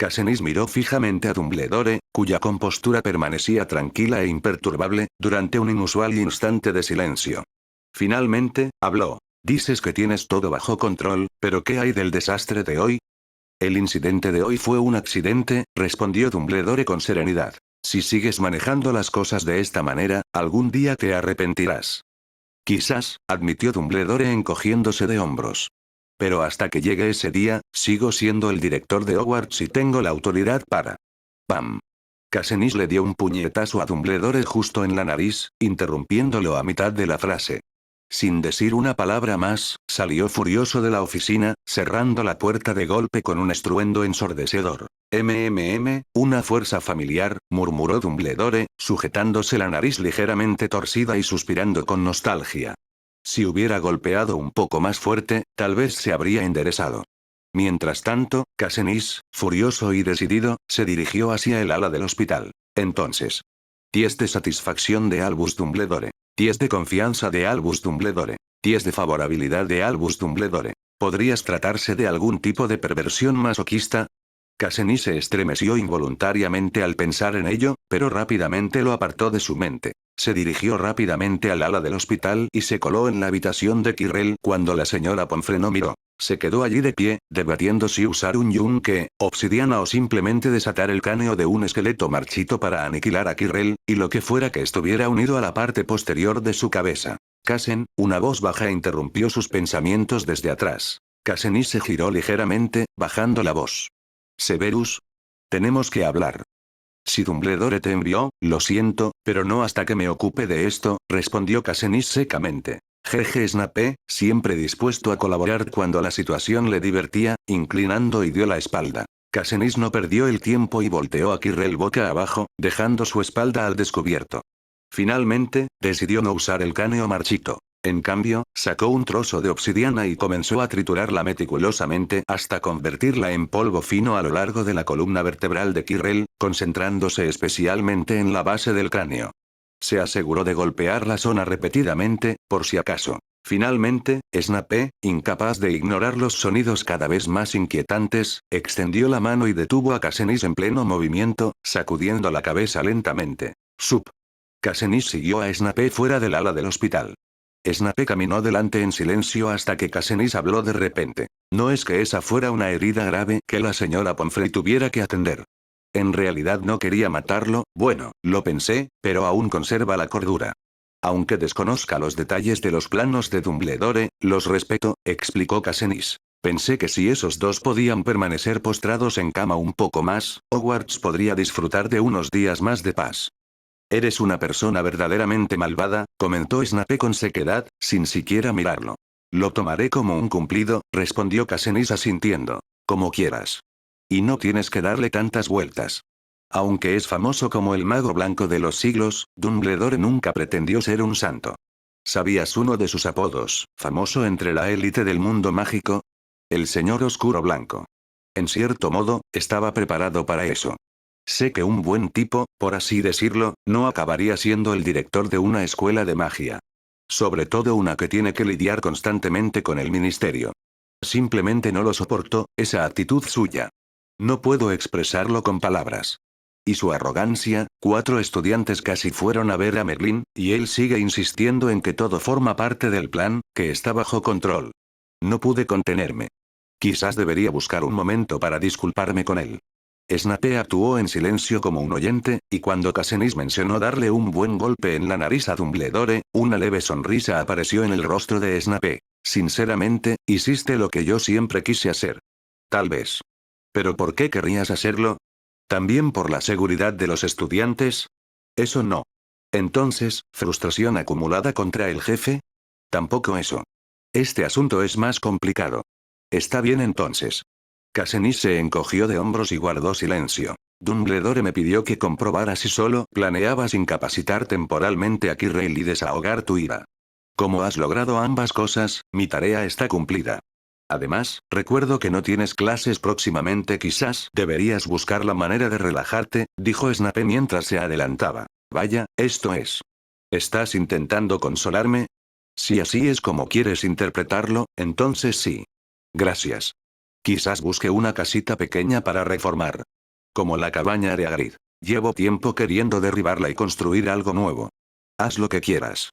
Casenis miró fijamente a Dumbledore, cuya compostura permanecía tranquila e imperturbable, durante un inusual instante de silencio. Finalmente, habló. Dices que tienes todo bajo control, pero ¿qué hay del desastre de hoy? El incidente de hoy fue un accidente, respondió Dumbledore con serenidad. Si sigues manejando las cosas de esta manera, algún día te arrepentirás. Quizás, admitió Dumbledore encogiéndose de hombros. Pero hasta que llegue ese día, sigo siendo el director de Hogwarts y tengo la autoridad para... ¡Pam! Casenis le dio un puñetazo a Dumbledore justo en la nariz, interrumpiéndolo a mitad de la frase. Sin decir una palabra más, salió furioso de la oficina, cerrando la puerta de golpe con un estruendo ensordecedor. Una fuerza familiar, murmuró Dumbledore, sujetándose la nariz ligeramente torcida y suspirando con nostalgia. Si hubiera golpeado un poco más fuerte, tal vez se habría enderezado. Mientras tanto, Casenis, furioso y decidido, se dirigió hacia el ala del hospital. Entonces. Ties de satisfacción de Albus Dumbledore. Ties de confianza de Albus Dumbledore. Ties de favorabilidad de Albus Dumbledore. ¿Podrías tratarse de algún tipo de perversión masoquista? Casenis se estremeció involuntariamente al pensar en ello, pero rápidamente lo apartó de su mente. Se dirigió rápidamente al ala del hospital y se coló en la habitación de Quirrell cuando la señora Pomfrey no miró. Se quedó allí de pie, debatiendo si usar un yunque, obsidiana o simplemente desatar el cráneo de un esqueleto marchito para aniquilar a Quirrell, y lo que fuera que estuviera unido a la parte posterior de su cabeza. Casen, una voz baja interrumpió sus pensamientos desde atrás. Casenis se giró ligeramente, bajando la voz. Severus. Tenemos que hablar. Si Dumbledore te envió, lo siento, pero no hasta que me ocupe de esto, respondió Casenis secamente. Jeje Snape, siempre dispuesto a colaborar cuando la situación le divertía, inclinando y dio la espalda. Casenis no perdió el tiempo y volteó a Quirrell boca abajo, dejando su espalda al descubierto. Finalmente, decidió no usar el cráneo marchito. En cambio, sacó un trozo de obsidiana y comenzó a triturarla meticulosamente hasta convertirla en polvo fino a lo largo de la columna vertebral de Quirrell, concentrándose especialmente en la base del cráneo. Se aseguró de golpear la zona repetidamente, por si acaso. Finalmente, Snape, incapaz de ignorar los sonidos cada vez más inquietantes, extendió la mano y detuvo a Casenis en pleno movimiento, sacudiendo la cabeza lentamente. Sup. Casenis siguió a Snape fuera del ala del hospital. Snape caminó delante en silencio hasta que Casenis habló de repente. No es que esa fuera una herida grave que la señora Pomfrey tuviera que atender. En realidad no quería matarlo, bueno, lo pensé, pero aún conserva la cordura. Aunque desconozca los detalles de los planos de Dumbledore, los respeto, explicó Casenis. Pensé que si esos dos podían permanecer postrados en cama un poco más, Hogwarts podría disfrutar de unos días más de paz. Eres una persona verdaderamente malvada, comentó Snape con sequedad, sin siquiera mirarlo. Lo tomaré como un cumplido, respondió Casenis asintiendo. Como quieras. Y no tienes que darle tantas vueltas. Aunque es famoso como el mago blanco de los siglos, Dumbledore nunca pretendió ser un santo. ¿Sabías uno de sus apodos, famoso entre la élite del mundo mágico? El señor oscuro blanco. En cierto modo, estaba preparado para eso. Sé que un buen tipo, por así decirlo, no acabaría siendo el director de una escuela de magia. Sobre todo una que tiene que lidiar constantemente con el ministerio. Simplemente no lo soporto, esa actitud suya. No puedo expresarlo con palabras. Y su arrogancia, 4 estudiantes casi fueron a ver a Merlín, y él sigue insistiendo en que todo forma parte del plan, que está bajo control. No pude contenerme. Quizás debería buscar un momento para disculparme con él. Snape actuó en silencio como un oyente, y cuando Casenis mencionó darle un buen golpe en la nariz a Dumbledore, una leve sonrisa apareció en el rostro de Snape. Sinceramente, hiciste lo que yo siempre quise hacer. Tal vez. ¿Pero por qué querrías hacerlo? ¿También por la seguridad de los estudiantes? Eso no. Entonces, ¿frustración acumulada contra el jefe? Tampoco eso. Este asunto es más complicado. Está bien entonces. Casenis se encogió de hombros y guardó silencio. Dumbledore me pidió que comprobara si solo planeabas incapacitar temporalmente a Quirrell y desahogar tu ira. Como has logrado ambas cosas, mi tarea está cumplida. Además, recuerdo que no tienes clases próximamente, quizás deberías buscar la manera de relajarte, dijo Snape mientras se adelantaba. Vaya, esto es. ¿Estás intentando consolarme? Si así es como quieres interpretarlo, entonces sí. Gracias. Quizás busque una casita pequeña para reformar. Como la cabaña de Hagrid. Llevo tiempo queriendo derribarla y construir algo nuevo. Haz lo que quieras.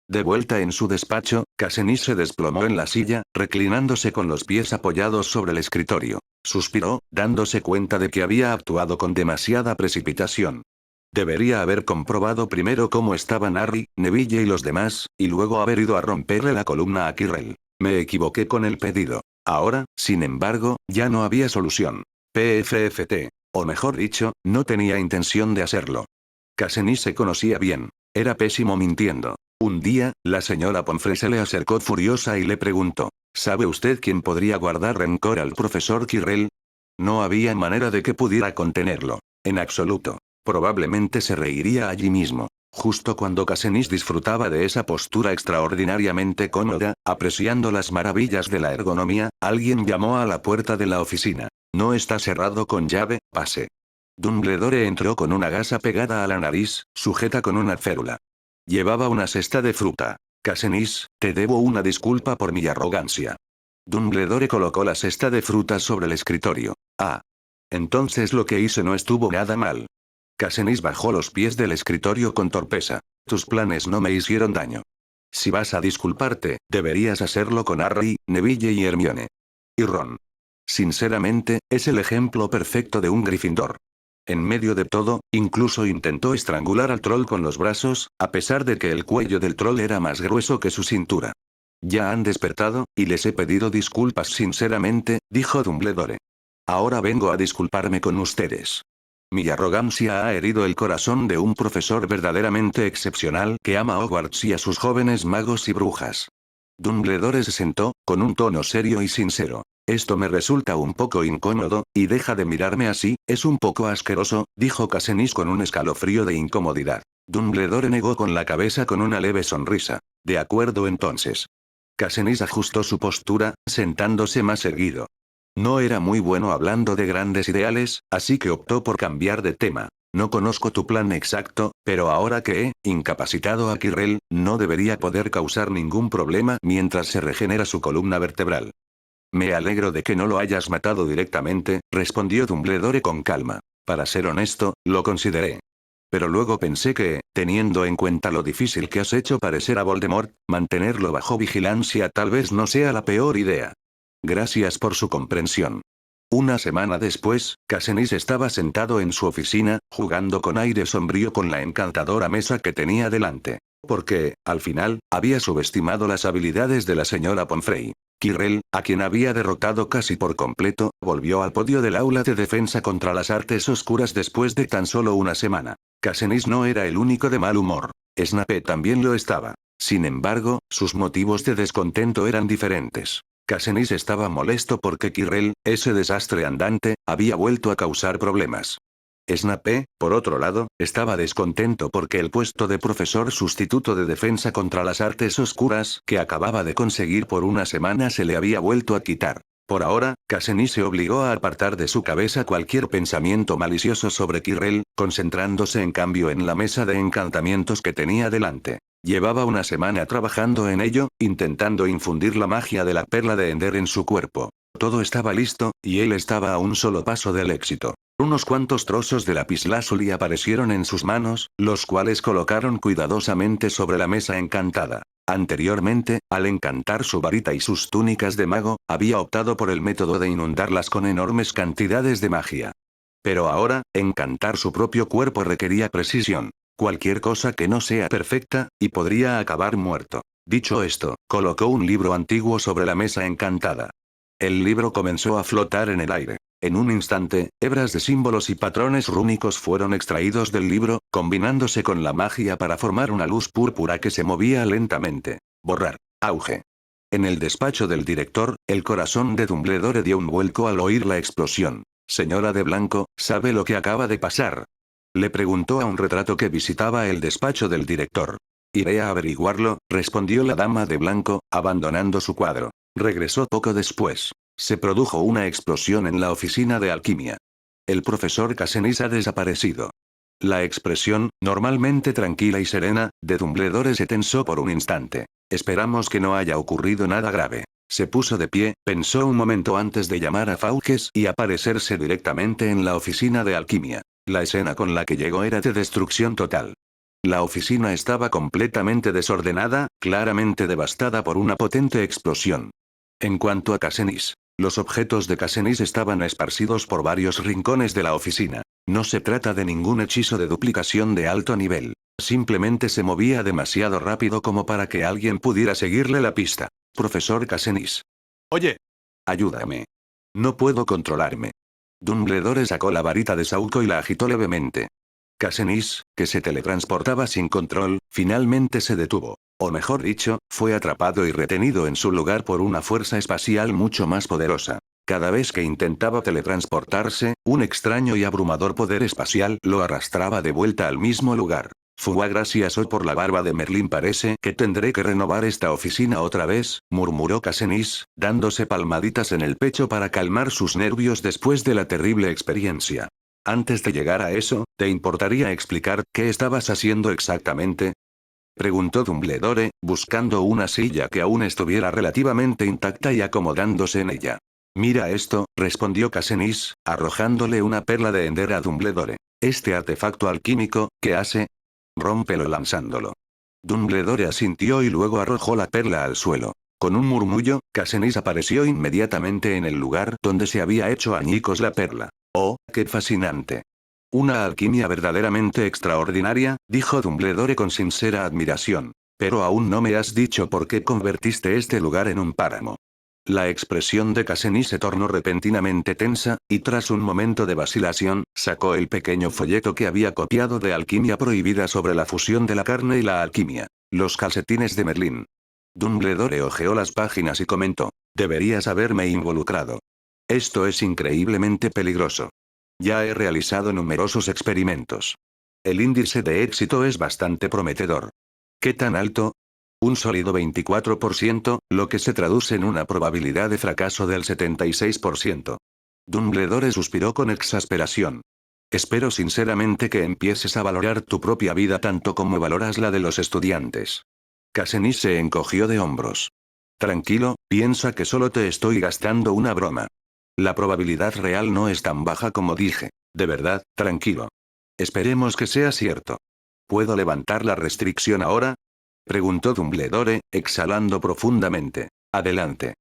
De vuelta en su despacho, Katniss se desplomó en la silla, reclinándose con los pies apoyados sobre el escritorio. Suspiró, dándose cuenta de que había actuado con demasiada precipitación. Debería haber comprobado primero cómo estaban Harry, Neville y los demás, y luego haber ido a romperle la columna a Quirrell. Me equivoqué con el pedido. Ahora, sin embargo, ya no había solución. PFFT. O mejor dicho, no tenía intención de hacerlo. Katniss se conocía bien. Era pésimo mintiendo. Un día, la señora Pomfrey se le acercó furiosa y le preguntó: ¿Sabe usted quién podría guardar rencor al profesor Quirrell? No había manera de que pudiera contenerlo. En absoluto. Probablemente se reiría allí mismo. Justo cuando Katniss disfrutaba de esa postura extraordinariamente cómoda, apreciando las maravillas de la ergonomía, alguien llamó a la puerta de la oficina. No está cerrado con llave, pase. Dumbledore entró con una gasa pegada a la nariz, sujeta con una férula. Llevaba una cesta de fruta. Katniss, te debo una disculpa por mi arrogancia. Dumbledore colocó la cesta de frutas sobre el escritorio. Ah. Entonces lo que hice no estuvo nada mal. Katniss bajó los pies del escritorio con torpeza. Tus planes no me hicieron daño. Si vas a disculparte, deberías hacerlo con Harry, Neville y Hermione. Y Ron. Sinceramente, es el ejemplo perfecto de un Gryffindor. En medio de todo, incluso intentó estrangular al troll con los brazos, a pesar de que el cuello del troll era más grueso que su cintura. Ya han despertado, y les he pedido disculpas sinceramente, dijo Dumbledore. Ahora vengo a disculparme con ustedes. Mi arrogancia ha herido el corazón de un profesor verdaderamente excepcional que ama a Hogwarts y a sus jóvenes magos y brujas. Dumbledore se sentó, con un tono serio y sincero. Esto me resulta un poco incómodo, y deja de mirarme así, es un poco asqueroso, dijo Katniss con un escalofrío de incomodidad. Dumbledore negó con la cabeza con una leve sonrisa. De acuerdo entonces. Katniss ajustó su postura, sentándose más erguido. No era muy bueno hablando de grandes ideales, así que optó por cambiar de tema. No conozco tu plan exacto, pero ahora que he incapacitado a Quirrell, no debería poder causar ningún problema mientras se regenera su columna vertebral. Me alegro de que no lo hayas matado directamente, respondió Dumbledore con calma. Para ser honesto, lo consideré. Pero luego pensé que, teniendo en cuenta lo difícil que has hecho parecer a Voldemort, mantenerlo bajo vigilancia tal vez no sea la peor idea. Gracias por su comprensión. Una semana después, Katniss estaba sentado en su oficina, jugando con aire sombrío con la encantadora mesa que tenía delante. Porque, al final, había subestimado las habilidades de la señora Pomfrey. Quirrell, a quien había derrotado casi por completo, volvió al podio del aula de defensa contra las artes oscuras después de tan solo una semana. Katniss no era el único de mal humor. Snape también lo estaba. Sin embargo, sus motivos de descontento eran diferentes. Katniss estaba molesto porque Quirrell, ese desastre andante, había vuelto a causar problemas. Snape, por otro lado, estaba descontento porque el puesto de profesor sustituto de defensa contra las artes oscuras que acababa de conseguir por una semana se le había vuelto a quitar. Por ahora, Katniss se obligó a apartar de su cabeza cualquier pensamiento malicioso sobre Quirrell, concentrándose en cambio en la mesa de encantamientos que tenía delante. Llevaba una semana trabajando en ello, intentando infundir la magia de la perla de Ender en su cuerpo. Todo estaba listo, y él estaba a un solo paso del éxito. Unos cuantos trozos de lapislázuli aparecieron en sus manos, los cuales colocaron cuidadosamente sobre la mesa encantada. Anteriormente, al encantar su varita y sus túnicas de mago, había optado por el método de inundarlas con enormes cantidades de magia. Pero ahora, encantar su propio cuerpo requería precisión. Cualquier cosa que no sea perfecta, y podría acabar muerto. Dicho esto, colocó un libro antiguo sobre la mesa encantada. El libro comenzó a flotar en el aire. En un instante, hebras de símbolos y patrones rúnicos fueron extraídos del libro, combinándose con la magia para formar una luz púrpura que se movía lentamente. Borrar. Auge. En el despacho del director, el corazón de Dumbledore dio un vuelco al oír la explosión. Señora de Blanco, ¿sabe lo que acaba de pasar? Le preguntó a un retrato que visitaba el despacho del director. Iré a averiguarlo, respondió la dama de blanco, abandonando su cuadro. Regresó poco después. Se produjo una explosión en la oficina de alquimia. El profesor Katniss ha desaparecido. La expresión, normalmente tranquila y serena, de Dumbledore se tensó por un instante. Esperamos que no haya ocurrido nada grave. Se puso de pie, pensó un momento antes de llamar a Fawkes y aparecerse directamente en la oficina de alquimia. La escena con la que llegó era de destrucción total. La oficina estaba completamente desordenada, claramente devastada por una potente explosión. En cuanto a Casenis, los objetos de Casenis estaban esparcidos por varios rincones de la oficina. No se trata de ningún hechizo de duplicación de alto nivel. Simplemente se movía demasiado rápido como para que alguien pudiera seguirle la pista. Profesor Casenis. Oye. Ayúdame. No puedo controlarme. Dumbledore sacó la varita de Sauco y la agitó levemente. Casenis, que se teletransportaba sin control, finalmente se detuvo. O mejor dicho, fue atrapado y retenido en su lugar por una fuerza espacial mucho más poderosa. Cada vez que intentaba teletransportarse, un extraño y abrumador poder espacial lo arrastraba de vuelta al mismo lugar. Fua gracias o por la barba de Merlín, parece que tendré que renovar esta oficina otra vez, murmuró Casenis, dándose palmaditas en el pecho para calmar sus nervios después de la terrible experiencia. Antes de llegar a eso, ¿te importaría explicar qué estabas haciendo exactamente? Preguntó Dumbledore, buscando una silla que aún estuviera relativamente intacta y acomodándose en ella. Mira esto, respondió Casenis, arrojándole una perla de Ender a Dumbledore. Este artefacto alquímico, ¿qué hace? Rómpelo lanzándolo. Dumbledore asintió y luego arrojó la perla al suelo. Con un murmullo, Casenis apareció inmediatamente en el lugar donde se había hecho añicos la perla. ¡Oh, qué fascinante! Una alquimia verdaderamente extraordinaria, dijo Dumbledore con sincera admiración. Pero aún no me has dicho por qué convertiste este lugar en un páramo. La expresión de Casenis se tornó repentinamente tensa, y tras un momento de vacilación, sacó el pequeño folleto que había copiado de Alquimia Prohibida sobre la fusión de la carne y la alquimia. Los calcetines de Merlín. Dumbledore hojeó las páginas y comentó. Deberías haberme involucrado. Esto es increíblemente peligroso. Ya he realizado numerosos experimentos. El índice de éxito es bastante prometedor. ¿Qué tan alto? Un sólido 24%, lo que se traduce en una probabilidad de fracaso del 76%. Dumbledore suspiró con exasperación. Espero sinceramente que empieces a valorar tu propia vida tanto como valoras la de los estudiantes. Casenis se encogió de hombros. Tranquilo, piensa que solo te estoy gastando una broma. La probabilidad real no es tan baja como dije. De verdad, tranquilo. Esperemos que sea cierto. ¿Puedo levantar la restricción ahora? Preguntó Dumbledore, exhalando profundamente. Adelante.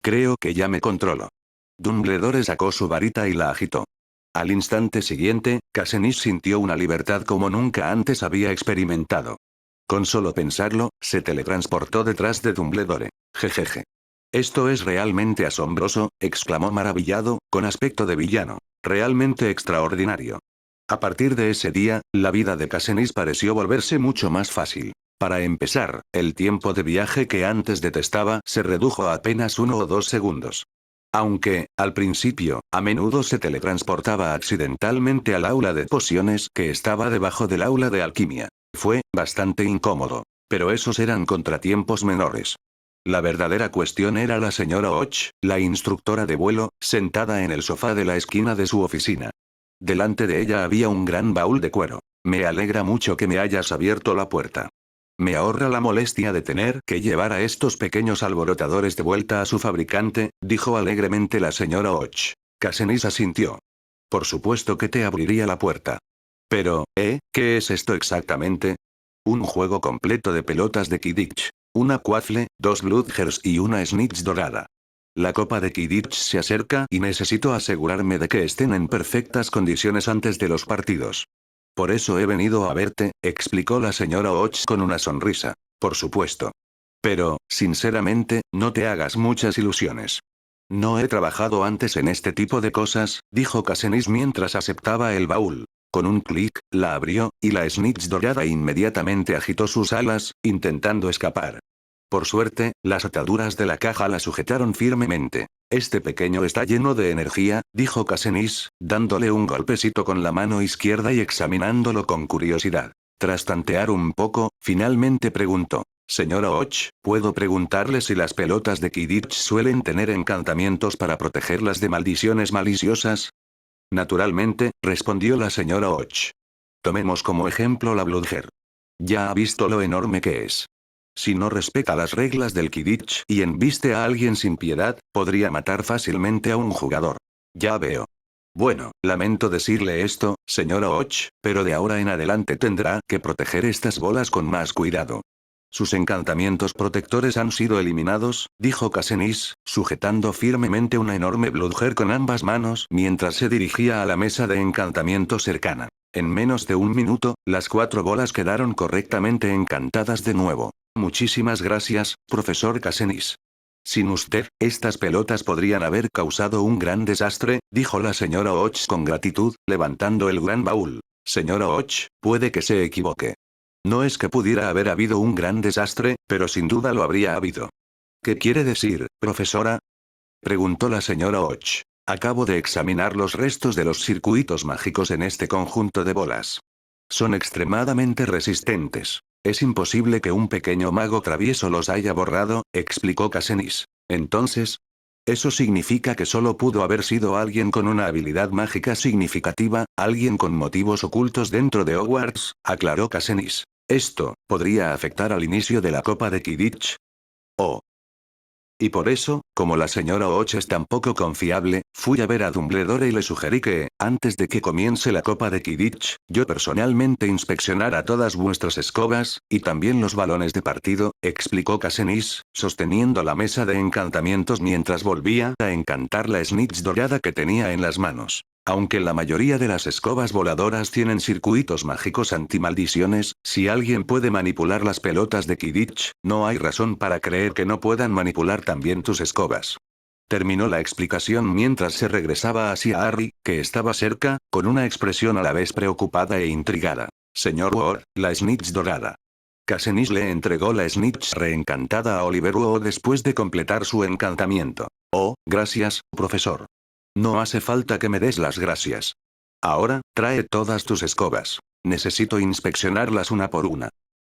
Creo que ya me controlo. Dumbledore sacó su varita y la agitó. Al instante siguiente, Casenis sintió una libertad como nunca antes había experimentado. Con solo pensarlo, se teletransportó detrás de Dumbledore. Jejeje. Esto es realmente asombroso, exclamó maravillado, con aspecto de villano. Realmente extraordinario. A partir de ese día, la vida de Casenis pareció volverse mucho más fácil. Para empezar, el tiempo de viaje que antes detestaba se redujo a apenas 1 o 2 segundos. Aunque, al principio, a menudo se teletransportaba accidentalmente al aula de pociones que estaba debajo del aula de alquimia. Fue bastante incómodo. Pero esos eran contratiempos menores. La verdadera cuestión era la señora Och, la instructora de vuelo, sentada en el sofá de la esquina de su oficina. Delante de ella había un gran baúl de cuero. Me alegra mucho que me hayas abierto la puerta. Me ahorra la molestia de tener que llevar a estos pequeños alborotadores de vuelta a su fabricante, dijo alegremente la señora Och. Casenis asintió. Por supuesto que te abriría la puerta. Pero, ¿qué es esto exactamente? Un juego completo de pelotas de Quidditch. Una Quaffle, 2 Bludgers y una Snitch dorada. La copa de Quidditch se acerca y necesito asegurarme de que estén en perfectas condiciones antes de los partidos. Por eso he venido a verte, explicó la señora Och con una sonrisa. Por supuesto. Pero, sinceramente, no te hagas muchas ilusiones. No he trabajado antes en este tipo de cosas, dijo Casenis mientras aceptaba el baúl. Con un clic, la abrió, y la Snitch dorada inmediatamente agitó sus alas, intentando escapar. Por suerte, las ataduras de la caja la sujetaron firmemente. Este pequeño está lleno de energía, dijo Casenis, dándole un golpecito con la mano izquierda y examinándolo con curiosidad. Tras tantear un poco, finalmente preguntó. Señora Och, ¿puedo preguntarle si las pelotas de Quidditch suelen tener encantamientos para protegerlas de maldiciones maliciosas? Naturalmente, respondió la señora Och. Tomemos como ejemplo la Bludger. Ya ha visto lo enorme que es. Si no respeta las reglas del Quidditch y embiste a alguien sin piedad, podría matar fácilmente a un jugador. Ya veo. Bueno, lamento decirle esto, señor Och, pero de ahora en adelante tendrá que proteger estas bolas con más cuidado. Sus encantamientos protectores han sido eliminados, dijo Casenis, sujetando firmemente una enorme Bludger con ambas manos mientras se dirigía a la mesa de encantamiento cercana. En menos de un minuto, las 4 bolas quedaron correctamente encantadas de nuevo. Muchísimas gracias, profesor Casenis. Sin usted, estas pelotas podrían haber causado un gran desastre, dijo la señora Och con gratitud, levantando el gran baúl. Señora Och, puede que se equivoque. No es que pudiera haber habido un gran desastre, pero sin duda lo habría habido. ¿Qué quiere decir, profesora? Preguntó la señora Och. Acabo de examinar los restos de los circuitos mágicos en este conjunto de bolas. Son extremadamente resistentes. Es imposible que un pequeño mago travieso los haya borrado, explicó Casenis. Entonces, eso significa que solo pudo haber sido alguien con una habilidad mágica significativa, alguien con motivos ocultos dentro de Hogwarts, aclaró Casenis. Esto podría afectar al inicio de la Copa de Quidditch. Oh. Y por eso, como la señora Och es tan poco confiable, fui a ver a Dumbledore y le sugerí que, antes de que comience la Copa de Quidditch, yo personalmente inspeccionara todas vuestras escobas, y también los balones de partido, explicó Casenis, sosteniendo la mesa de encantamientos mientras volvía a encantar la snitch dorada que tenía en las manos. Aunque la mayoría de las escobas voladoras tienen circuitos mágicos antimaldiciones, si alguien puede manipular las pelotas de Quidditch, no hay razón para creer que no puedan manipular también tus escobas. Terminó la explicación mientras se regresaba hacia Harry, que estaba cerca, con una expresión a la vez preocupada e intrigada. Señor Wood, la snitch dorada. Casenis le entregó la snitch reencantada a Oliver Wood después de completar su encantamiento. Oh, gracias, profesor. No hace falta que me des las gracias. Ahora, trae todas tus escobas. Necesito inspeccionarlas una por una.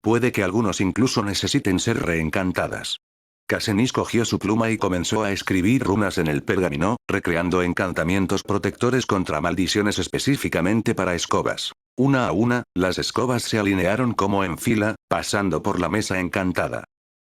Puede que algunos incluso necesiten ser reencantadas. Casenis cogió su pluma y comenzó a escribir runas en el pergamino, recreando encantamientos protectores contra maldiciones específicamente para escobas. Una a una, las escobas se alinearon como en fila, pasando por la mesa encantada.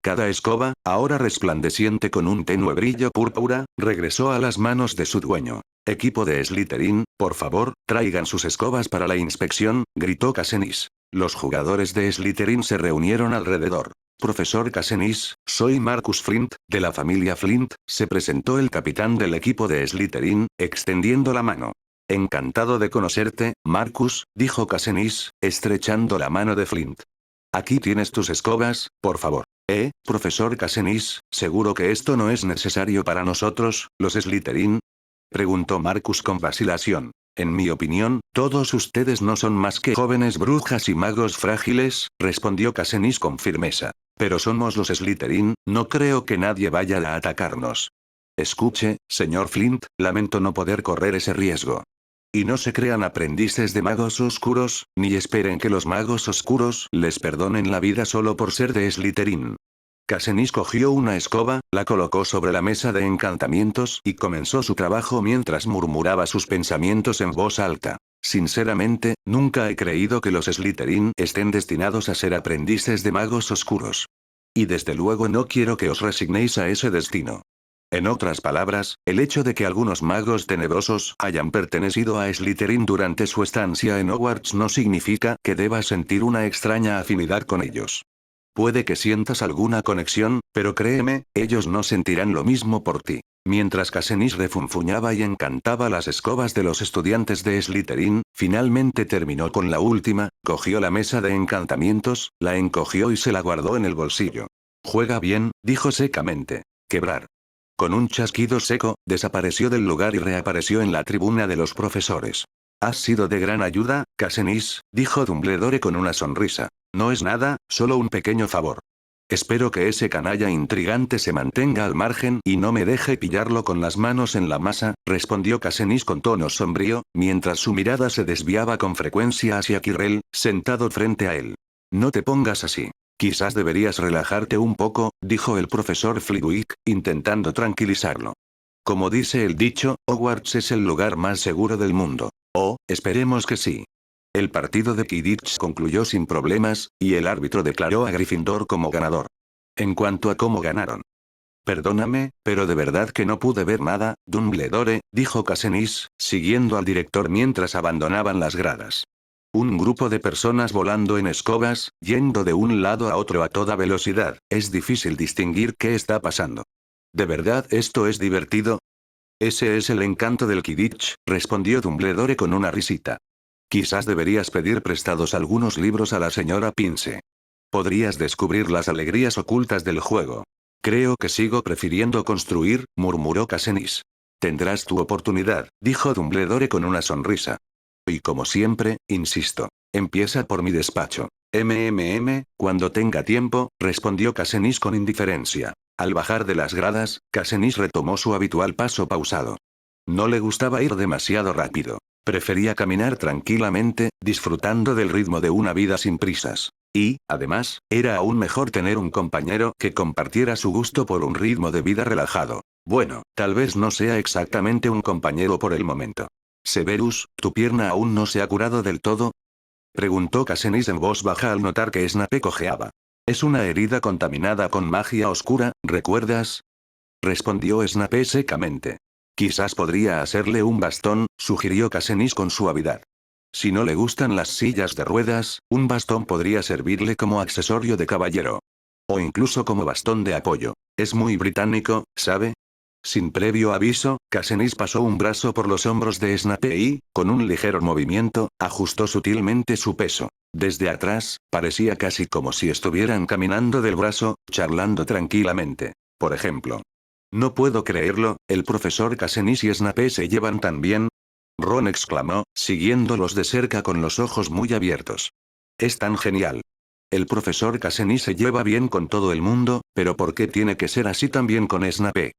Cada escoba, ahora resplandeciente con un tenue brillo púrpura, regresó a las manos de su dueño. Equipo de Slytherin, por favor, traigan sus escobas para la inspección, gritó Casenis. Los jugadores de Slytherin se reunieron alrededor. Profesor Casenis, soy Marcus Flint, de la familia Flint, se presentó el capitán del equipo de Slytherin, extendiendo la mano. Encantado de conocerte, Marcus, dijo Casenis, estrechando la mano de Flint. Aquí tienes tus escobas, por favor. Profesor Casenis, ¿seguro que esto no es necesario para nosotros, los Slytherin? Preguntó Marcus con vacilación. En mi opinión, todos ustedes no son más que jóvenes brujas y magos frágiles, respondió Casenis con firmeza. Pero somos los Slytherin, no creo que nadie vaya a atacarnos. Escuche, señor Flint, lamento no poder correr ese riesgo. Y no se crean aprendices de magos oscuros, ni esperen que los magos oscuros les perdonen la vida solo por ser de Slytherin. Casenis cogió una escoba, la colocó sobre la mesa de encantamientos y comenzó su trabajo mientras murmuraba sus pensamientos en voz alta. Sinceramente, nunca he creído que los Slytherin estén destinados a ser aprendices de magos oscuros. Y desde luego no quiero que os resignéis a ese destino. En otras palabras, el hecho de que algunos magos tenebrosos hayan pertenecido a Slytherin durante su estancia en Hogwarts no significa que debas sentir una extraña afinidad con ellos. Puede que sientas alguna conexión, pero créeme, ellos no sentirán lo mismo por ti. Mientras Casenis refunfuñaba y encantaba las escobas de los estudiantes de Slytherin, finalmente terminó con la última, cogió la mesa de encantamientos, la encogió y se la guardó en el bolsillo. Juega bien, dijo secamente. Quebrar. Con un chasquido seco, desapareció del lugar y reapareció en la tribuna de los profesores. Has sido de gran ayuda, Casenis, dijo Dumbledore con una sonrisa. No es nada, solo un pequeño favor. Espero que ese canalla intrigante se mantenga al margen y no me deje pillarlo con las manos en la masa, respondió Casenis con tono sombrío, mientras su mirada se desviaba con frecuencia hacia Quirrell, sentado frente a él. No te pongas así. Quizás deberías relajarte un poco, dijo el profesor Flitwick, intentando tranquilizarlo. Como dice el dicho, Hogwarts es el lugar más seguro del mundo. Oh, esperemos que sí. El partido de Quidditch concluyó sin problemas, y el árbitro declaró a Gryffindor como ganador. En cuanto a cómo ganaron. Perdóname, pero de verdad que no pude ver nada, Dumbledore, dijo Casenis, siguiendo al director mientras abandonaban las gradas. Un grupo de personas volando en escobas, yendo de un lado a otro a toda velocidad, es difícil distinguir qué está pasando. ¿De verdad esto es divertido? Ese es el encanto del Quidditch, respondió Dumbledore con una risita. Quizás deberías pedir prestados algunos libros a la señora Pince. Podrías descubrir las alegrías ocultas del juego. Creo que sigo prefiriendo construir, murmuró Casenis. Tendrás tu oportunidad, dijo Dumbledore con una sonrisa. Y como siempre, insisto, empieza por mi despacho. Cuando tenga tiempo, respondió Casenis con indiferencia. Al bajar de las gradas, Casenis retomó su habitual paso pausado. No le gustaba ir demasiado rápido. Prefería caminar tranquilamente, disfrutando del ritmo de una vida sin prisas. Y, además, era aún mejor tener un compañero que compartiera su gusto por un ritmo de vida relajado. Bueno, tal vez no sea exactamente un compañero por el momento. Severus, ¿tu pierna aún no se ha curado del todo? Preguntó Casenis en voz baja al notar que Snape cojeaba. Es una herida contaminada con magia oscura, ¿recuerdas? Respondió Snape secamente. Quizás podría hacerle un bastón, sugirió Casenis con suavidad. Si no le gustan las sillas de ruedas, un bastón podría servirle como accesorio de caballero. O incluso como bastón de apoyo. Es muy británico, ¿sabe? Sin previo aviso, Casenis pasó un brazo por los hombros de Snape y, con un ligero movimiento, ajustó sutilmente su peso. Desde atrás, parecía casi como si estuvieran caminando del brazo, charlando tranquilamente. Por ejemplo. No puedo creerlo, el profesor Casenis y Snape se llevan tan bien. Ron exclamó, siguiéndolos de cerca con los ojos muy abiertos. Es tan genial. El profesor Casenis se lleva bien con todo el mundo, pero ¿por qué tiene que ser así también con Snape?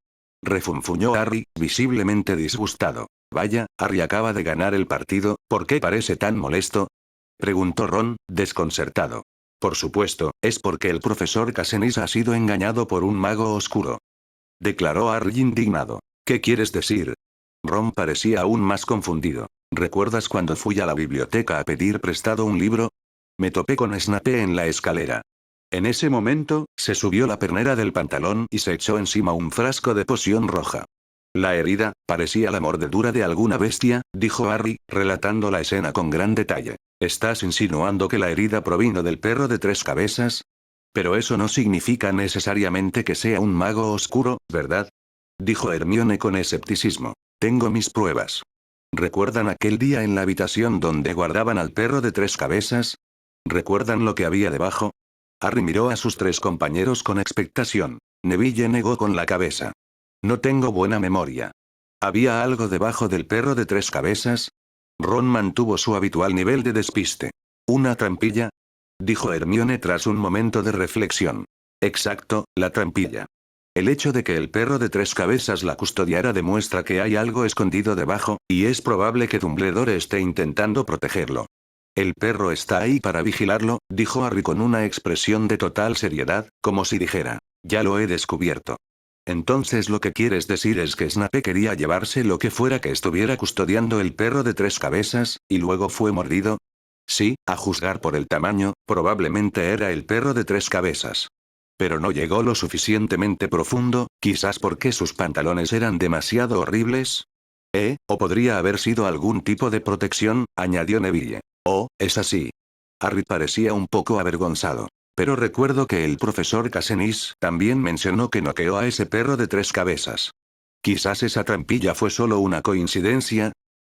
Refunfuñó Harry, visiblemente disgustado. Vaya, Harry acaba de ganar el partido, ¿por qué parece tan molesto? Preguntó Ron, desconcertado. Por supuesto, es porque el profesor Casenis ha sido engañado por un mago oscuro. Declaró Harry indignado. ¿Qué quieres decir? Ron parecía aún más confundido. ¿Recuerdas cuando fui a la biblioteca a pedir prestado un libro? Me topé con Snape en la escalera. En ese momento, se subió la pernera del pantalón y se echó encima un frasco de poción roja. La herida, parecía la mordedura de alguna bestia, dijo Harry, relatando la escena con gran detalle. ¿Estás insinuando que la herida provino del perro de 3 cabezas? Pero eso no significa necesariamente que sea un mago oscuro, ¿verdad? Dijo Hermione con escepticismo. Tengo mis pruebas. ¿Recuerdan aquel día en la habitación donde guardaban al perro de 3 cabezas? ¿Recuerdan lo que había debajo? Harry miró a sus 3 compañeros con expectación. Neville negó con la cabeza. No tengo buena memoria. ¿Había algo debajo del perro de 3 cabezas? Ron mantuvo su habitual nivel de despiste. ¿Una trampilla? Dijo Hermione tras un momento de reflexión. Exacto, la trampilla. El hecho de que el perro de 3 cabezas la custodiara demuestra que hay algo escondido debajo, y es probable que Dumbledore esté intentando protegerlo. El perro está ahí para vigilarlo, dijo Harry con una expresión de total seriedad, como si dijera, ya lo he descubierto. Entonces lo que quieres decir es que Snape quería llevarse lo que fuera que estuviera custodiando el perro de 3 cabezas, y luego fue mordido. Sí, a juzgar por el tamaño, probablemente era el perro de 3 cabezas. Pero no llegó lo suficientemente profundo, quizás porque sus pantalones eran demasiado horribles. O podría haber sido algún tipo de protección, añadió Neville. Oh, es así. Harry parecía un poco avergonzado. Pero recuerdo que el profesor Casenis también mencionó que noqueó a ese perro de 3 cabezas. Quizás esa trampilla fue solo una coincidencia,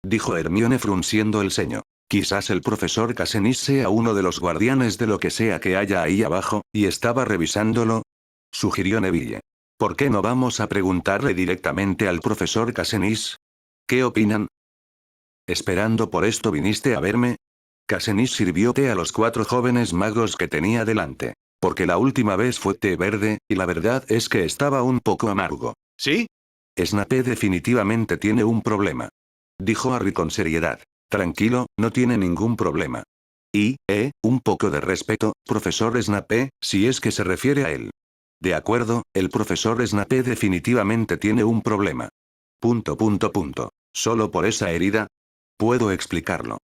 dijo Hermione frunciendo el ceño. Quizás el profesor Casenis sea uno de los guardianes de lo que sea que haya ahí abajo, y estaba revisándolo, sugirió Neville. ¿Por qué no vamos a preguntarle directamente al profesor Casenis? ¿Qué opinan? ¿Esperando por esto viniste a verme? Casenis sirvió té a los 4 jóvenes magos que tenía delante. Porque la última vez fue té verde, y la verdad es que estaba un poco amargo. ¿Sí? Snape definitivamente tiene un problema. Dijo Harry con seriedad. Tranquilo, no tiene ningún problema. Y, un poco de respeto, profesor Snape, si es que se refiere a él. De acuerdo, el profesor Snape definitivamente tiene un problema. Punto. ¿Solo por esa herida? Puedo explicarlo.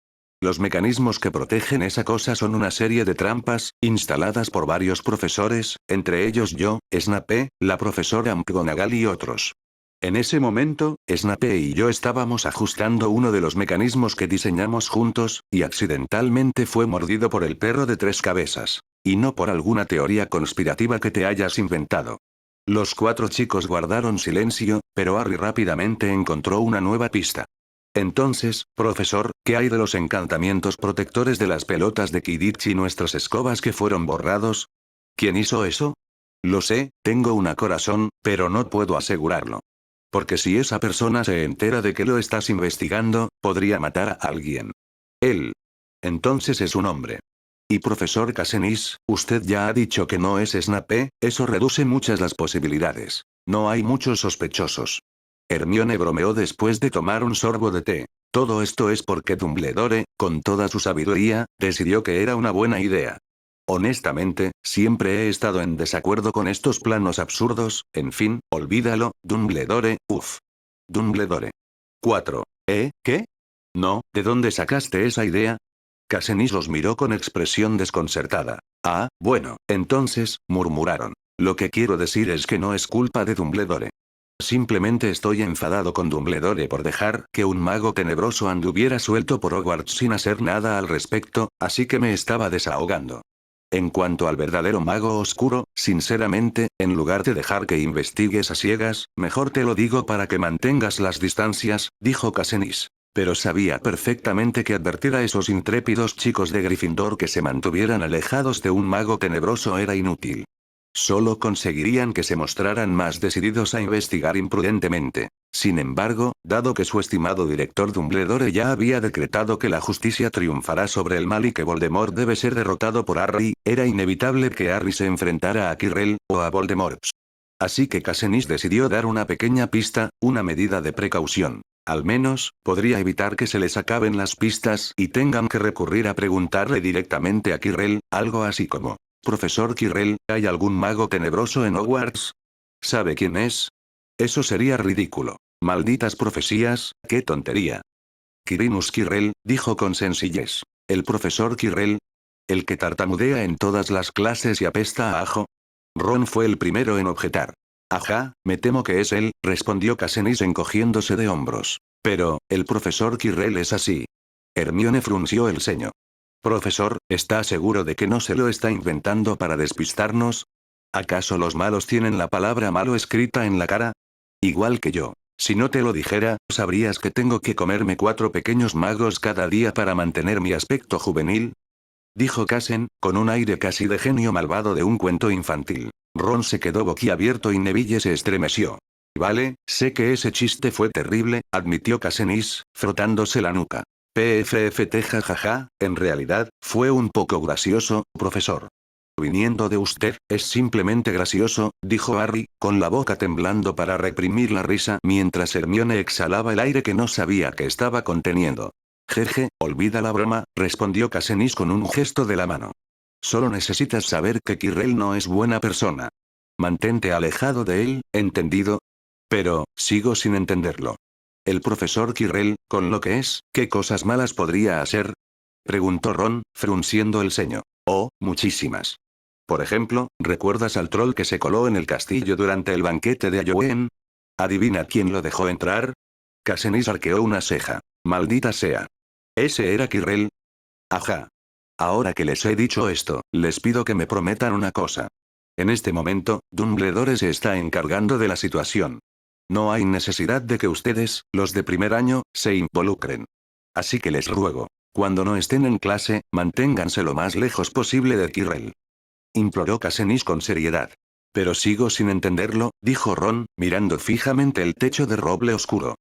Los mecanismos que protegen esa cosa son una serie de trampas, instaladas por varios profesores, entre ellos yo, Snape, la profesora McGonagall y otros. En ese momento, Snape y yo estábamos ajustando uno de los mecanismos que diseñamos juntos, y accidentalmente fue mordido por el perro de tres cabezas. Y no por alguna teoría conspirativa que te hayas inventado. Los cuatro chicos guardaron silencio, pero Harry rápidamente encontró una nueva pista. Entonces, profesor, ¿qué hay de los encantamientos protectores de las pelotas de Quidditch y nuestras escobas que fueron borrados? ¿Quién hizo eso? Lo sé, tengo un corazón, pero no puedo asegurarlo. Porque si esa persona se entera de que lo estás investigando, podría matar a alguien. Él. Entonces es un hombre. Y profesor Casenis, usted ya ha dicho que no es Snape, eso reduce muchas las posibilidades. No hay muchos sospechosos. Hermione bromeó después de tomar un sorbo de té. Todo esto es porque Dumbledore, con toda su sabiduría, decidió que era una buena idea. Honestamente, siempre he estado en desacuerdo con estos planos absurdos, en fin, olvídalo, Dumbledore, uff. Dumbledore. 4. ¿Qué? No, ¿de dónde sacaste esa idea? Casenis los miró con expresión desconcertada. Ah, bueno, entonces, murmuraron. Lo que quiero decir es que no es culpa de Dumbledore. Simplemente estoy enfadado con Dumbledore por dejar que un mago tenebroso anduviera suelto por Hogwarts sin hacer nada al respecto, así que me estaba desahogando. En cuanto al verdadero mago oscuro, sinceramente, en lugar de dejar que investigues a ciegas, mejor te lo digo para que mantengas las distancias, dijo Casenis. Pero sabía perfectamente que advertir a esos intrépidos chicos de Gryffindor que se mantuvieran alejados de un mago tenebroso era inútil. Solo conseguirían que se mostraran más decididos a investigar imprudentemente. Sin embargo, dado que su estimado director Dumbledore ya había decretado que la justicia triunfará sobre el mal y que Voldemort debe ser derrotado por Harry, era inevitable que Harry se enfrentara a Quirrell, o a Voldemort. Así que Casenis decidió dar una pequeña pista, una medida de precaución. Al menos, podría evitar que se les acaben las pistas y tengan que recurrir a preguntarle directamente a Quirrell, algo así como: Profesor Quirrell, ¿hay algún mago tenebroso en Hogwarts? ¿Sabe quién es? Eso sería ridículo. Malditas profecías, qué tontería. Quirinus Quirrell, dijo con sencillez. ¿El profesor Quirrell? ¿El que tartamudea en todas las clases y apesta a ajo? Ron fue el primero en objetar. Ajá, me temo que es él, respondió Casenis encogiéndose de hombros. Pero, el profesor Quirrell es así. Hermione frunció el ceño. Profesor, ¿está seguro de que no se lo está inventando para despistarnos? ¿Acaso los malos tienen la palabra malo escrita en la cara? Igual que yo. Si no te lo dijera, ¿sabrías que tengo que comerme 4 pequeños magos cada día para mantener mi aspecto juvenil? Dijo Casen, con un aire casi de genio malvado de un cuento infantil. Ron se quedó boquiabierto y Neville se estremeció. Vale, sé que ese chiste fue terrible, admitió Casenis, frotándose la nuca. PFFT jajaja, en realidad, fue un poco gracioso, profesor. Viniendo de usted, es simplemente gracioso, dijo Harry, con la boca temblando para reprimir la risa mientras Hermione exhalaba el aire que no sabía que estaba conteniendo. Jeje, olvida la broma, respondió Casenis con un gesto de la mano. Solo necesitas saber que Quirrell no es buena persona. Mantente alejado de él, ¿entendido? Pero, sigo sin entenderlo. El profesor Quirrell, con lo que es, ¿qué cosas malas podría hacer? Preguntó Ron, frunciendo el ceño. Oh, muchísimas. Por ejemplo, ¿recuerdas al troll que se coló en el castillo durante el banquete de Halloween? ¿Adivina quién lo dejó entrar? Casenis arqueó una ceja. Maldita sea. ¿Ese era Quirrell? Ajá. Ahora que les he dicho esto, les pido que me prometan una cosa. En este momento, Dumbledore se está encargando de la situación. No hay necesidad de que ustedes, los de primer año, se involucren. Así que les ruego, cuando no estén en clase, manténganse lo más lejos posible de Quirrell. Imploró Casenis con seriedad. Pero sigo sin entenderlo, dijo Ron, mirando fijamente el techo de roble oscuro.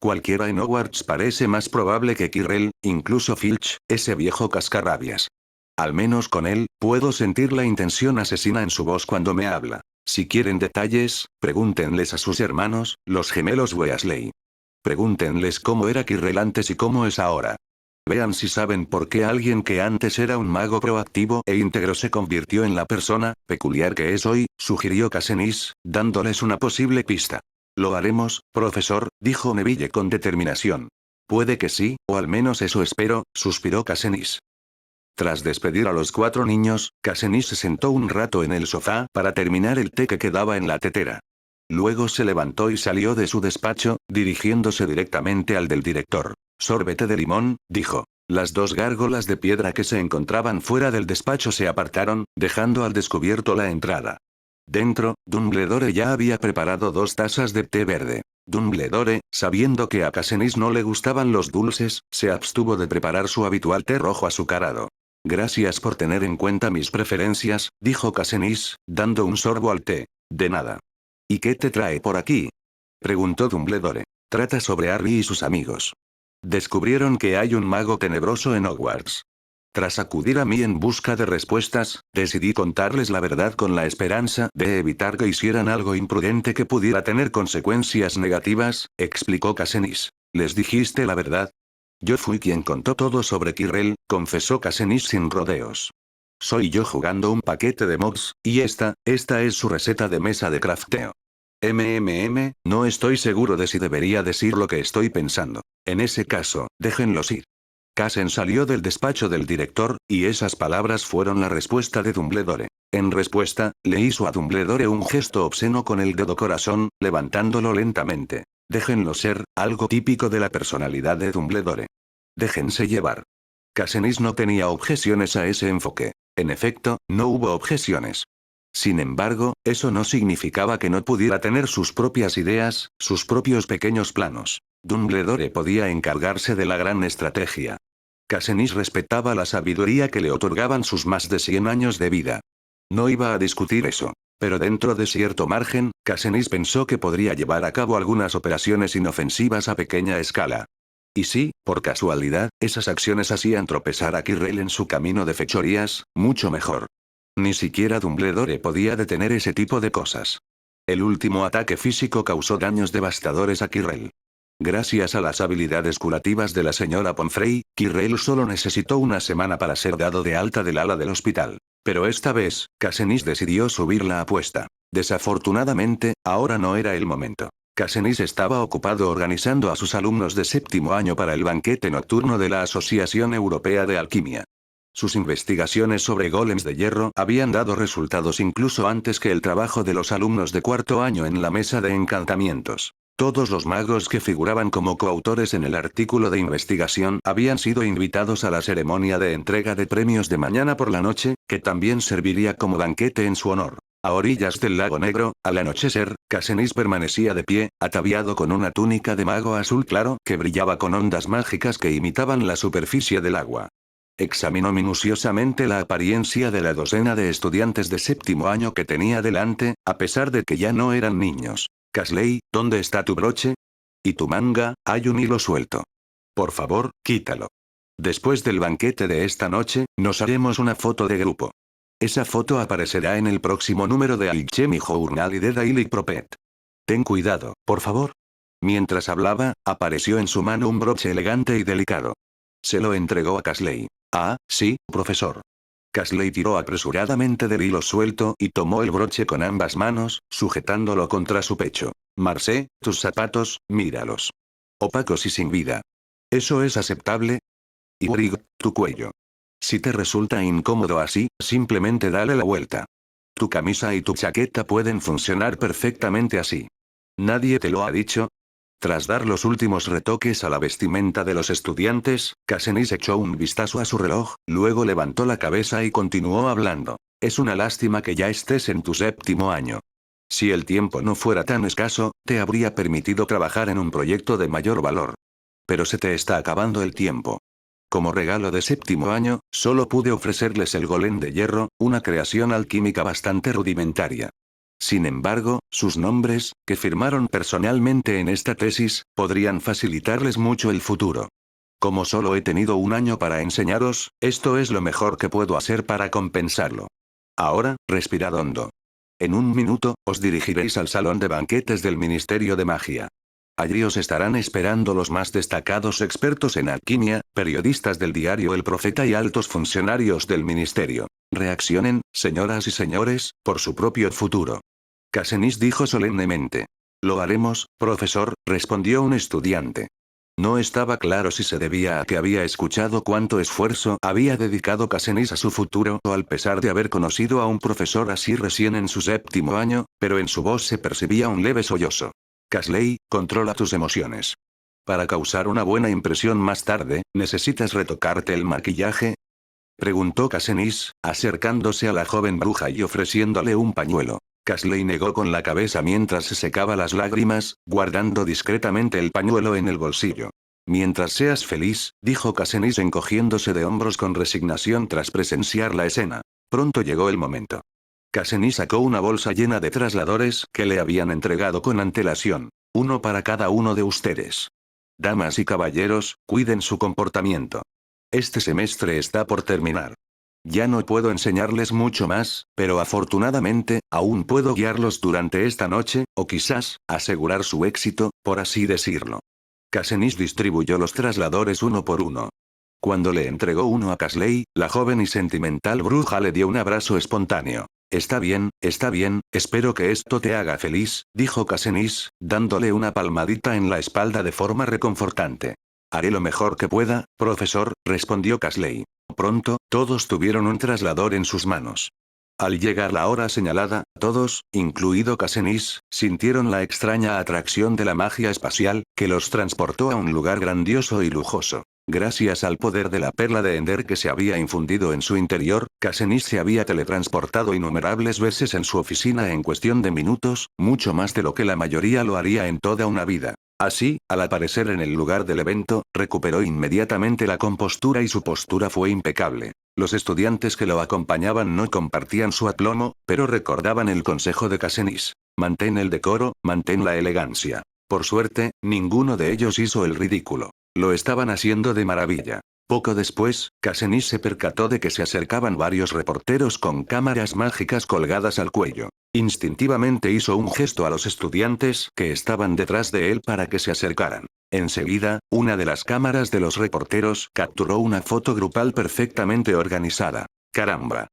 Cualquiera en Hogwarts parece más probable que Quirrell, incluso Filch, ese viejo cascarrabias. Al menos con él, puedo sentir la intención asesina en su voz cuando me habla. Si quieren detalles, pregúntenles a sus hermanos, los gemelos Weasley. Pregúntenles cómo era Quirrell antes y cómo es ahora. Vean si saben por qué alguien que antes era un mago proactivo e íntegro se convirtió en la persona peculiar que es hoy, sugirió Casenis, dándoles una posible pista. Lo haremos, profesor, dijo Neville con determinación. Puede que sí, o al menos eso espero, suspiró Casenis. Tras despedir a los 4 niños, Casenis se sentó un rato en el sofá para terminar el té que quedaba en la tetera. Luego se levantó y salió de su despacho, dirigiéndose directamente al del director. Sorbete de limón, dijo. Las 2 gárgolas de piedra que se encontraban fuera del despacho se apartaron, dejando al descubierto la entrada. Dentro, Dumbledore ya había preparado 2 tazas de té verde. Dumbledore, sabiendo que a Casenis no le gustaban los dulces, se abstuvo de preparar su habitual té rojo azucarado. Gracias por tener en cuenta mis preferencias, dijo Casenis, dando un sorbo al té. De nada. ¿Y qué te trae por aquí? Preguntó Dumbledore. Trata sobre Harry y sus amigos. Descubrieron que hay un mago tenebroso en Hogwarts. Tras acudir a mí en busca de respuestas, decidí contarles la verdad con la esperanza de evitar que hicieran algo imprudente que pudiera tener consecuencias negativas, explicó Casenis. ¿Les dijiste la verdad? Yo fui quien contó todo sobre Quirrell, confesó Casenis sin rodeos. Soy yo jugando un paquete de mobs, y esta es su receta de mesa de crafteo. No estoy seguro de si debería decir lo que estoy pensando. En ese caso, déjenlos ir. Casen salió del despacho del director, y esas palabras fueron la respuesta de Dumbledore. En respuesta, le hizo a Dumbledore un gesto obsceno con el dedo corazón, levantándolo lentamente. Déjenlo ser, algo típico de la personalidad de Dumbledore. Déjense llevar. Casenis no tenía objeciones a ese enfoque. En efecto, no hubo objeciones. Sin embargo, eso no significaba que no pudiera tener sus propias ideas, sus propios pequeños planos. Dumbledore podía encargarse de la gran estrategia. Casenis respetaba la sabiduría que le otorgaban sus más de 100 años de vida. No iba a discutir eso. Pero dentro de cierto margen, Casenis pensó que podría llevar a cabo algunas operaciones inofensivas a pequeña escala. Y si, por casualidad, esas acciones hacían tropezar a Quirrell en su camino de fechorías, mucho mejor. Ni siquiera Dumbledore podía detener ese tipo de cosas. El último ataque físico causó daños devastadores a Quirrell. Gracias a las habilidades curativas de la señora Pomfrey, Quirrell solo necesitó una semana para ser dado de alta del ala del hospital. Pero esta vez, Casenis decidió subir la apuesta. Desafortunadamente, ahora no era el momento. Casenis estaba ocupado organizando a sus alumnos de 7º año para el banquete nocturno de la Asociación Europea de Alquimia. Sus investigaciones sobre golems de hierro habían dado resultados incluso antes que el trabajo de los alumnos de 4º año en la mesa de encantamientos. Todos los magos que figuraban como coautores en el artículo de investigación habían sido invitados a la ceremonia de entrega de premios de mañana por la noche, que también serviría como banquete en su honor. A orillas del lago Negro, al anochecer, Casenis permanecía de pie, ataviado con una túnica de mago azul claro que brillaba con ondas mágicas que imitaban la superficie del agua. Examinó minuciosamente la apariencia de la docena de estudiantes de 7º año que tenía delante, a pesar de que ya no eran niños. Casley, ¿dónde está tu broche? ¿Y tu manga? Hay un hilo suelto. Por favor, quítalo. Después del banquete de esta noche, nos haremos una foto de grupo. Esa foto aparecerá en el próximo número de Alchemy Journal y de Daily Prophet. Ten cuidado, por favor. Mientras hablaba, apareció en su mano un broche elegante y delicado. Se lo entregó a Casley. Ah, sí, profesor. Casley tiró apresuradamente del hilo suelto y tomó el broche con ambas manos, sujetándolo contra su pecho. Marcé, tus zapatos, míralos. Opacos y sin vida. ¿Eso es aceptable? Y Brig, tu cuello. Si te resulta incómodo así, simplemente dale la vuelta. Tu camisa y tu chaqueta pueden funcionar perfectamente así. ¿Nadie te lo ha dicho? Tras dar los últimos retoques a la vestimenta de los estudiantes, Casenis echó un vistazo a su reloj, luego levantó la cabeza y continuó hablando. Es una lástima que ya estés en tu 7º año. Si el tiempo no fuera tan escaso, te habría permitido trabajar en un proyecto de mayor valor. Pero se te está acabando el tiempo. Como regalo de 7º año, solo pude ofrecerles el golem de hierro, una creación alquímica bastante rudimentaria. Sin embargo, sus nombres, que firmaron personalmente en esta tesis, podrían facilitarles mucho el futuro. Como solo he tenido un año para enseñaros, esto es lo mejor que puedo hacer para compensarlo. Ahora, respirad hondo. En un minuto, os dirigiréis al salón de banquetes del Ministerio de Magia. Allí os estarán esperando los más destacados expertos en alquimia, periodistas del diario El Profeta y altos funcionarios del ministerio. Reaccionen, señoras y señores, por su propio futuro. Casenis dijo solemnemente. Lo haremos, profesor, respondió un estudiante. No estaba claro si se debía a que había escuchado cuánto esfuerzo había dedicado Casenis a su futuro o al pesar de haber conocido a un profesor así recién en su séptimo año, pero en su voz se percibía un leve sollozo. Casley, controla tus emociones. Para causar una buena impresión más tarde, ¿necesitas retocarte el maquillaje? Preguntó Casenis, acercándose a la joven bruja y ofreciéndole un pañuelo. Casley negó con la cabeza mientras se secaba las lágrimas, guardando discretamente el pañuelo en el bolsillo. Mientras seas feliz, dijo Casenis encogiéndose de hombros con resignación tras presenciar la escena. Pronto llegó el momento. Casenis sacó una bolsa llena de trasladores que le habían entregado con antelación. Uno para cada uno de ustedes. Damas y caballeros, cuiden su comportamiento. Este semestre está por terminar. Ya no puedo enseñarles mucho más, pero afortunadamente, aún puedo guiarlos durante esta noche, o quizás, asegurar su éxito, por así decirlo. Casenis distribuyó los trasladores uno por uno. Cuando le entregó uno a Casley, la joven y sentimental bruja le dio un abrazo espontáneo. Está bien, espero que esto te haga feliz, dijo Casenis, dándole una palmadita en la espalda de forma reconfortante. Haré lo mejor que pueda, profesor, respondió Casley. Pronto, todos tuvieron un traslador en sus manos. Al llegar la hora señalada, todos, incluido Casenis, sintieron la extraña atracción de la magia espacial, que los transportó a un lugar grandioso y lujoso. Gracias al poder de la perla de Ender que se había infundido en su interior, Casenis se había teletransportado innumerables veces en su oficina en cuestión de minutos, mucho más de lo que la mayoría lo haría en toda una vida. Así, al aparecer en el lugar del evento, recuperó inmediatamente la compostura y su postura fue impecable. Los estudiantes que lo acompañaban no compartían su aplomo, pero recordaban el consejo de Casenis. Mantén el decoro, mantén la elegancia. Por suerte, ninguno de ellos hizo el ridículo. Lo estaban haciendo de maravilla. Poco después, Casenis se percató de que se acercaban varios reporteros con cámaras mágicas colgadas al cuello. Instintivamente hizo un gesto a los estudiantes que estaban detrás de él para que se acercaran. Enseguida, una de las cámaras de los reporteros capturó una foto grupal perfectamente organizada. ¡Caramba!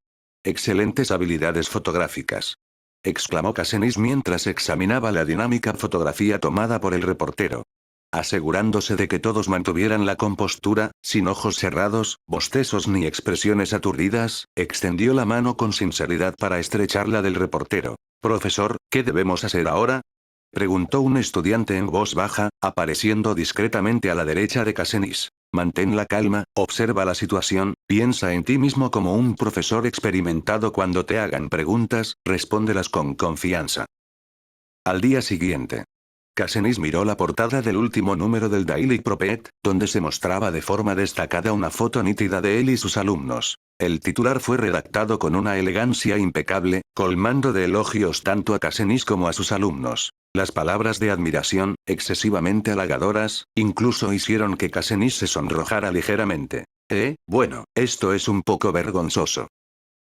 Excelentes habilidades fotográficas. Exclamó Casenis mientras examinaba la dinámica fotografía tomada por el reportero. Asegurándose de que todos mantuvieran la compostura, sin ojos cerrados, bostezos ni expresiones aturdidas, extendió la mano con sinceridad para estrechar la del reportero. Profesor, ¿qué debemos hacer ahora? Preguntó un estudiante en voz baja, apareciendo discretamente a la derecha de Casenis. Mantén la calma, observa la situación, piensa en ti mismo como un profesor experimentado cuando te hagan preguntas, respóndelas con confianza. Al día siguiente. Casenis miró la portada del último número del Daily Prophet, donde se mostraba de forma destacada una foto nítida de él y sus alumnos. El titular fue redactado con una elegancia impecable, colmando de elogios tanto a Casenis como a sus alumnos. Las palabras de admiración, excesivamente halagadoras, incluso hicieron que Casenis se sonrojara ligeramente. Bueno, esto es un poco vergonzoso.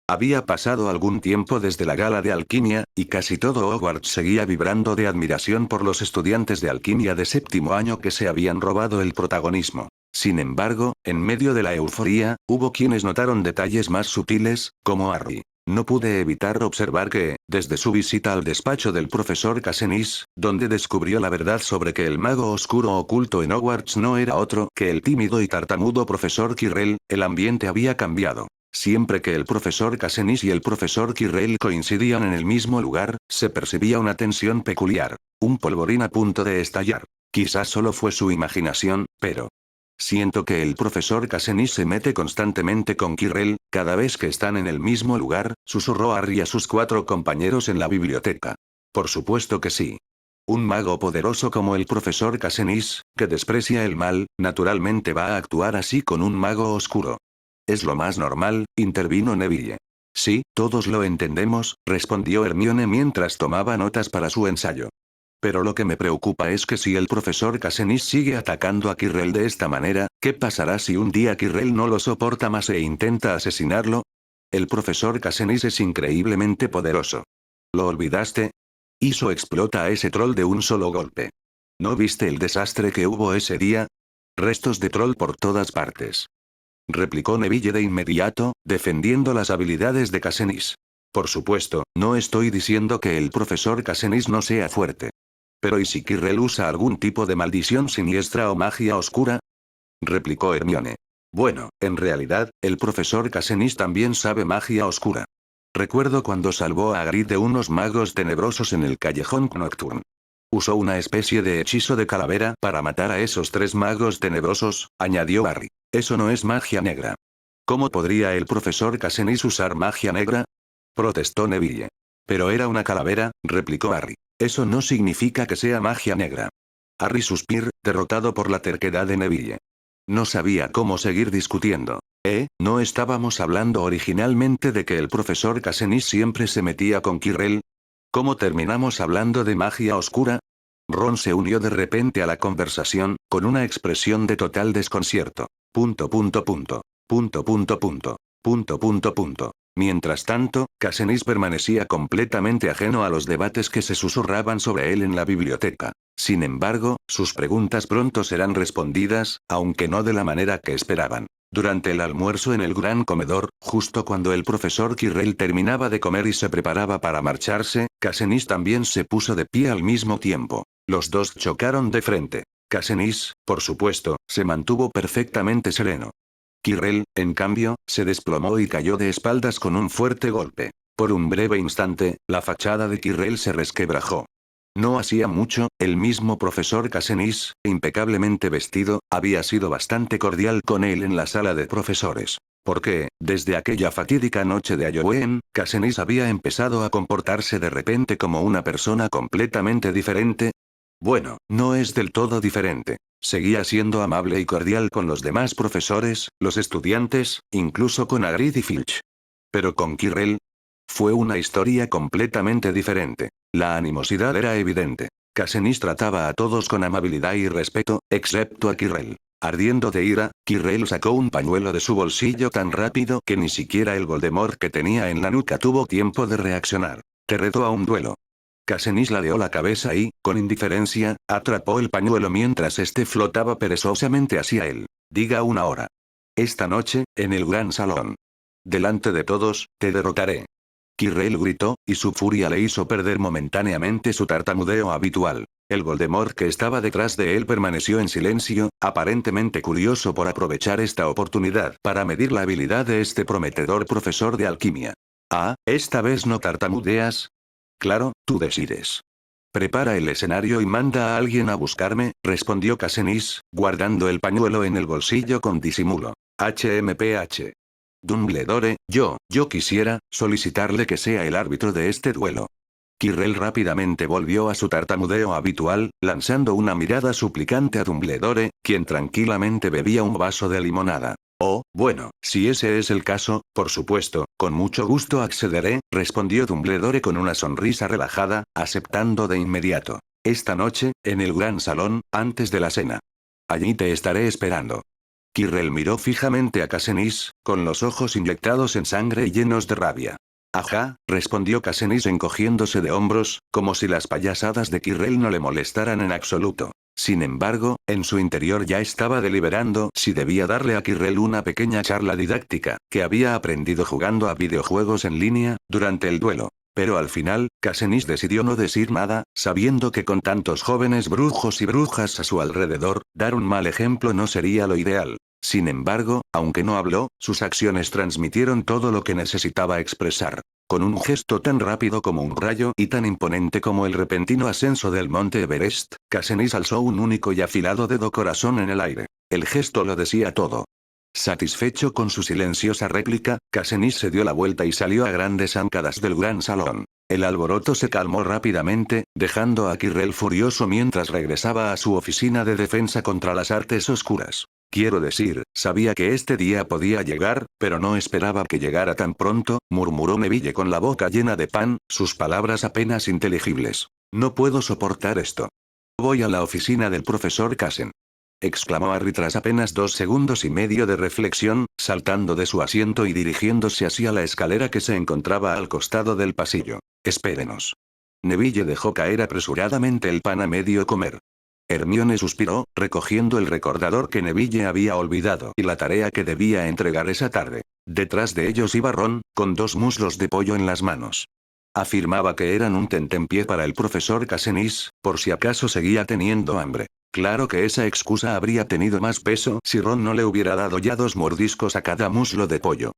Había pasado algún tiempo desde la gala de alquimia, y casi todo Hogwarts seguía vibrando de admiración por los estudiantes de alquimia de séptimo año que se habían robado el protagonismo. Sin embargo, en medio de la euforía, hubo quienes notaron detalles más sutiles, como Harry. No pude evitar observar que, desde su visita al despacho del profesor Casenis, donde descubrió la verdad sobre que el mago oscuro oculto en Hogwarts no era otro que el tímido y tartamudo profesor Quirrell, el ambiente había cambiado. Siempre que el profesor Casenis y el profesor Quirrell coincidían en el mismo lugar, se percibía una tensión peculiar. Un polvorín a punto de estallar. Quizás solo fue su imaginación, pero... Siento que el profesor Casenis se mete constantemente con Quirrell, cada vez que están en el mismo lugar, susurró Harry a sus 4 compañeros en la biblioteca. Por supuesto que sí. Un mago poderoso como el profesor Casenis, que desprecia el mal, naturalmente va a actuar así con un mago oscuro. Es lo más normal, intervino Neville. Sí, todos lo entendemos, respondió Hermione mientras tomaba notas para su ensayo. Pero lo que me preocupa es que si el profesor Casenis sigue atacando a Quirrell de esta manera, ¿qué pasará si un día Quirrell no lo soporta más e intenta asesinarlo? El profesor Casenis es increíblemente poderoso. ¿Lo olvidaste? Hizo explota a ese troll de un solo golpe. ¿No viste el desastre que hubo ese día? Restos de troll por todas partes. Replicó Neville de inmediato, defendiendo las habilidades de Casenis. Por supuesto, no estoy diciendo que el profesor Casenis no sea fuerte. ¿Pero y si Quirrell usa algún tipo de maldición siniestra o magia oscura? Replicó Hermione. Bueno, en realidad, el profesor Casenis también sabe magia oscura. Recuerdo cuando salvó a Hagrid de unos magos tenebrosos en el callejón Nocturne. Usó una especie de hechizo de calavera para matar a esos 3 magos tenebrosos, añadió Harry. Eso no es magia negra. ¿Cómo podría el profesor Casenis usar magia negra? Protestó Neville. Pero era una calavera, replicó Harry. Eso no significa que sea magia negra. Harry suspiró, derrotado por la terquedad de Neville. No sabía cómo seguir discutiendo. ¿No estábamos hablando originalmente de que el profesor Casenis siempre se metía con Quirrell? ¿Cómo terminamos hablando de magia oscura? Ron se unió de repente a la conversación, con una expresión de total desconcierto. Punto punto punto. Punto punto punto. Punto punto punto. Mientras tanto, Casenis permanecía completamente ajeno a los debates que se susurraban sobre él en la biblioteca. Sin embargo, sus preguntas pronto serán respondidas, aunque no de la manera que esperaban. Durante el almuerzo en el gran comedor, justo cuando el profesor Quirrell terminaba de comer y se preparaba para marcharse, Casenis también se puso de pie al mismo tiempo. Los dos chocaron de frente. Casenis, por supuesto, se mantuvo perfectamente sereno. Quirrell, en cambio, se desplomó y cayó de espaldas con un fuerte golpe. Por un breve instante, la fachada de Quirrell se resquebrajó. No hacía mucho, el mismo profesor Casenis, impecablemente vestido, había sido bastante cordial con él en la sala de profesores. Porque, desde aquella fatídica noche de Halloween, Casenis había empezado a comportarse de repente como una persona completamente diferente. Bueno, no es del todo diferente. Seguía siendo amable y cordial con los demás profesores, los estudiantes, incluso con Hagrid y Filch. Pero con Quirrell, fue una historia completamente diferente. La animosidad era evidente. Casenis trataba a todos con amabilidad y respeto, excepto a Quirrell. Ardiendo de ira, Quirrell sacó un pañuelo de su bolsillo tan rápido que ni siquiera el Voldemort que tenía en la nuca tuvo tiempo de reaccionar. Te retó a un duelo. Casenis ladeó la cabeza y, con indiferencia, atrapó el pañuelo mientras este flotaba perezosamente hacia él. Diga una hora. Esta noche, en el gran salón. Delante de todos, te derrotaré. Quirrell gritó, y su furia le hizo perder momentáneamente su tartamudeo habitual. El Voldemort que estaba detrás de él permaneció en silencio, aparentemente curioso por aprovechar esta oportunidad para medir la habilidad de este prometedor profesor de alquimia. Ah, ¿esta vez no tartamudeas? Claro, tú decides. Prepara el escenario y manda a alguien a buscarme, respondió Casenis, guardando el pañuelo en el bolsillo con disimulo. HMPH. Dumbledore, yo quisiera solicitarle que sea el árbitro de este duelo. Quirrell rápidamente volvió a su tartamudeo habitual, lanzando una mirada suplicante a Dumbledore, quien tranquilamente bebía un vaso de limonada. Oh, bueno, si ese es el caso, por supuesto, con mucho gusto accederé, respondió Dumbledore con una sonrisa relajada, aceptando de inmediato. Esta noche, en el gran salón, antes de la cena. Allí te estaré esperando. Quirrell miró fijamente a Casenis, con los ojos inyectados en sangre y llenos de rabia. Ajá, respondió Casenis encogiéndose de hombros, como si las payasadas de Quirrell no le molestaran en absoluto. Sin embargo, en su interior ya estaba deliberando si debía darle a Quirrell una pequeña charla didáctica, que había aprendido jugando a videojuegos en línea, durante el duelo. Pero al final, Casenis decidió no decir nada, sabiendo que con tantos jóvenes brujos y brujas a su alrededor, dar un mal ejemplo no sería lo ideal. Sin embargo, aunque no habló, sus acciones transmitieron todo lo que necesitaba expresar. Con un gesto tan rápido como un rayo y tan imponente como el repentino ascenso del monte Everest, Casenis alzó un único y afilado dedo corazón en el aire. El gesto lo decía todo. Satisfecho con su silenciosa réplica, Casenis se dio la vuelta y salió a grandes zancadas del gran salón. El alboroto se calmó rápidamente, dejando a Quirrell furioso mientras regresaba a su oficina de defensa contra las artes oscuras. Quiero decir, sabía que este día podía llegar, pero no esperaba que llegara tan pronto, murmuró Neville con la boca llena de pan, sus palabras apenas inteligibles. No puedo soportar esto. Voy a la oficina del profesor Casen. Exclamó Harry tras apenas 2 segundos y medio de reflexión, saltando de su asiento y dirigiéndose hacia la escalera que se encontraba al costado del pasillo. Espérenos. Neville dejó caer apresuradamente el pan a medio comer. Hermione suspiró, recogiendo el recordador que Neville había olvidado y la tarea que debía entregar esa tarde. Detrás de ellos iba Ron, con 2 muslos de pollo en las manos. Afirmaba que eran un tentempié para el profesor Casenis, por si acaso seguía teniendo hambre. Claro que esa excusa habría tenido más peso si Ron no le hubiera dado ya 2 mordiscos a cada muslo de pollo.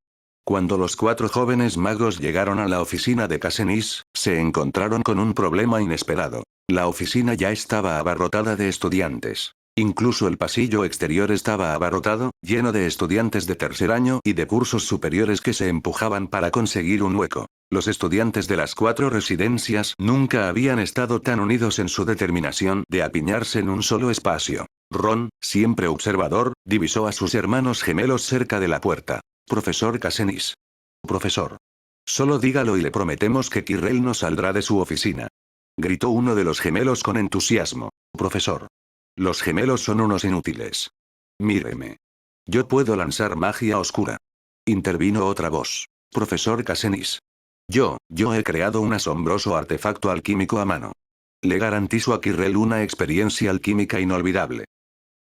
Cuando los 4 jóvenes magos llegaron a la oficina de Casenis, se encontraron con un problema inesperado. La oficina ya estaba abarrotada de estudiantes. Incluso el pasillo exterior estaba abarrotado, lleno de estudiantes de tercer año y de cursos superiores que se empujaban para conseguir un hueco. Los estudiantes de las 4 residencias nunca habían estado tan unidos en su determinación de apiñarse en un solo espacio. Ron, siempre observador, divisó a sus hermanos gemelos cerca de la puerta. Profesor Casenis. Profesor. Solo dígalo y le prometemos que Quirrell no saldrá de su oficina. Gritó uno de los gemelos con entusiasmo. Profesor. Los gemelos son unos inútiles. Míreme. Yo puedo lanzar magia oscura. Intervino otra voz. Profesor Casenis. Yo he creado un asombroso artefacto alquímico a mano. Le garantizo a Quirrell una experiencia alquímica inolvidable.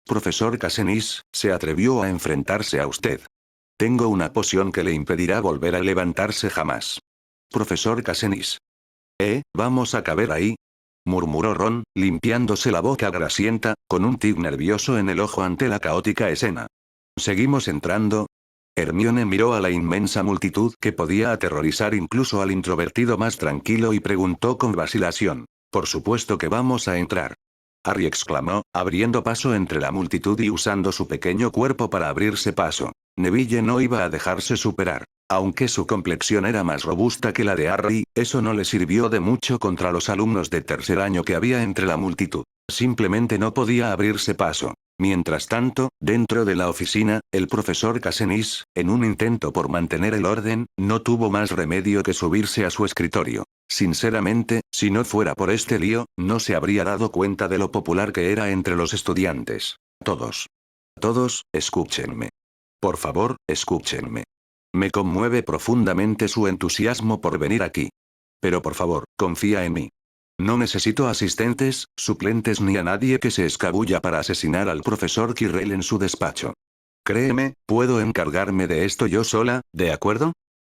Profesor Casenis, se atrevió a enfrentarse a usted. Tengo una poción que le impedirá volver a levantarse jamás. Profesor Casenis. ¿Vamos a caber ahí? Murmuró Ron, limpiándose la boca grasienta, con un tic nervioso en el ojo ante la caótica escena. ¿Seguimos entrando? Hermione miró a la inmensa multitud que podía aterrorizar incluso al introvertido más tranquilo y preguntó con vacilación. Por supuesto que vamos a entrar. Harry exclamó, abriendo paso entre la multitud y usando su pequeño cuerpo para abrirse paso. Neville no iba a dejarse superar. Aunque su complexión era más robusta que la de Harry, eso no le sirvió de mucho contra los alumnos de tercer año que había entre la multitud. Simplemente no podía abrirse paso. Mientras tanto, dentro de la oficina, el profesor Casenis, en un intento por mantener el orden, no tuvo más remedio que subirse a su escritorio. Sinceramente, si no fuera por este lío, no se habría dado cuenta de lo popular que era entre los estudiantes. Todos, escúchenme. Por favor, escúchenme. Me conmueve profundamente su entusiasmo por venir aquí. Pero por favor, confía en mí. No necesito asistentes, suplentes ni a nadie que se escabulla para asesinar al profesor Quirrell en su despacho. Créeme, puedo encargarme de esto yo sola, ¿de acuerdo?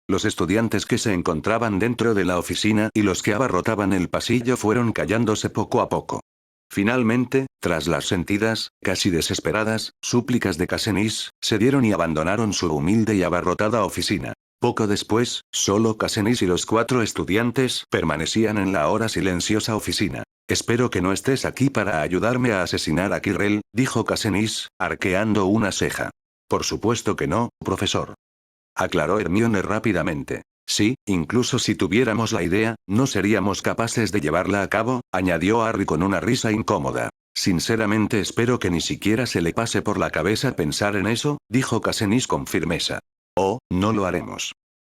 Los estudiantes que se encontraban dentro de la oficina y los que abarrotaban el pasillo fueron callándose poco a poco. Finalmente, tras las sentidas, casi desesperadas, súplicas de Casenis, cedieron y abandonaron su humilde y abarrotada oficina. Poco después, solo Casenis y los 4 estudiantes permanecían en la ahora silenciosa oficina. Espero que no estés aquí para ayudarme a asesinar a Quirrell, dijo Casenis, arqueando una ceja. Por supuesto que no, profesor. Aclaró Hermione rápidamente. Sí, incluso si tuviéramos la idea, no seríamos capaces de llevarla a cabo, añadió Harry con una risa incómoda. Sinceramente espero que ni siquiera se le pase por la cabeza pensar en eso, dijo Casenis con firmeza. Oh, no lo haremos.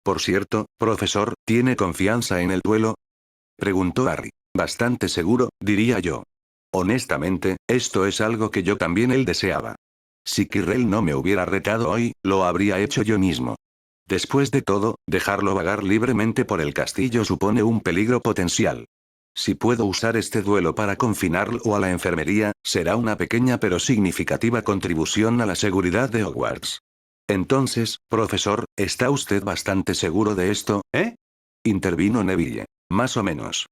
Por cierto, profesor, ¿tiene confianza en el duelo? Preguntó Harry. Bastante seguro, diría yo. Honestamente, esto es algo que yo también él deseaba. Si Quirrell no me hubiera retado hoy, lo habría hecho yo mismo. Después de todo, dejarlo vagar libremente por el castillo supone un peligro potencial. Si puedo usar este duelo para confinarlo a la enfermería, será una pequeña pero significativa contribución a la seguridad de Hogwarts. Entonces, profesor, ¿está usted bastante seguro de esto, Intervino Neville. Más o menos.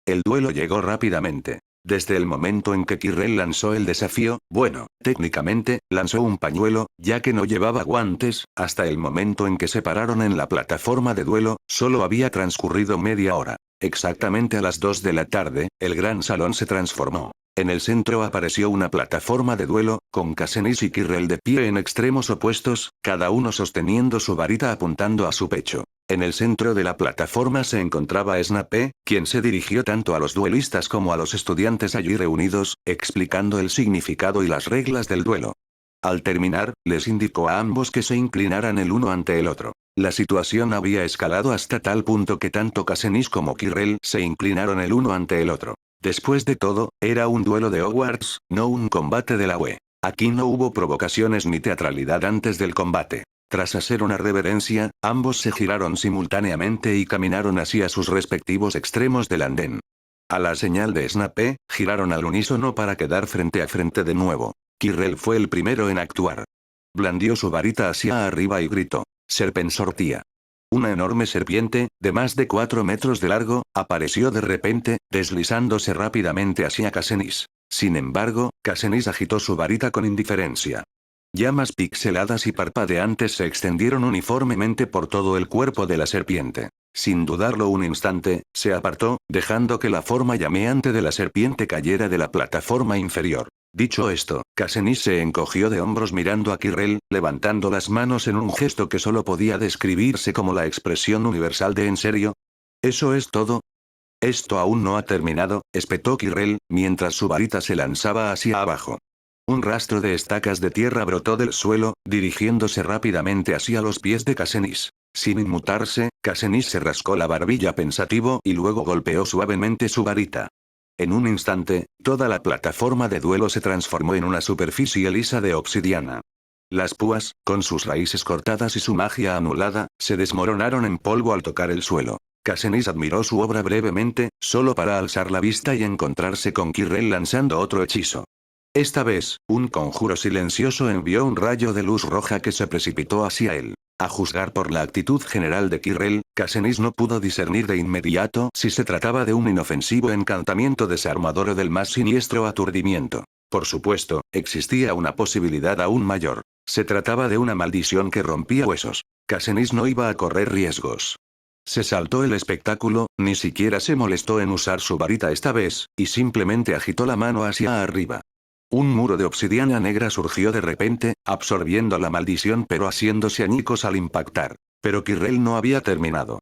El duelo llegó rápidamente. Desde el momento en que Quirrell lanzó el desafío, bueno, técnicamente, lanzó un pañuelo, ya que no llevaba guantes, hasta el momento en que se pararon en la plataforma de duelo, solo había transcurrido media hora. Exactamente a las 2 de la tarde, el gran salón se transformó. En el centro apareció una plataforma de duelo, con Casenis y Quirrell de pie en extremos opuestos, cada uno sosteniendo su varita apuntando a su pecho. En el centro de la plataforma se encontraba Snape, quien se dirigió tanto a los duelistas como a los estudiantes allí reunidos, explicando el significado y las reglas del duelo. Al terminar, les indicó a ambos que se inclinaran el uno ante el otro. La situación había escalado hasta tal punto que tanto Casenis como Quirrell se inclinaron el uno ante el otro. Después de todo, era un duelo de Hogwarts, no un combate de la UE. Aquí no hubo provocaciones ni teatralidad antes del combate. Tras hacer una reverencia, ambos se giraron simultáneamente y caminaron hacia sus respectivos extremos del andén. A la señal de Snape, giraron al unísono para quedar frente a frente de nuevo. Quirrell fue el primero en actuar. Blandió su varita hacia arriba y gritó: Serpensortía. Una enorme serpiente, de más de 4 metros de largo, apareció de repente, deslizándose rápidamente hacia Casenis. Sin embargo, Casenis agitó su varita con indiferencia. Llamas pixeladas y parpadeantes se extendieron uniformemente por todo el cuerpo de la serpiente. Sin dudarlo un instante, se apartó, dejando que la forma llameante de la serpiente cayera de la plataforma inferior. Dicho esto, Casenis se encogió de hombros mirando a Kirrell, levantando las manos en un gesto que solo podía describirse como la expresión universal de ¿en serio? ¿Eso es todo? Esto aún no ha terminado, espetó Kirrell, mientras su varita se lanzaba hacia abajo. Un rastro de estacas de tierra brotó del suelo, dirigiéndose rápidamente hacia los pies de Casenis. Sin inmutarse, Casenis se rascó la barbilla pensativo y luego golpeó suavemente su varita. En un instante, toda la plataforma de duelo se transformó en una superficie lisa de obsidiana. Las púas, con sus raíces cortadas y su magia anulada, se desmoronaron en polvo al tocar el suelo. Casenis admiró su obra brevemente, solo para alzar la vista y encontrarse con Kirrell lanzando otro hechizo. Esta vez, un conjuro silencioso envió un rayo de luz roja que se precipitó hacia él. A juzgar por la actitud general de Kirrell, Casenis no pudo discernir de inmediato si se trataba de un inofensivo encantamiento desarmador o del más siniestro aturdimiento. Por supuesto, existía una posibilidad aún mayor. Se trataba de una maldición que rompía huesos. Casenis no iba a correr riesgos. Se saltó el espectáculo, ni siquiera se molestó en usar su varita esta vez, y simplemente agitó la mano hacia arriba. Un muro de obsidiana negra surgió de repente, absorbiendo la maldición pero haciéndose añicos al impactar. Pero Kirrell no había terminado.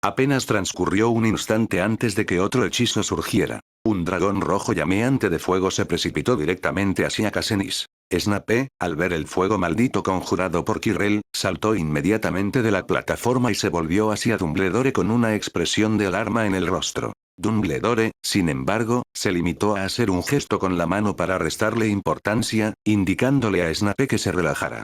Apenas transcurrió un instante antes de que otro hechizo surgiera. Un dragón rojo llameante de fuego se precipitó directamente hacia Casenis. Snape, al ver el fuego maldito conjurado por Kirrell, saltó inmediatamente de la plataforma y se volvió hacia Dumbledore con una expresión de alarma en el rostro. Dumbledore, sin embargo, se limitó a hacer un gesto con la mano para restarle importancia, indicándole a Snape que se relajara.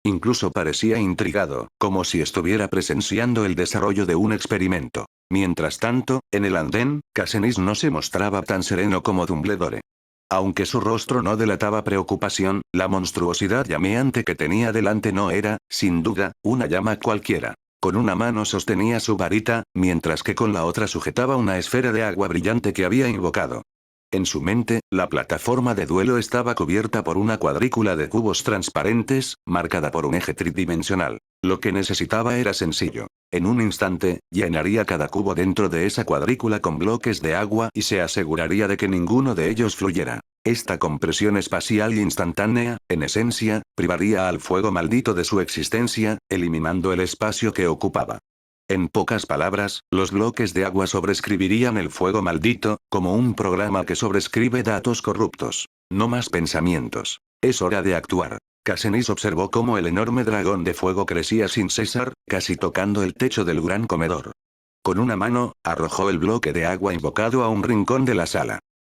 Incluso parecía intrigado, como si estuviera presenciando el desarrollo de un experimento. Mientras tanto, en el andén, Casenis no se mostraba tan sereno como Dumbledore. Aunque su rostro no delataba preocupación, la monstruosidad llameante que tenía delante no era, sin duda, una llama cualquiera. Con una mano sostenía su varita, mientras que con la otra sujetaba una esfera de agua brillante que había invocado. En su mente, la plataforma de duelo estaba cubierta por una cuadrícula de cubos transparentes, marcada por un eje tridimensional. Lo que necesitaba era sencillo. En un instante, llenaría cada cubo dentro de esa cuadrícula con bloques de agua y se aseguraría de que ninguno de ellos fluyera. Esta compresión espacial instantánea, en esencia, privaría al fuego maldito de su existencia, eliminando el espacio que ocupaba. En pocas palabras, los bloques de agua sobrescribirían el fuego maldito, como un programa que sobrescribe datos corruptos. No más pensamientos. Es hora de actuar. Casenis observó cómo el enorme dragón de fuego crecía sin cesar, casi tocando el techo del gran comedor. Con una mano, arrojó el bloque de agua invocado a un rincón de la sala.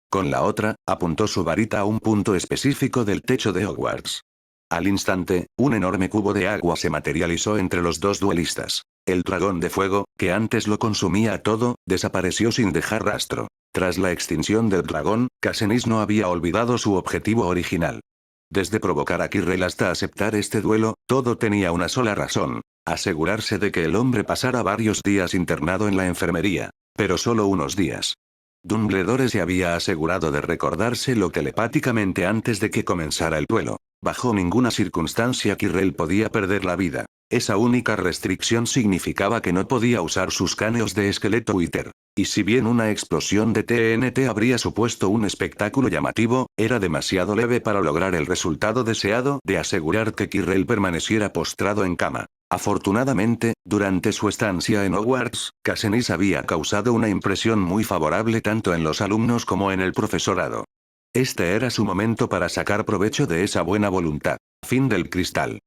Con la otra, apuntó su varita a un punto específico del techo de Hogwarts. Al instante, un enorme cubo de agua se materializó entre los dos duelistas. El dragón de fuego, que antes lo consumía todo, desapareció sin dejar rastro. Tras la extinción del dragón, Casenis no había olvidado su objetivo original. Desde provocar a Kirrell hasta aceptar este duelo, todo tenía una sola razón: asegurarse de que el hombre pasara varios días internado en la enfermería. Pero solo unos días. Dumbledore se había asegurado de recordárselo telepáticamente antes de que comenzara el duelo. Bajo ninguna circunstancia Kirrell podía perder la vida. Esa única restricción significaba que no podía usar sus caneos de esqueleto Wither. Y si bien una explosión de TNT habría supuesto un espectáculo llamativo, era demasiado leve para lograr el resultado deseado de asegurar que Kirrell permaneciera postrado en cama. Afortunadamente, durante su estancia en Hogwarts, Casenis había causado una impresión muy favorable tanto en los alumnos como en el profesorado. Este era su momento para sacar provecho de esa buena voluntad. Fin del cristal.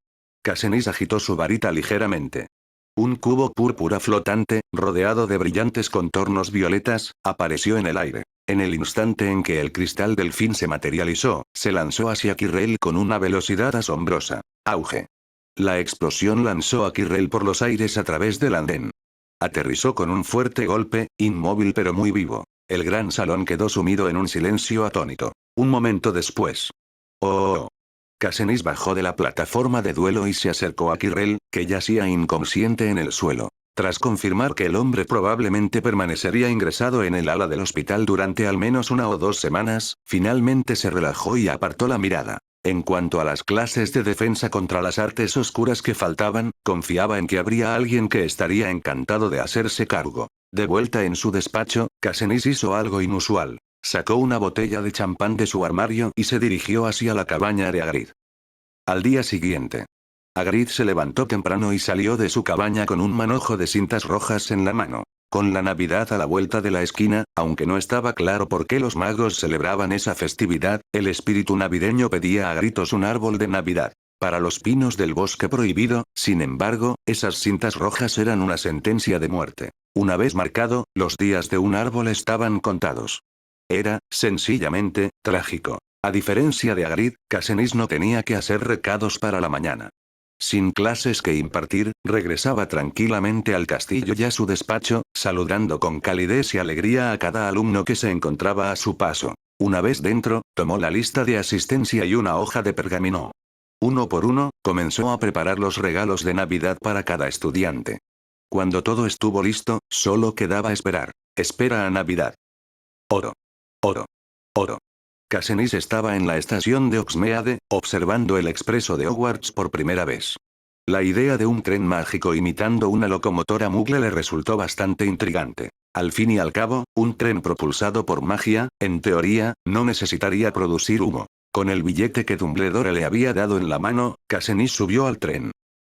Casenis agitó su varita ligeramente. Un cubo púrpura flotante, rodeado de brillantes contornos violetas, apareció en el aire. En el instante en que el cristal del fin se materializó, se lanzó hacia Kirrell con una velocidad asombrosa. Auge. La explosión lanzó a Kirrell por los aires a través del andén. Aterrizó con un fuerte golpe, inmóvil pero muy vivo. El gran salón quedó sumido en un silencio atónito. Un momento después. ¡Oh! Casenis bajó de la plataforma de duelo y se acercó a Kirrell, que yacía inconsciente en el suelo. Tras confirmar que el hombre probablemente permanecería ingresado en el ala del hospital durante al menos 1 o 2 semanas, finalmente se relajó y apartó la mirada. En cuanto a las clases de defensa contra las artes oscuras que faltaban, confiaba en que habría alguien que estaría encantado de hacerse cargo. De vuelta en su despacho, Casenis hizo algo inusual. Sacó una botella de champán de su armario y se dirigió hacia la cabaña de Hagrid. Al día siguiente, Hagrid se levantó temprano y salió de su cabaña con un manojo de cintas rojas en la mano. Con la Navidad a la vuelta de la esquina, aunque no estaba claro por qué los magos celebraban esa festividad, el espíritu navideño pedía a gritos un árbol de Navidad. Para los pinos del bosque prohibido, sin embargo, esas cintas rojas eran una sentencia de muerte. Una vez marcado, los días de un árbol estaban contados. Era, sencillamente, trágico. A diferencia de Hagrid, Casenis no tenía que hacer recados para la mañana. Sin clases que impartir, regresaba tranquilamente al castillo y a su despacho, saludando con calidez y alegría a cada alumno que se encontraba a su paso. Una vez dentro, tomó la lista de asistencia y una hoja de pergamino. Uno por uno, comenzó a preparar los regalos de Navidad para cada estudiante. Cuando todo estuvo listo, solo quedaba esperar. Espera a Navidad. Oro. Oro. Oro. Casenis estaba en la estación de Hogsmeade, observando el expreso de Hogwarts por primera vez. La idea de un tren mágico imitando una locomotora Muggle le resultó bastante intrigante. Al fin y al cabo, un tren propulsado por magia, en teoría, no necesitaría producir humo. Con el billete que Dumbledore le había dado en la mano, Casenis subió al tren.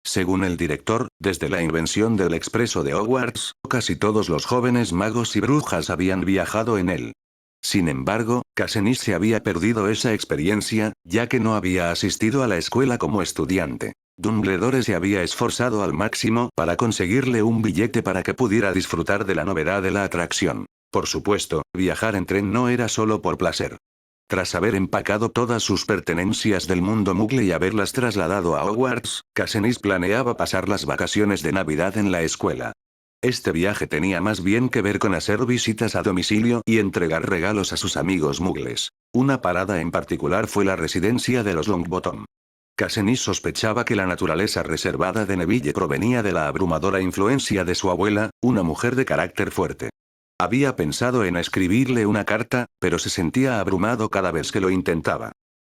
Según el director, desde la invención del expreso de Hogwarts, casi todos los jóvenes magos y brujas habían viajado en él. Sin embargo, Casenis se había perdido esa experiencia, ya que no había asistido a la escuela como estudiante. Dumbledore se había esforzado al máximo para conseguirle un billete para que pudiera disfrutar de la novedad de la atracción. Por supuesto, viajar en tren no era solo por placer. Tras haber empacado todas sus pertenencias del mundo Muggle y haberlas trasladado a Hogwarts, Casenis planeaba pasar las vacaciones de Navidad en la escuela. Este viaje tenía más bien que ver con hacer visitas a domicilio y entregar regalos a sus amigos muggles. Una parada en particular fue la residencia de los Longbottom. Casenis sospechaba que la naturaleza reservada de Neville provenía de la abrumadora influencia de su abuela, una mujer de carácter fuerte. Había pensado en escribirle una carta, pero se sentía abrumado cada vez que lo intentaba.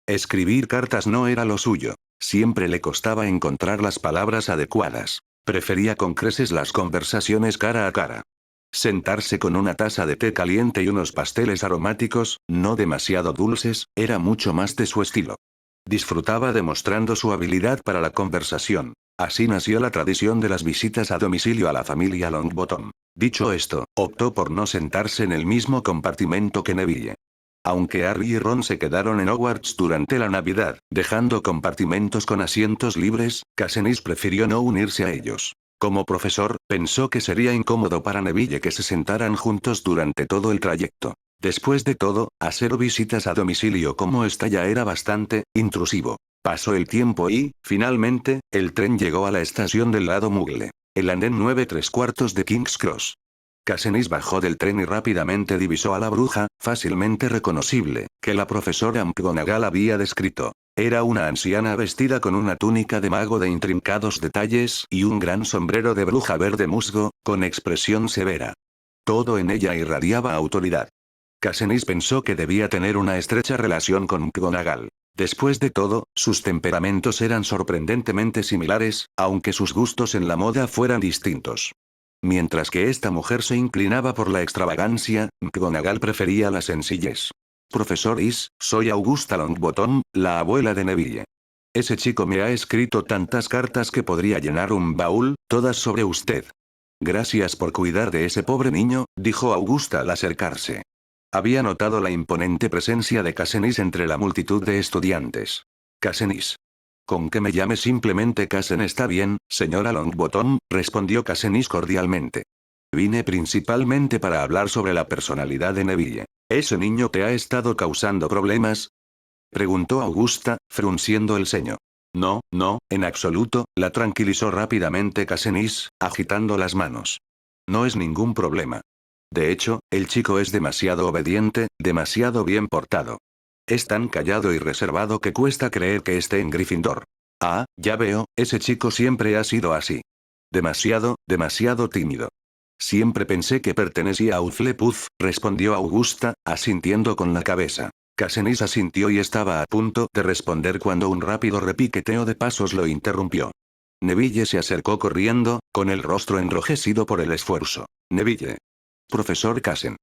Escribir cartas no era lo suyo. Siempre le costaba encontrar las palabras adecuadas. Prefería con creces las conversaciones cara a cara. Sentarse con una taza de té caliente y unos pasteles aromáticos, no demasiado dulces, era mucho más de su estilo. Disfrutaba demostrando su habilidad para la conversación. Así nació la tradición de las visitas a domicilio a la familia Longbottom. Dicho esto, optó por no sentarse en el mismo compartimento que Neville. Aunque Harry y Ron se quedaron en Hogwarts durante la Navidad, dejando compartimentos con asientos libres, Casenis prefirió no unirse a ellos. Como profesor, pensó que sería incómodo para Neville que se sentaran juntos durante todo el trayecto. Después de todo, hacer visitas a domicilio como esta ya era bastante intrusivo. Pasó el tiempo y, finalmente, el tren llegó a la estación del lado Muggle. El andén 9¾ de King's Cross. Casenis bajó del tren y rápidamente divisó a la bruja, fácilmente reconocible, que la profesora McGonagall había descrito. Era una anciana vestida con una túnica de mago de intrincados detalles y un gran sombrero de bruja verde musgo, con expresión severa. Todo en ella irradiaba autoridad. Casenis pensó que debía tener una estrecha relación con McGonagall. Después de todo, sus temperamentos eran sorprendentemente similares, aunque sus gustos en la moda fueran distintos. Mientras que esta mujer se inclinaba por la extravagancia, McGonagall prefería la sencillez. Profesor Is, soy Augusta Longbottom, la abuela de Neville. Ese chico me ha escrito tantas cartas que podría llenar un baúl, todas sobre usted. Gracias por cuidar de ese pobre niño, dijo Augusta al acercarse. Había notado la imponente presencia de Casenis entre la multitud de estudiantes. Casenis. Con que me llame simplemente Casen está bien, señora Longbottom, respondió Casenis cordialmente. Vine principalmente para hablar sobre la personalidad de Neville. ¿Ese niño te ha estado causando problemas? Preguntó Augusta, frunciendo el ceño. No, no, en absoluto, la tranquilizó rápidamente Casenis, agitando las manos. No es ningún problema. De hecho, el chico es demasiado obediente, demasiado bien portado. Es tan callado y reservado que cuesta creer que esté en Gryffindor. Ah, ya veo, ese chico siempre ha sido así. demasiado tímido. Siempre pensé que pertenecía a Hufflepuff, respondió Augusta, asintiendo con la cabeza. Katniss asintió y estaba a punto de responder cuando un rápido repiqueteo de pasos lo interrumpió. Neville se acercó corriendo, con el rostro enrojecido por el esfuerzo. Neville. Profesor Casen.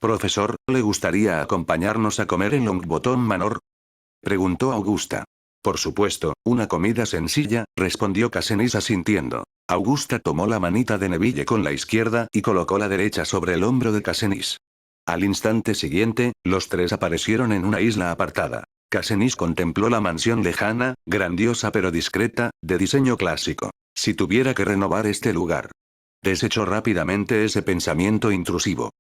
Profesor, ¿le gustaría acompañarnos a comer en Longbottom Manor? Preguntó Augusta. Por supuesto, una comida sencilla, respondió Katniss asintiendo. Augusta tomó la manita de Neville con la izquierda y colocó la derecha sobre el hombro de Katniss. Al instante siguiente, los tres aparecieron en una isla apartada. Katniss contempló la mansión lejana, grandiosa pero discreta, de diseño clásico. Si tuviera que renovar este lugar. Desechó rápidamente ese pensamiento intrusivo.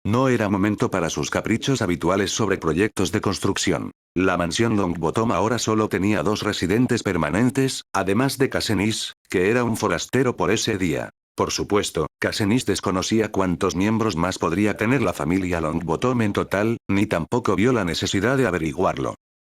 No era momento para sus caprichos habituales sobre proyectos de construcción. La mansión Longbottom ahora solo tenía 2 residentes permanentes, además de Katniss, que era un forastero por ese día. Por supuesto, Katniss desconocía cuántos miembros más podría tener la familia Longbottom en total, ni tampoco vio la necesidad de averiguarlo.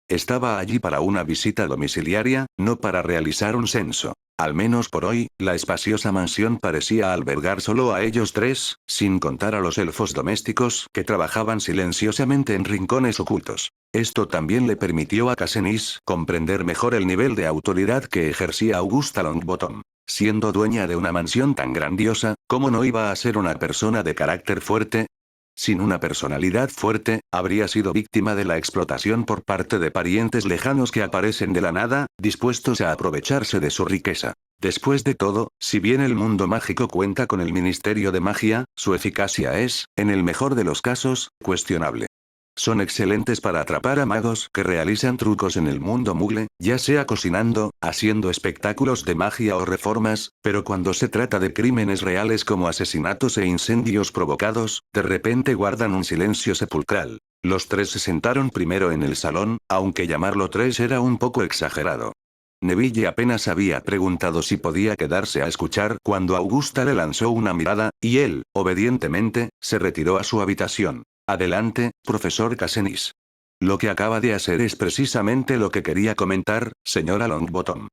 Estaba allí para una visita domiciliaria, no para realizar un censo. Al menos por hoy, la espaciosa mansión parecía albergar solo a ellos tres, sin contar a los elfos domésticos que trabajaban silenciosamente en rincones ocultos. Esto también le permitió a Katniss comprender mejor el nivel de autoridad que ejercía Augusta Longbottom. Siendo dueña de una mansión tan grandiosa, ¿cómo no iba a ser una persona de carácter fuerte? Sin una personalidad fuerte, habría sido víctima de la explotación por parte de parientes lejanos que aparecen de la nada, dispuestos a aprovecharse de su riqueza. Después de todo, si bien el mundo mágico cuenta con el Ministerio de Magia, su eficacia es, en el mejor de los casos, cuestionable. Son excelentes para atrapar a magos que realizan trucos en el mundo Muggle, ya sea cocinando, haciendo espectáculos de magia o reformas, pero cuando se trata de crímenes reales como asesinatos e incendios provocados, de repente guardan un silencio sepulcral. Los tres se sentaron primero en el salón, aunque llamarlo tres era un poco exagerado. Neville apenas había preguntado si podía quedarse a escuchar cuando Augusta le lanzó una mirada, y él, obedientemente, se retiró a su habitación. Adelante, profesor Katniss. Lo que acaba de hacer es precisamente lo que quería comentar, señora Longbottom.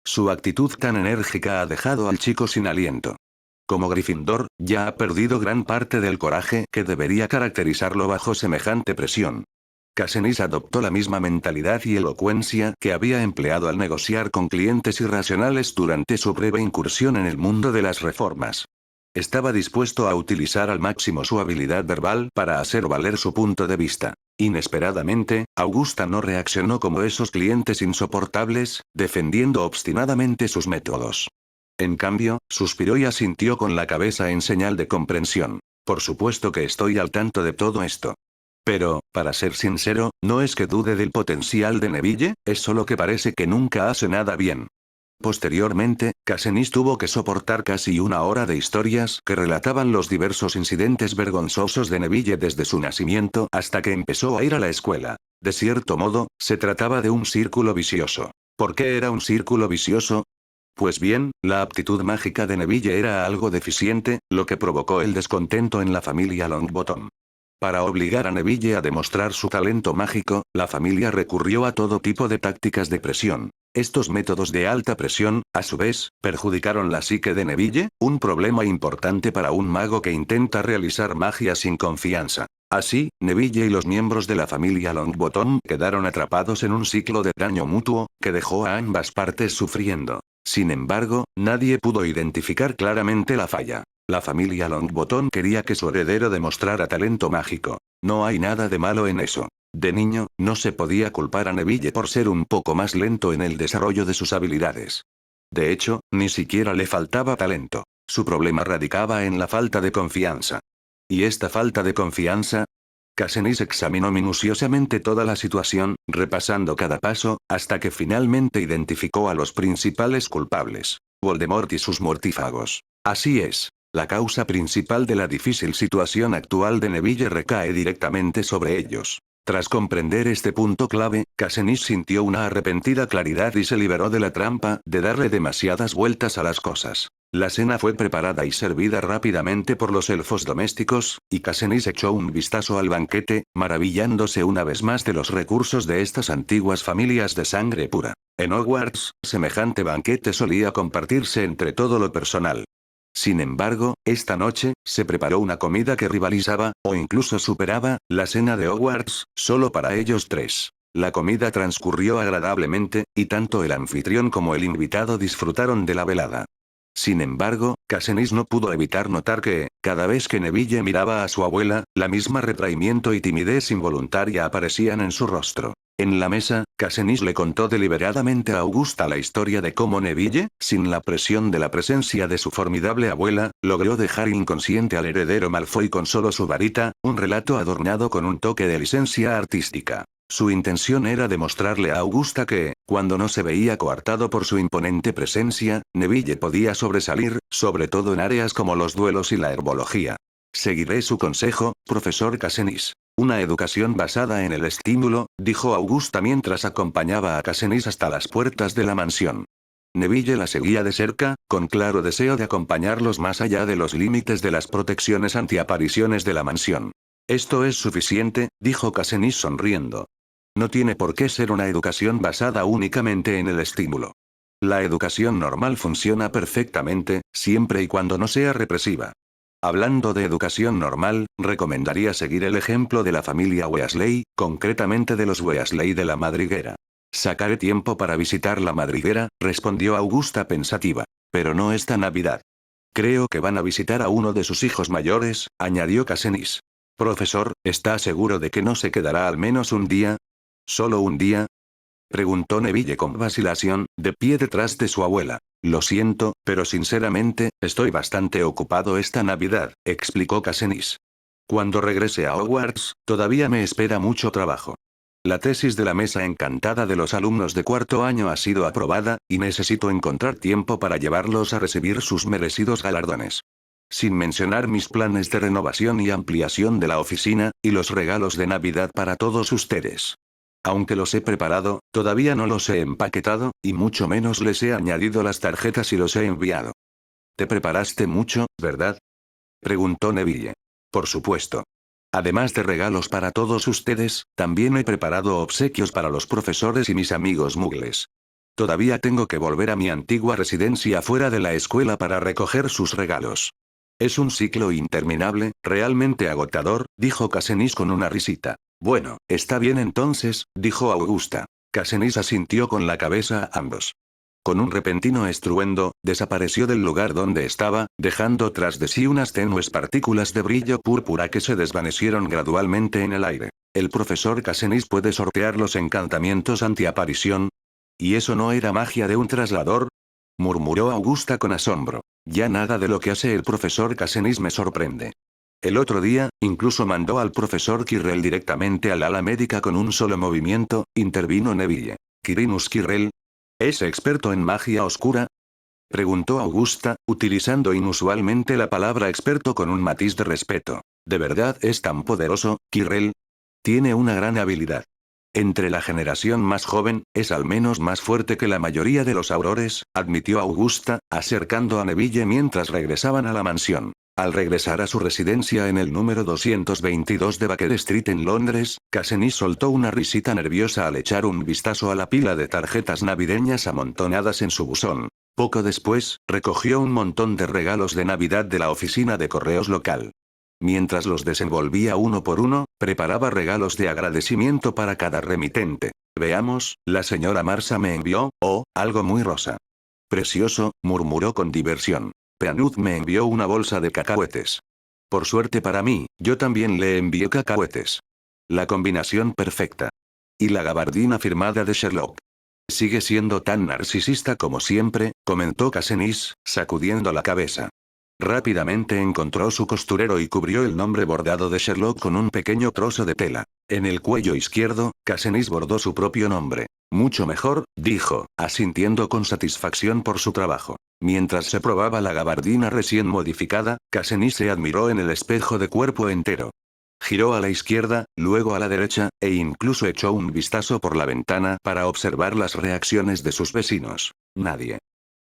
Su actitud tan enérgica ha dejado al chico sin aliento. Como Gryffindor, ya ha perdido gran parte del coraje que debería caracterizarlo bajo semejante presión. Katniss adoptó la misma mentalidad y elocuencia que había empleado al negociar con clientes irracionales durante su breve incursión en el mundo de las reformas. Estaba dispuesto a utilizar al máximo su habilidad verbal para hacer valer su punto de vista. Inesperadamente, Augusta no reaccionó como esos clientes insoportables, defendiendo obstinadamente sus métodos. En cambio, suspiró y asintió con la cabeza en señal de comprensión. Por supuesto que estoy al tanto de todo esto. Pero, para ser sincero, no es que dude del potencial de Neville, es solo que parece que nunca hace nada bien. Posteriormente, Katniss tuvo que soportar casi una hora de historias que relataban los diversos incidentes vergonzosos de Neville desde su nacimiento hasta que empezó a ir a la escuela. De cierto modo, se trataba de un círculo vicioso. ¿Por qué era un círculo vicioso? Pues bien, la aptitud mágica de Neville era algo deficiente, lo que provocó el descontento en la familia Longbottom. Para obligar a Neville a demostrar su talento mágico, la familia recurrió a todo tipo de tácticas de presión. Estos métodos de alta presión, a su vez, perjudicaron la psique de Neville, un problema importante para un mago que intenta realizar magia sin confianza. Así, Neville y los miembros de la familia Longbottom quedaron atrapados en un ciclo de daño mutuo, que dejó a ambas partes sufriendo. Sin embargo, nadie pudo identificar claramente la falla. La familia Longbottom quería que su heredero demostrara talento mágico. No hay nada de malo en eso. De niño, no se podía culpar a Neville por ser un poco más lento en el desarrollo de sus habilidades. De hecho, ni siquiera le faltaba talento. Su problema radicaba en la falta de confianza. ¿Y esta falta de confianza? Katniss examinó minuciosamente toda la situación, repasando cada paso, hasta que finalmente identificó a los principales culpables. Voldemort y sus mortífagos. Así es. La causa principal de la difícil situación actual de Neville recae directamente sobre ellos. Tras comprender este punto clave, Katniss sintió una arrepentida claridad y se liberó de la trampa de darle demasiadas vueltas a las cosas. La cena fue preparada y servida rápidamente por los elfos domésticos, y Casenis echó un vistazo al banquete, maravillándose una vez más de los recursos de estas antiguas familias de sangre pura. En Hogwarts, semejante banquete solía compartirse entre todo lo personal. Sin embargo, esta noche, se preparó una comida que rivalizaba, o incluso superaba, la cena de Hogwarts, solo para ellos tres. La comida transcurrió agradablemente, y tanto el anfitrión como el invitado disfrutaron de la velada. Sin embargo, Casenis no pudo evitar notar que, cada vez que Neville miraba a su abuela, la misma retraimiento y timidez involuntaria aparecían en su rostro. En la mesa, Casenis le contó deliberadamente a Augusta la historia de cómo Neville, sin la presión de la presencia de su formidable abuela, logró dejar inconsciente al heredero Malfoy con solo su varita, un relato adornado con un toque de licencia artística. Su intención era demostrarle a Augusta que, cuando no se veía coartado por su imponente presencia, Neville podía sobresalir, sobre todo en áreas como los duelos y la herbología. Seguiré su consejo, profesor Casenis. Una educación basada en el estímulo, dijo Augusta mientras acompañaba a Casenis hasta las puertas de la mansión. Neville la seguía de cerca, con claro deseo de acompañarlos más allá de los límites de las protecciones antiapariciones de la mansión. Esto es suficiente, dijo Casenis sonriendo. No tiene por qué ser una educación basada únicamente en el estímulo. La educación normal funciona perfectamente, siempre y cuando no sea represiva. Hablando de educación normal, recomendaría seguir el ejemplo de la familia Weasley, concretamente de los Weasley de la madriguera. Sacaré tiempo para visitar la madriguera, respondió Augusta pensativa. Pero no esta Navidad. Creo que van a visitar a uno de sus hijos mayores, añadió Casenis. Profesor, ¿está seguro de que no se quedará al menos un día? ¿Solo un día? Preguntó Neville con vacilación, de pie detrás de su abuela. Lo siento, pero sinceramente, estoy bastante ocupado esta Navidad, explicó Casenis. Cuando regrese a Hogwarts, todavía me espera mucho trabajo. La tesis de la mesa encantada de los alumnos de cuarto año ha sido aprobada, y necesito encontrar tiempo para llevarlos a recibir sus merecidos galardones. Sin mencionar mis planes de renovación y ampliación de la oficina, y los regalos de Navidad para todos ustedes. Aunque los he preparado, todavía no los he empaquetado, y mucho menos les he añadido las tarjetas y los he enviado. ¿Te preparaste mucho, verdad? Preguntó Neville. Por supuesto. Además de regalos para todos ustedes, también he preparado obsequios para los profesores y mis amigos muggles. Todavía tengo que volver a mi antigua residencia fuera de la escuela para recoger sus regalos. Es un ciclo interminable, realmente agotador, dijo Casenis con una risita. Bueno, está bien entonces, dijo Augusta. Casenis asintió con la cabeza a ambos. Con un repentino estruendo, desapareció del lugar donde estaba, dejando tras de sí unas tenues partículas de brillo púrpura que se desvanecieron gradualmente en el aire. El profesor Casenis puede sortear los encantamientos antiaparición. ¿Y eso no era magia de un traslador? Murmuró Augusta con asombro. Ya nada de lo que hace el profesor Casenis me sorprende. El otro día, incluso mandó al profesor Quirrell directamente al ala médica con un solo movimiento, intervino Neville. ¿Quirinus Quirrell? ¿Es experto en magia oscura? Preguntó Augusta, utilizando inusualmente la palabra experto con un matiz de respeto. ¿De verdad es tan poderoso, Quirrell? Tiene una gran habilidad. Entre la generación más joven, es al menos más fuerte que la mayoría de los aurores, admitió Augusta, acercando a Neville mientras regresaban a la mansión. Al regresar a su residencia en el número 222 de Baker Street en Londres, Casenis soltó una risita nerviosa al echar un vistazo a la pila de tarjetas navideñas amontonadas en su buzón. Poco después, recogió un montón de regalos de Navidad de la oficina de correos local. Mientras los desenvolvía uno por uno, preparaba regalos de agradecimiento para cada remitente. Veamos, la señora Marsa me envió, algo muy rosa. Precioso, murmuró con diversión. Peanut me envió una bolsa de cacahuetes. Por suerte para mí, yo también le envié cacahuetes. La combinación perfecta. Y la gabardina firmada de Sherlock. Sigue siendo tan narcisista como siempre, comentó Casenis, sacudiendo la cabeza. Rápidamente encontró su costurero y cubrió el nombre bordado de Sherlock con un pequeño trozo de tela. En el cuello izquierdo, Casenis bordó su propio nombre. Mucho mejor, dijo, asintiendo con satisfacción por su trabajo. Mientras se probaba la gabardina recién modificada, Casenis se admiró en el espejo de cuerpo entero. Giró a la izquierda, luego a la derecha, e incluso echó un vistazo por la ventana para observar las reacciones de sus vecinos. Nadie.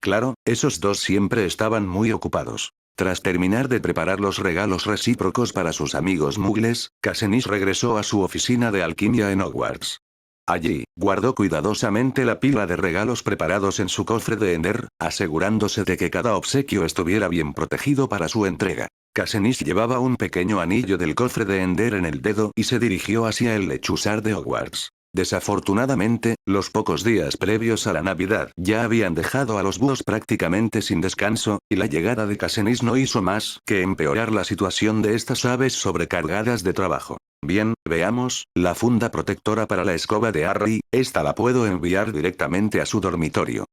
Claro, esos dos siempre estaban muy ocupados. Tras terminar de preparar los regalos recíprocos para sus amigos muggles, Cassinis regresó a su oficina de alquimia en Hogwarts. Allí, guardó cuidadosamente la pila de regalos preparados en su cofre de Ender, asegurándose de que cada obsequio estuviera bien protegido para su entrega. Cassinis llevaba un pequeño anillo del cofre de Ender en el dedo y se dirigió hacia el lechuzar de Hogwarts. Desafortunadamente, los pocos días previos a la Navidad ya habían dejado a los búhos prácticamente sin descanso, y la llegada de Cassinis no hizo más que empeorar la situación de estas aves sobrecargadas de trabajo. Bien, veamos, la funda protectora para la escoba de Harry, esta la puedo enviar directamente a su dormitorio.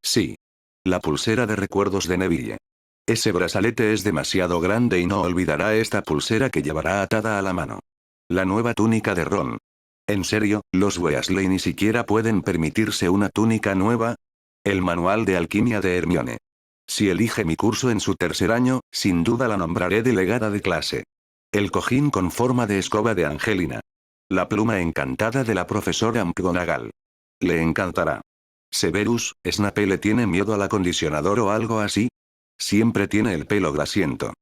Sí. La pulsera de recuerdos de Neville. Ese brazalete es demasiado grande y no olvidará esta pulsera que llevará atada a la mano. La nueva túnica de Ron. ¿En serio, los Weasley ni siquiera pueden permitirse una túnica nueva? El manual de alquimia de Hermione. Si elige mi curso en su tercer año, sin duda la nombraré delegada de clase. El cojín con forma de escoba de Angelina. La pluma encantada de la profesora McGonagall. Le encantará. Severus, ¿Snape le tiene miedo al acondicionador o algo así? Siempre tiene el pelo grasiento.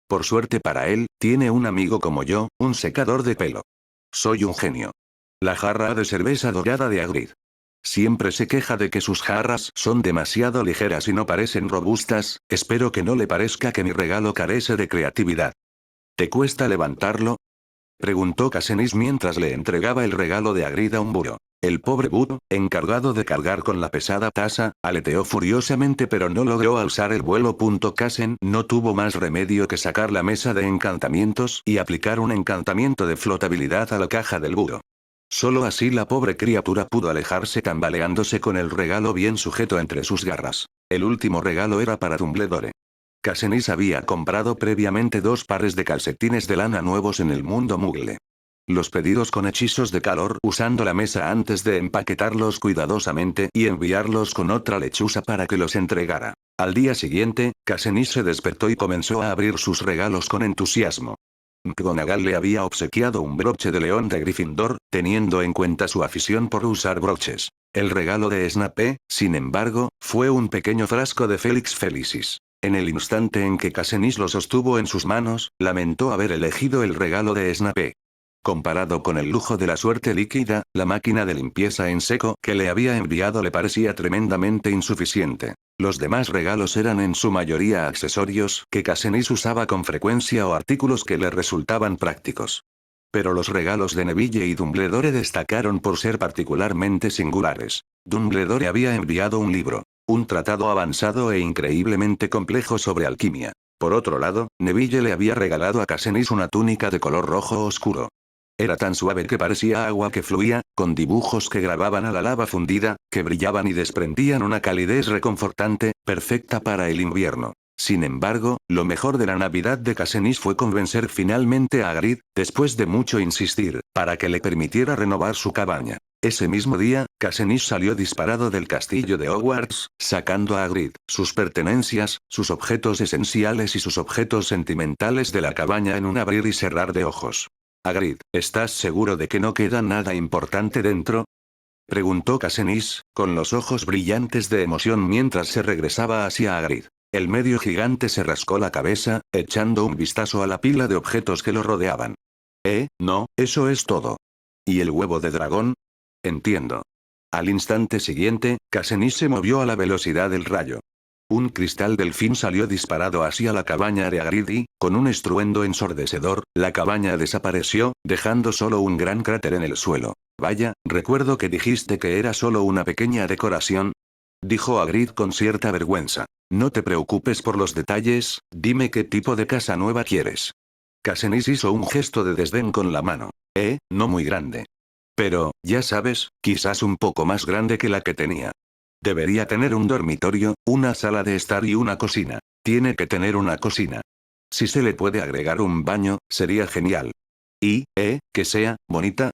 Por suerte para él, tiene un amigo como yo, un secador de pelo. Soy un genio. La jarra de cerveza dorada de Hagrid. Siempre se queja de que sus jarras son demasiado ligeras y no parecen robustas, espero que no le parezca que mi regalo carece de creatividad. ¿Te cuesta levantarlo? Preguntó Cassinis mientras le entregaba el regalo de Hagrid a un búho. El pobre búho, encargado de cargar con la pesada taza, aleteó furiosamente pero no logró alzar el vuelo. Cassen no tuvo más remedio que sacar la mesa de encantamientos y aplicar un encantamiento de flotabilidad a la caja del búho. Solo así la pobre criatura pudo alejarse tambaleándose con el regalo bien sujeto entre sus garras. El último regalo era para Dumbledore. Cassinis había comprado previamente 2 pares de calcetines de lana nuevos en el mundo muggle. Los pedidos con hechizos de calor usando la mesa antes de empaquetarlos cuidadosamente y enviarlos con otra lechuza para que los entregara. Al día siguiente, Cassinis se despertó y comenzó a abrir sus regalos con entusiasmo. McGonagall le había obsequiado un broche de león de Gryffindor, teniendo en cuenta su afición por usar broches. El regalo de Snape, sin embargo, fue un pequeño frasco de Felix Felicis. En el instante en que Cassinis lo sostuvo en sus manos, lamentó haber elegido el regalo de Snape. Comparado con el lujo de la suerte líquida, la máquina de limpieza en seco que le había enviado le parecía tremendamente insuficiente. Los demás regalos eran en su mayoría accesorios que Cassinis usaba con frecuencia o artículos que le resultaban prácticos. Pero los regalos de Neville y Dumbledore destacaron por ser particularmente singulares. Dumbledore había enviado un libro, un tratado avanzado e increíblemente complejo sobre alquimia. Por otro lado, Neville le había regalado a Cassinis una túnica de color rojo oscuro. Era tan suave que parecía agua que fluía, con dibujos que grababan a la lava fundida, que brillaban y desprendían una calidez reconfortante, perfecta para el invierno. Sin embargo, lo mejor de la Navidad de Cassinis fue convencer finalmente a Hagrid, después de mucho insistir, para que le permitiera renovar su cabaña. Ese mismo día, Cassinis salió disparado del castillo de Hogwarts, sacando a Hagrid, sus pertenencias, sus objetos esenciales y sus objetos sentimentales de la cabaña en un abrir y cerrar de ojos. Hagrid, ¿estás seguro de que no queda nada importante dentro? Preguntó Cassinis, con los ojos brillantes de emoción mientras se regresaba hacia Hagrid. El medio gigante se rascó la cabeza, echando un vistazo a la pila de objetos que lo rodeaban. No, eso es todo. ¿Y el huevo de dragón? Entiendo. Al instante siguiente, Cassinis se movió a la velocidad del rayo. Un cristal delfín salió disparado hacia la cabaña de Hagrid y, con un estruendo ensordecedor, la cabaña desapareció, dejando solo un gran cráter en el suelo. Vaya, recuerdo que dijiste que era solo una pequeña decoración. Dijo Hagrid con cierta vergüenza. No te preocupes por los detalles, dime qué tipo de casa nueva quieres. Cassinis hizo un gesto de desdén con la mano. No muy grande. Pero, ya sabes, quizás un poco más grande que la que tenía. Debería tener un dormitorio, una sala de estar y una cocina. Tiene que tener una cocina. Si se le puede agregar un baño, sería genial. Y, que sea, bonita.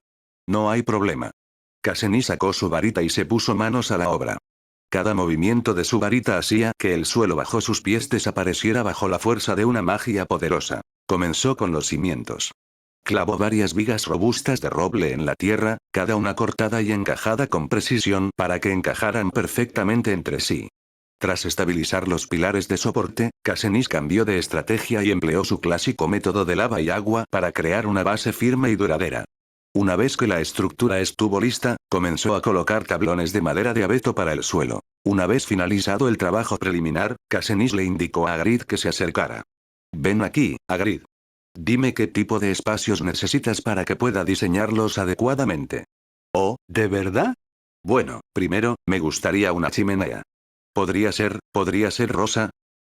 No hay problema. Cassinis sacó su varita y se puso manos a la obra. Cada movimiento de su varita hacía que el suelo bajo sus pies desapareciera bajo la fuerza de una magia poderosa. Comenzó con los cimientos. Clavó varias vigas robustas de roble en la tierra, cada una cortada y encajada con precisión para que encajaran perfectamente entre sí. Tras estabilizar los pilares de soporte, Casenis cambió de estrategia y empleó su clásico método de lava y agua para crear una base firme y duradera. Una vez que la estructura estuvo lista, comenzó a colocar tablones de madera de abeto para el suelo. Una vez finalizado el trabajo preliminar, Casenis le indicó a Hagrid que se acercara. «Ven aquí, Hagrid. Dime qué tipo de espacios necesitas para que pueda diseñarlos adecuadamente». «Oh, ¿de verdad? Bueno, primero, me gustaría una chimenea». Podría ser rosa?»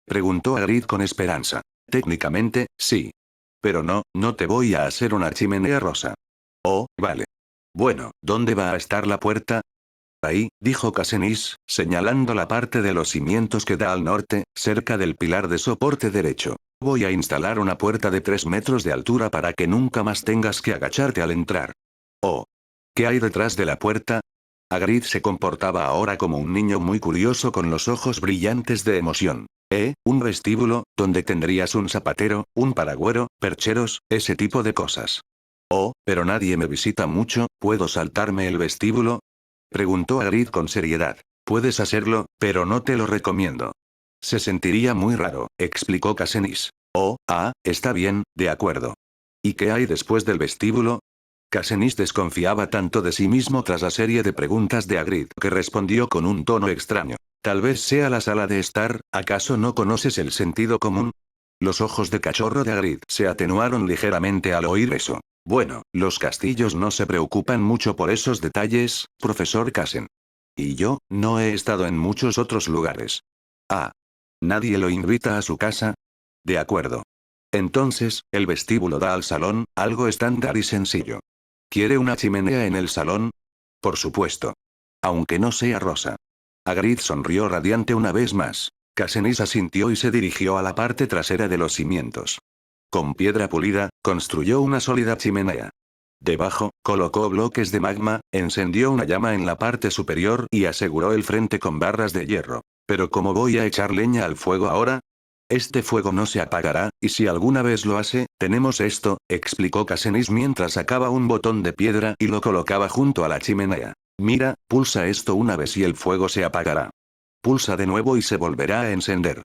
Preguntó Hagrid con esperanza. «Técnicamente, sí. Pero no te voy a hacer una chimenea rosa». «Oh, vale. Bueno, ¿dónde va a estar la puerta?» «Ahí», dijo Casenis, señalando la parte de los cimientos que da al norte, cerca del pilar de soporte derecho. «Voy a instalar una puerta de 3 metros de altura para que nunca más tengas que agacharte al entrar». «Oh. ¿Qué hay detrás de la puerta?» Hagrid se comportaba ahora como un niño muy curioso con los ojos brillantes de emoción. Un vestíbulo, donde tendrías un zapatero, un paragüero, percheros, ese tipo de cosas. «Oh, pero nadie me visita mucho, ¿puedo saltarme el vestíbulo?», preguntó Hagrid con seriedad. «Puedes hacerlo, pero no te lo recomiendo». «Se sentiría muy raro», explicó Casenis. «Oh, está bien, de acuerdo. ¿Y qué hay después del vestíbulo?». Casenis desconfiaba tanto de sí mismo tras la serie de preguntas de Hagrid que respondió con un tono extraño. «Tal vez sea la sala de estar, ¿acaso no conoces el sentido común?». Los ojos de cachorro de Hagrid se atenuaron ligeramente al oír eso. «Bueno, los castillos no se preocupan mucho por esos detalles, profesor Casen. Y yo, no he estado en muchos otros lugares». «Ah. ¿Nadie lo invita a su casa?». «De acuerdo. Entonces, el vestíbulo da al salón, algo estándar y sencillo». «¿Quiere una chimenea en el salón?». «Por supuesto. Aunque no sea rosa». Hagrid sonrió radiante una vez más. Casenis asintió y se dirigió a la parte trasera de los cimientos. Con piedra pulida, construyó una sólida chimenea. Debajo, colocó bloques de magma, encendió una llama en la parte superior y aseguró el frente con barras de hierro. «¿Pero cómo voy a echar leña al fuego ahora? Este fuego no se apagará, y si alguna vez lo hace, tenemos esto», explicó Casenis mientras sacaba un botón de piedra y lo colocaba junto a la chimenea. «Mira, pulsa esto una vez y el fuego se apagará. Pulsa de nuevo y se volverá a encender».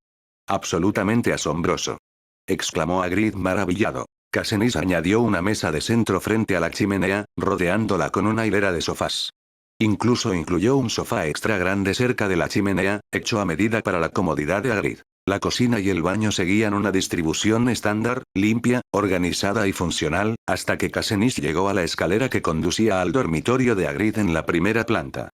«Absolutamente asombroso», exclamó Hagrid maravillado. Casenis añadió una mesa de centro frente a la chimenea, rodeándola con una hilera de sofás. Incluso incluyó un sofá extra grande cerca de la chimenea, hecho a medida para la comodidad de Hagrid. La cocina y el baño seguían una distribución estándar, limpia, organizada y funcional, hasta que Casenis llegó a la escalera que conducía al dormitorio de Hagrid en la primera planta.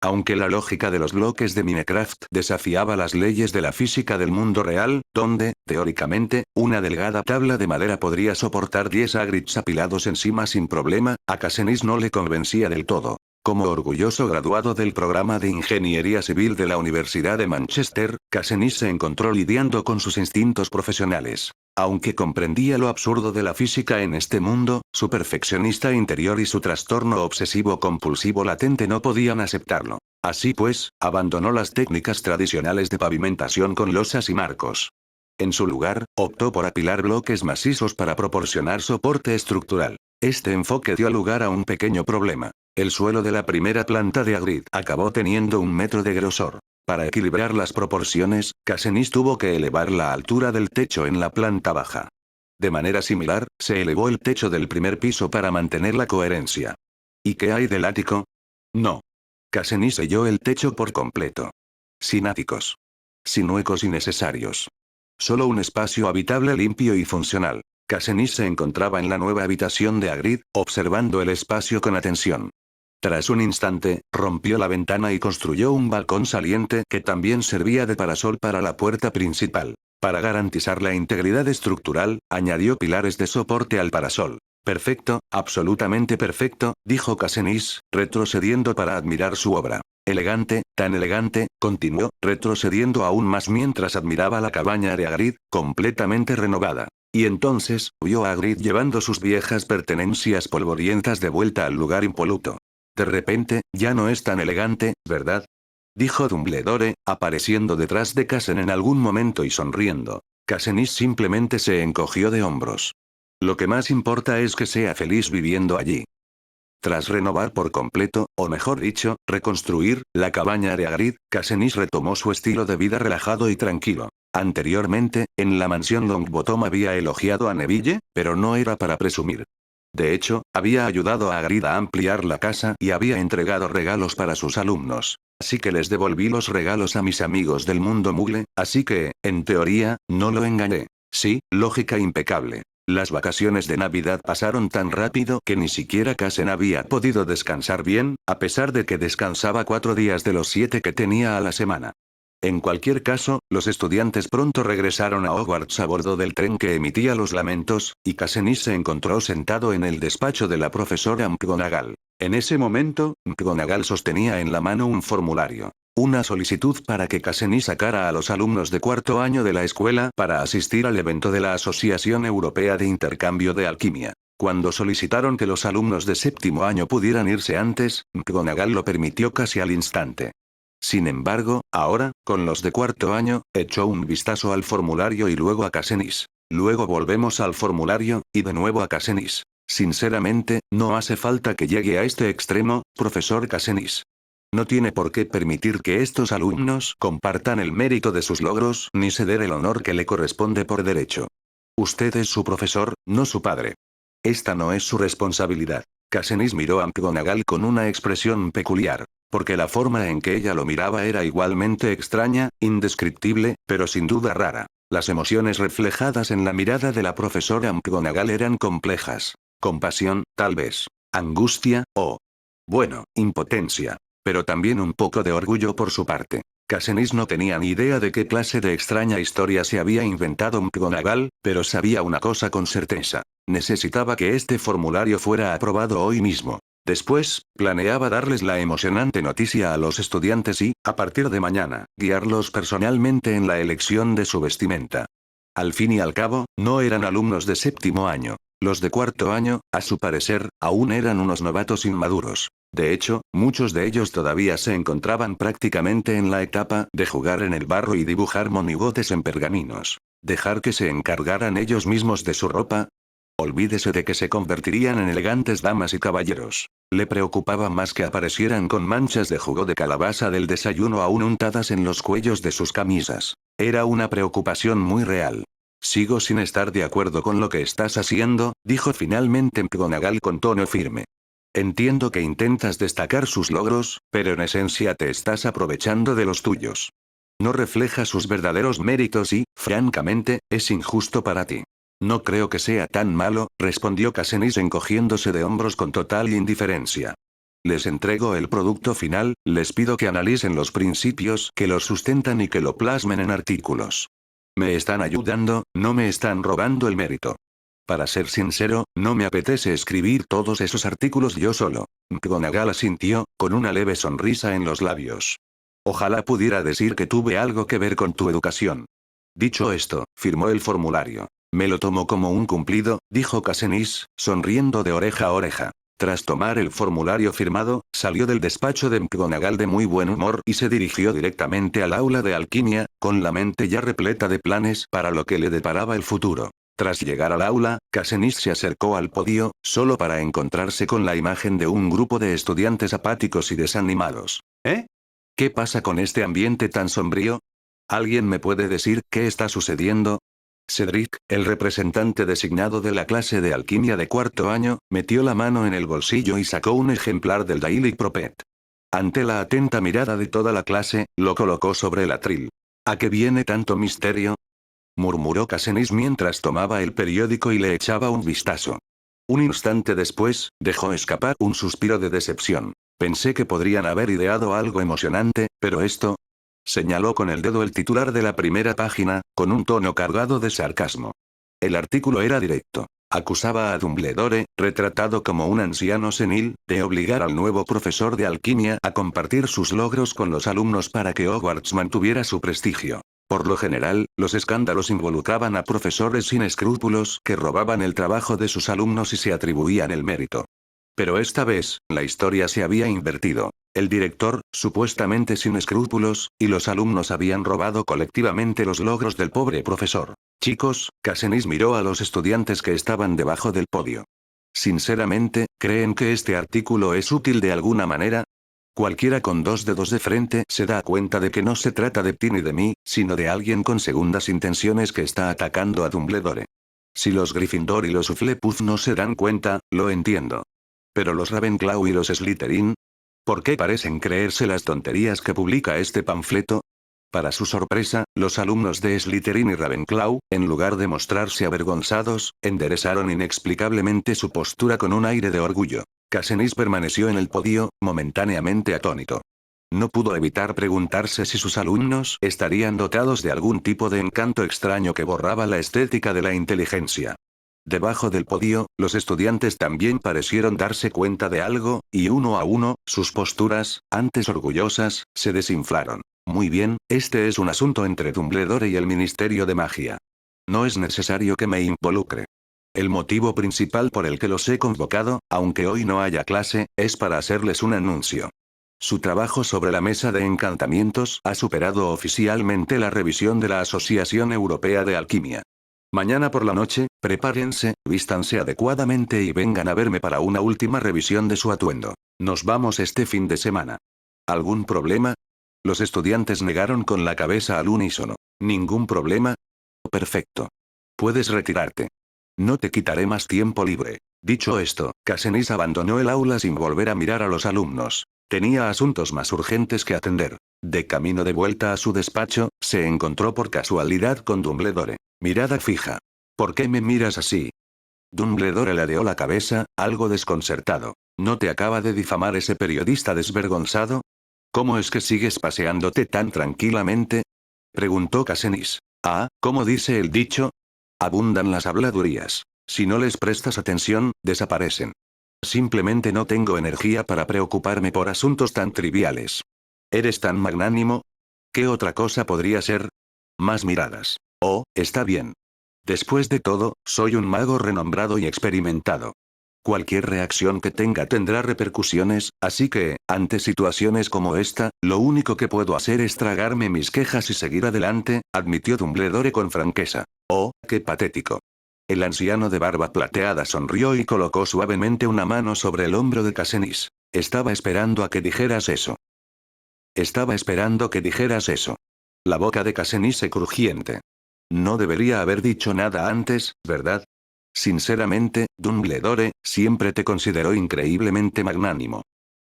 Aunque la lógica de los bloques de Minecraft desafiaba las leyes de la física del mundo real, donde, teóricamente, una delgada tabla de madera podría soportar 10 Hagrids apilados encima sin problema, a Casenis no le convencía del todo. Como orgulloso graduado del programa de Ingeniería Civil de la Universidad de Manchester, Casenis se encontró lidiando con sus instintos profesionales. Aunque comprendía lo absurdo de la física en este mundo, su perfeccionista interior y su trastorno obsesivo-compulsivo latente no podían aceptarlo. Así pues, abandonó las técnicas tradicionales de pavimentación con losas y marcos. En su lugar, optó por apilar bloques macizos para proporcionar soporte estructural. Este enfoque dio lugar a un pequeño problema. El suelo de la primera planta de Hagrid acabó teniendo 1 metro de grosor. Para equilibrar las proporciones, Casenis tuvo que elevar la altura del techo en la planta baja. De manera similar, se elevó el techo del primer piso para mantener la coherencia. ¿Y qué hay del ático? No. Casenis selló el techo por completo. Sin áticos. Sin huecos innecesarios. Solo un espacio habitable limpio y funcional. Casenis se encontraba en la nueva habitación de Hagrid, observando el espacio con atención. Tras un instante, rompió la ventana y construyó un balcón saliente que también servía de parasol para la puerta principal. Para garantizar la integridad estructural, añadió pilares de soporte al parasol. «Perfecto, absolutamente perfecto», dijo Casenis, retrocediendo para admirar su obra. «Elegante, tan elegante», continuó, retrocediendo aún más mientras admiraba la cabaña de Hagrid, completamente renovada. Y entonces, vio a Hagrid llevando sus viejas pertenencias polvorientas de vuelta al lugar impoluto. «De repente, ya no es tan elegante, ¿verdad?», dijo Dumbledore, apareciendo detrás de Casen en algún momento y sonriendo. Casenis simplemente se encogió de hombros. Lo que más importa es que sea feliz viviendo allí. Tras renovar por completo, o mejor dicho, reconstruir, la cabaña de Hagrid, Cassinis retomó su estilo de vida relajado y tranquilo. Anteriormente, en la mansión Longbottom había elogiado a Neville, pero no era para presumir. De hecho, había ayudado a Hagrid a ampliar la casa y había entregado regalos para sus alumnos. Así que les devolví los regalos a mis amigos del mundo Muggle, así que, en teoría, no lo engañé. Sí, lógica impecable. Las vacaciones de Navidad pasaron tan rápido que ni siquiera Cassen había podido descansar bien, a pesar de que descansaba 4 días de los 7 que tenía a la semana. En cualquier caso, los estudiantes pronto regresaron a Hogwarts a bordo del tren que emitía los lamentos, y Cassinis se encontró sentado en el despacho de la profesora McGonagall. En ese momento, McGonagall sostenía en la mano un formulario. Una solicitud para que Cassinis sacara a los alumnos de cuarto año de la escuela para asistir al evento de la Asociación Europea de Intercambio de Alquimia. Cuando solicitaron que los alumnos de séptimo año pudieran irse antes, McGonagall lo permitió casi al instante. Sin embargo, ahora, con los de cuarto año, echó un vistazo al formulario y luego a Cassinis. Luego volvemos al formulario, y de nuevo a Cassinis. Sinceramente, no hace falta que llegue a este extremo, profesor Cassinis. No tiene por qué permitir que estos alumnos compartan el mérito de sus logros ni ceder el honor que le corresponde por derecho. Usted es su profesor, no su padre. Esta no es su responsabilidad. Cassinis miró a McGonagall con una expresión peculiar, porque la forma en que ella lo miraba era igualmente extraña, indescriptible, pero sin duda rara. Las emociones reflejadas en la mirada de la profesora McGonagall eran complejas. Compasión, tal vez. Angustia, o... bueno, impotencia. Pero también un poco de orgullo por su parte. Cassinis no tenía ni idea de qué clase de extraña historia se había inventado McGonagall, pero sabía una cosa con certeza. Necesitaba que este formulario fuera aprobado hoy mismo. Después, planeaba darles la emocionante noticia a los estudiantes y, a partir de mañana, guiarlos personalmente en la elección de su vestimenta. Al fin y al cabo, no eran alumnos de séptimo año. Los de cuarto año, a su parecer, aún eran unos novatos inmaduros. De hecho, muchos de ellos todavía se encontraban prácticamente en la etapa de jugar en el barro y dibujar monigotes en pergaminos. Dejar que se encargaran ellos mismos de su ropa. Olvídese de que se convertirían en elegantes damas y caballeros. Le preocupaba más que aparecieran con manchas de jugo de calabaza del desayuno aún untadas en los cuellos de sus camisas. Era una preocupación muy real. Sigo sin estar de acuerdo con lo que estás haciendo, dijo finalmente McGonagall con tono firme. Entiendo que intentas destacar sus logros, pero en esencia te estás aprovechando de los tuyos. No refleja sus verdaderos méritos y, francamente, es injusto para ti. No creo que sea tan malo, respondió Cassinis encogiéndose de hombros con total indiferencia. Les entrego el producto final, les pido que analicen los principios que los sustentan y que lo plasmen en artículos. Me están ayudando, no me están robando el mérito. Para ser sincero, no me apetece escribir todos esos artículos yo solo. McGonagall asintió, con una leve sonrisa en los labios. Ojalá pudiera decir que tuve algo que ver con tu educación. Dicho esto, firmó el formulario. Me lo tomo como un cumplido, dijo Cassinis, sonriendo de oreja a oreja. Tras tomar el formulario firmado, salió del despacho de McGonagall de muy buen humor y se dirigió directamente al aula de alquimia, con la mente ya repleta de planes para lo que le deparaba el futuro. Tras llegar al aula, Cassinis se acercó al podio, solo para encontrarse con la imagen de un grupo de estudiantes apáticos y desanimados. ¿Eh? ¿Qué pasa con este ambiente tan sombrío? ¿Alguien me puede decir qué está sucediendo? Cedric, el representante designado de la clase de alquimia de cuarto año, metió la mano en el bolsillo y sacó un ejemplar del Daily Prophet. Ante la atenta mirada de toda la clase, lo colocó sobre el atril. ¿A qué viene tanto misterio?, murmuró Cassinis mientras tomaba el periódico y le echaba un vistazo. Un instante después, dejó escapar un suspiro de decepción. Pensé que podrían haber ideado algo emocionante, pero esto... Señaló con el dedo el titular de la primera página, con un tono cargado de sarcasmo. El artículo era directo. Acusaba a Dumbledore, retratado como un anciano senil, de obligar al nuevo profesor de alquimia a compartir sus logros con los alumnos para que Hogwarts mantuviera su prestigio. Por lo general, los escándalos involucraban a profesores sin escrúpulos que robaban el trabajo de sus alumnos y se atribuían el mérito. Pero esta vez, la historia se había invertido. El director, supuestamente sin escrúpulos, y los alumnos habían robado colectivamente los logros del pobre profesor. Chicos, Casenis miró a los estudiantes que estaban debajo del podio. Sinceramente, ¿creen que este artículo es útil de alguna manera? Cualquiera con 2 dedos de frente se da cuenta de que no se trata de ti ni de mí, sino de alguien con segundas intenciones que está atacando a Dumbledore. Si los Gryffindor y los Hufflepuff no se dan cuenta, lo entiendo. Pero los Ravenclaw y los Slytherin, ¿por qué parecen creerse las tonterías que publica este panfleto? Para su sorpresa, los alumnos de Slytherin y Ravenclaw, en lugar de mostrarse avergonzados, enderezaron inexplicablemente su postura con un aire de orgullo. Casenis permaneció en el podio, momentáneamente atónito. No pudo evitar preguntarse si sus alumnos estarían dotados de algún tipo de encanto extraño que borraba la estética de la inteligencia. Debajo del podio, los estudiantes también parecieron darse cuenta de algo, y uno a uno, sus posturas, antes orgullosas, se desinflaron. Muy bien, este es un asunto entre Dumbledore y el Ministerio de Magia. No es necesario que me involucre. El motivo principal por el que los he convocado, aunque hoy no haya clase, es para hacerles un anuncio. Su trabajo sobre la mesa de encantamientos ha superado oficialmente la revisión de la Asociación Europea de Alquimia. Mañana por la noche, prepárense, vístanse adecuadamente y vengan a verme para una última revisión de su atuendo. Nos vamos este fin de semana. ¿Algún problema? Los estudiantes negaron con la cabeza al unísono. ¿Ningún problema? Perfecto. Puedes retirarte. No te quitaré más tiempo libre. Dicho esto, Casenis abandonó el aula sin volver a mirar a los alumnos. Tenía asuntos más urgentes que atender. De camino de vuelta a su despacho, se encontró por casualidad con Dumbledore. Mirada fija. ¿Por qué me miras así? Dumbledore ladeó la cabeza, algo desconcertado. ¿No te acaba de difamar ese periodista desvergonzado? ¿Cómo es que sigues paseándote tan tranquilamente? Preguntó Casenis. Ah, ¿cómo dice el dicho? Abundan las habladurías. Si no les prestas atención, desaparecen. Simplemente no tengo energía para preocuparme por asuntos tan triviales. ¿Eres tan magnánimo? ¿Qué otra cosa podría ser? Más miradas. Oh, está bien. Después de todo, soy un mago renombrado y experimentado. Cualquier reacción que tenga tendrá repercusiones, así que, ante situaciones como esta, lo único que puedo hacer es tragarme mis quejas y seguir adelante, admitió Dumbledore con franqueza. Oh, qué patético. El anciano de barba plateada sonrió y colocó suavemente una mano sobre el hombro de Casenis. Estaba esperando a que dijeras eso. Estaba esperando que dijeras eso. La boca de Casenis se crujiente. No debería haber dicho nada antes, ¿verdad? Sinceramente, Dumbledore, siempre te consideró increíblemente magnánimo.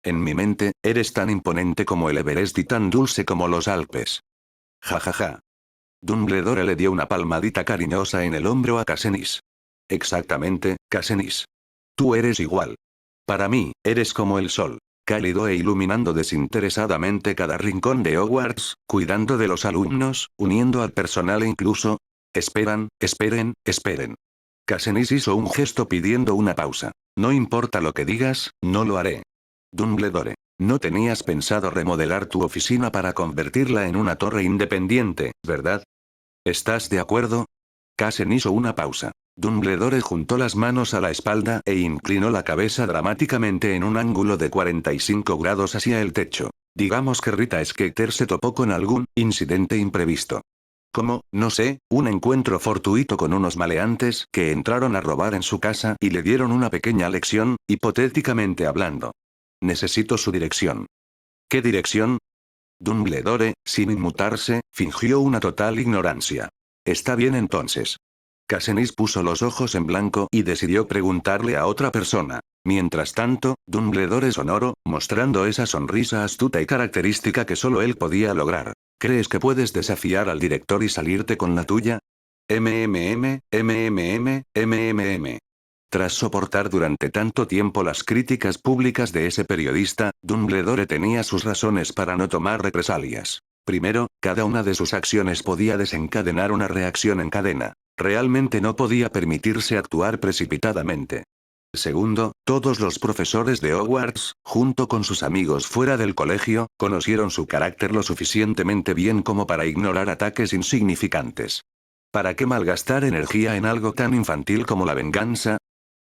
En mi mente, eres tan imponente como el Everest y tan dulce como los Alpes. Ja ja ja. Dumbledore le dio una palmadita cariñosa en el hombro a Casenis. Exactamente, Casenis. Tú eres igual. Para mí, eres como el sol, cálido e iluminando desinteresadamente cada rincón de Hogwarts, cuidando de los alumnos, uniendo al personal e incluso... Esperen. Casenis hizo un gesto pidiendo una pausa. No importa lo que digas, no lo haré. Dumbledore, no tenías pensado remodelar tu oficina para convertirla en una torre independiente, ¿verdad? ¿Estás de acuerdo? Casen hizo una pausa. Dumbledore juntó las manos a la espalda e inclinó la cabeza dramáticamente en un ángulo de 45 grados hacia el techo. Digamos que Rita Skeeter se topó con algún incidente imprevisto. Como, no sé, un encuentro fortuito con unos maleantes que entraron a robar en su casa y le dieron una pequeña lección, hipotéticamente hablando. Necesito su dirección. ¿Qué dirección? Dumbledore, sin inmutarse, fingió una total ignorancia. Está bien entonces. Casenis puso los ojos en blanco y decidió preguntarle a otra persona. Mientras tanto, Dumbledore sonoro, mostrando esa sonrisa astuta y característica que solo él podía lograr. ¿Crees que puedes desafiar al director y salirte con la tuya? MMM. Tras soportar durante tanto tiempo las críticas públicas de ese periodista, Dumbledore tenía sus razones para no tomar represalias. Primero, cada una de sus acciones podía desencadenar una reacción en cadena. Realmente no podía permitirse actuar precipitadamente. Segundo, todos los profesores de Hogwarts, junto con sus amigos fuera del colegio, conocieron su carácter lo suficientemente bien como para ignorar ataques insignificantes. ¿Para qué malgastar energía en algo tan infantil como la venganza?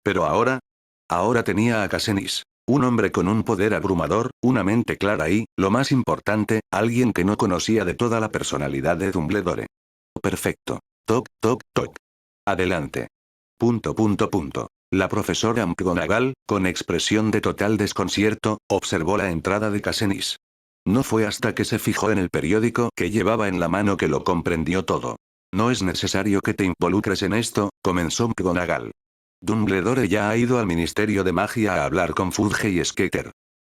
Pero ahora tenía a Casenis. Un hombre con un poder abrumador, una mente clara y, lo más importante, alguien que no conocía de toda la personalidad de Dumbledore. Perfecto. Toc, toc, toc. Adelante. La profesora McGonagall, con expresión de total desconcierto, observó la entrada de Casenis. No fue hasta que se fijó en el periódico que llevaba en la mano que lo comprendió todo. No es necesario que te involucres en esto, comenzó McGonagall. Dumbledore ya ha ido al Ministerio de Magia a hablar con Fudge y Skeeter.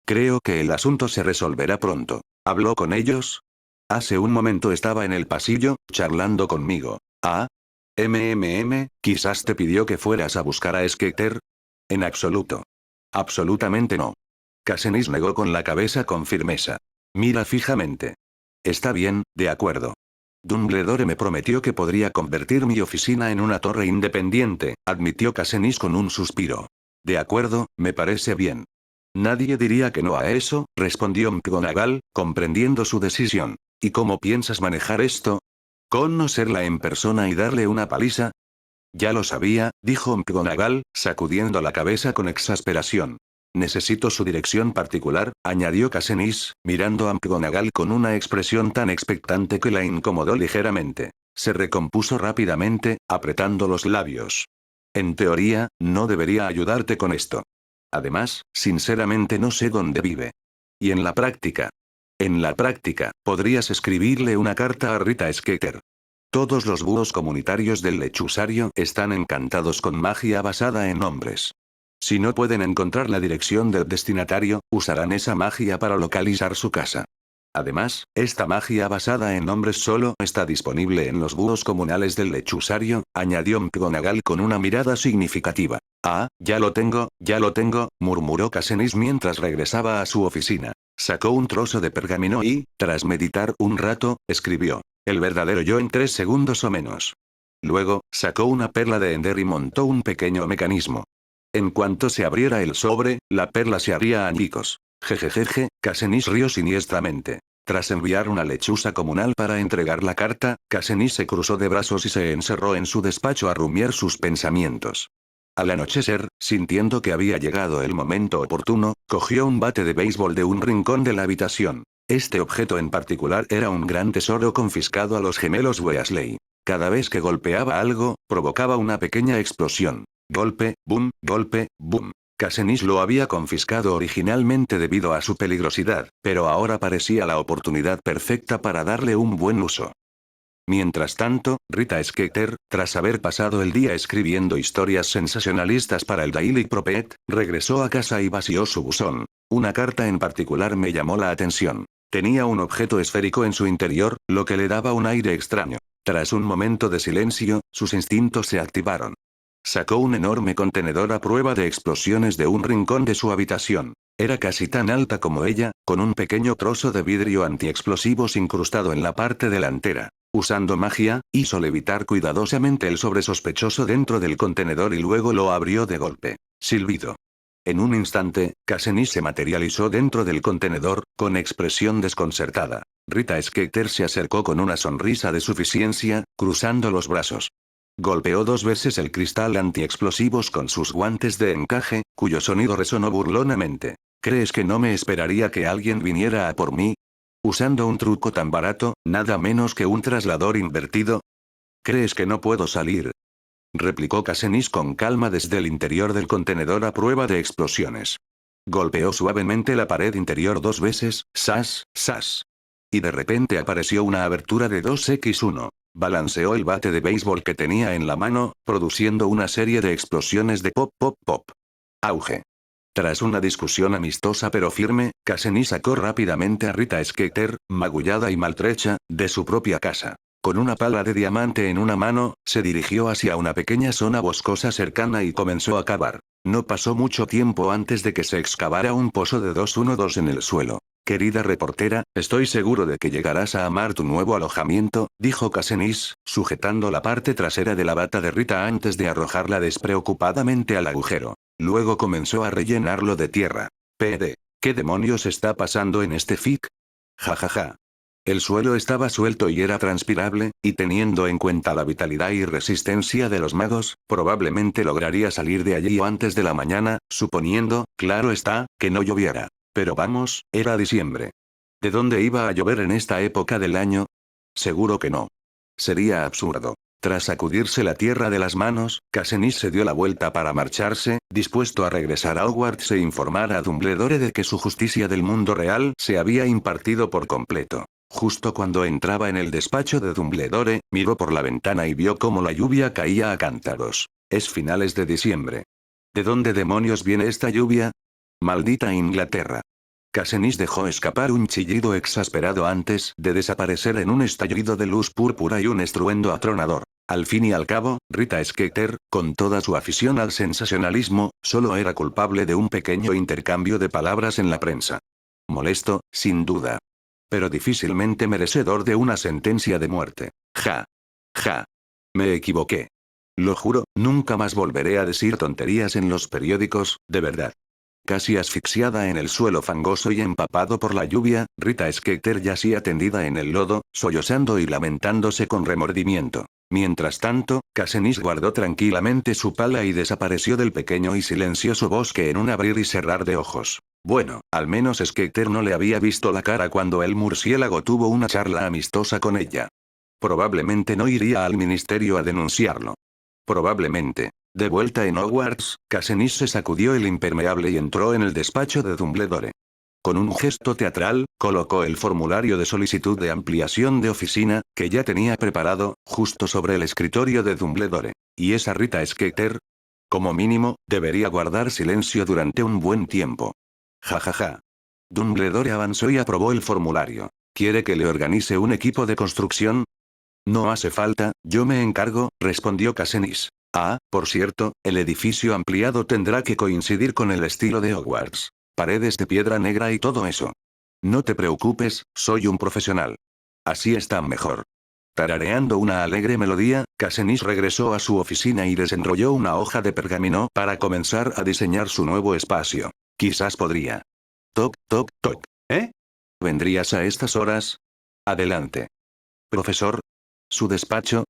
Creo que el asunto se resolverá pronto. ¿Habló con ellos? Hace un momento estaba en el pasillo, charlando conmigo. ¿Ah? Quizás te pidió que fueras a buscar a Skeeter. En absoluto. Absolutamente no. Casenis negó con la cabeza con firmeza. Mira fijamente. Está bien, de acuerdo. Dumbledore me prometió que podría convertir mi oficina en una torre independiente, admitió Casenis con un suspiro. De acuerdo, me parece bien. Nadie diría que no a eso, respondió McGonagall, comprendiendo su decisión. ¿Y cómo piensas manejar esto? ¿Conocerla en persona y darle una paliza? Ya lo sabía, dijo McGonagall, sacudiendo la cabeza con exasperación. Necesito su dirección particular, añadió Casenis, mirando a McGonagall con una expresión tan expectante que la incomodó ligeramente. Se recompuso rápidamente, apretando los labios. En teoría, no debería ayudarte con esto. Además, sinceramente no sé dónde vive. ¿Y en la práctica? En la práctica, podrías escribirle una carta a Rita Skeeter. Todos los búhos comunitarios del lechusario están encantados con magia basada en nombres. Si no pueden encontrar la dirección del destinatario, usarán esa magia para localizar su casa. Además, esta magia basada en nombres solo está disponible en los búhos comunales del lechusario, añadió McGonagall con una mirada significativa. Ah, ya lo tengo, murmuró Casenis mientras regresaba a su oficina. Sacó un trozo de pergamino y, tras meditar un rato, escribió. El verdadero yo en 3 segundos o menos. Luego, sacó una perla de Ender y montó un pequeño mecanismo. En cuanto se abriera el sobre, la perla se haría añicos. Jejejeje, Casenis rió siniestramente. Tras enviar una lechuza comunal para entregar la carta, Casenis se cruzó de brazos y se encerró en su despacho a rumiar sus pensamientos. Al anochecer, sintiendo que había llegado el momento oportuno, cogió un bate de béisbol de un rincón de la habitación. Este objeto en particular era un gran tesoro confiscado a los gemelos Weasley. Cada vez que golpeaba algo, provocaba una pequeña explosión. Golpe, boom, golpe, boom. Casenis lo había confiscado originalmente debido a su peligrosidad, pero ahora parecía la oportunidad perfecta para darle un buen uso. Mientras tanto, Rita Skeeter, tras haber pasado el día escribiendo historias sensacionalistas para el Daily Prophet, regresó a casa y vació su buzón. Una carta en particular me llamó la atención. Tenía un objeto esférico en su interior, lo que le daba un aire extraño. Tras un momento de silencio, sus instintos se activaron. Sacó un enorme contenedor a prueba de explosiones de un rincón de su habitación. Era casi tan alta como ella, con un pequeño trozo de vidrio antiexplosivos incrustado en la parte delantera. Usando magia, hizo levitar cuidadosamente el sobre sospechoso dentro del contenedor y luego lo abrió de golpe. Silbido. En un instante, Casenis se materializó dentro del contenedor, con expresión desconcertada. Rita Skeeter se acercó con una sonrisa de suficiencia, cruzando los brazos. Golpeó 2 veces el cristal antiexplosivos con sus guantes de encaje, cuyo sonido resonó burlonamente. ¿Crees que no me esperaría que alguien viniera a por mí? Usando un truco tan barato, nada menos que un traslador invertido. ¿Crees que no puedo salir? Replicó Casenis con calma desde el interior del contenedor a prueba de explosiones. Golpeó suavemente la pared interior 2 veces, sas, sas. Y de repente apareció una abertura de 2x1. Balanceó el bate de béisbol que tenía en la mano, produciendo una serie de explosiones de pop pop pop. Auge. Tras una discusión amistosa pero firme, Casenis sacó rápidamente a Rita Skeeter, magullada y maltrecha, de su propia casa. Con una pala de diamante en una mano, se dirigió hacia una pequeña zona boscosa cercana y comenzó a cavar. No pasó mucho tiempo antes de que se excavara un pozo de 212 en el suelo. Querida reportera, estoy seguro de que llegarás a amar tu nuevo alojamiento, dijo Casenis, sujetando la parte trasera de la bata de Rita antes de arrojarla despreocupadamente al agujero. Luego comenzó a rellenarlo de tierra. ¿Qué demonios está pasando en este fic? Jajaja. El suelo estaba suelto y era transpirable, y teniendo en cuenta la vitalidad y resistencia de los magos, probablemente lograría salir de allí antes de la mañana, suponiendo, claro está, que no lloviera. Pero vamos, era diciembre. ¿De dónde iba a llover en esta época del año? Seguro que no. Sería absurdo. Tras sacudirse la tierra de las manos, Cassinis se dio la vuelta para marcharse, dispuesto a regresar a Hogwarts e informar a Dumbledore de que su justicia del mundo real se había impartido por completo. Justo cuando entraba en el despacho de Dumbledore, miró por la ventana y vio cómo la lluvia caía a cántaros. Es finales de diciembre. ¿De dónde demonios viene esta lluvia? Maldita Inglaterra. Cassinis dejó escapar un chillido exasperado antes de desaparecer en un estallido de luz púrpura y un estruendo atronador. Al fin y al cabo, Rita Skeeter, con toda su afición al sensacionalismo, solo era culpable de un pequeño intercambio de palabras en la prensa. Molesto, sin duda. Pero difícilmente merecedor de una sentencia de muerte. Ja. Ja. Me equivoqué. Lo juro, nunca más volveré a decir tonterías en los periódicos, de verdad. Casi asfixiada en el suelo fangoso y empapado por la lluvia, Rita Skeeter yacía tendida en el lodo, sollozando y lamentándose con remordimiento. Mientras tanto, Cassinis guardó tranquilamente su pala y desapareció del pequeño y silencioso bosque en un abrir y cerrar de ojos. Bueno, al menos Skeeter no le había visto la cara cuando el murciélago tuvo una charla amistosa con ella. Probablemente no iría al ministerio a denunciarlo. Probablemente. De vuelta en Hogwarts, Cassinis se sacudió el impermeable y entró en el despacho de Dumbledore. Con un gesto teatral, colocó el formulario de solicitud de ampliación de oficina, que ya tenía preparado, justo sobre el escritorio de Dumbledore. ¿Y esa Rita Skeeter? Como mínimo, debería guardar silencio durante un buen tiempo. Ja ja ja. Dumbledore avanzó y aprobó el formulario. ¿Quiere que le organice un equipo de construcción? No hace falta, yo me encargo, respondió Cassinis. Ah, por cierto, el edificio ampliado tendrá que coincidir con el estilo de Hogwarts. Paredes de piedra negra y todo eso. No te preocupes, soy un profesional. Así está mejor. Tarareando una alegre melodía, Cassinis regresó a su oficina y desenrolló una hoja de pergamino para comenzar a diseñar su nuevo espacio. Quizás podría. Toc, toc, toc. ¿Eh? ¿Vendrías a estas horas? Adelante. Profesor. ¿Su despacho?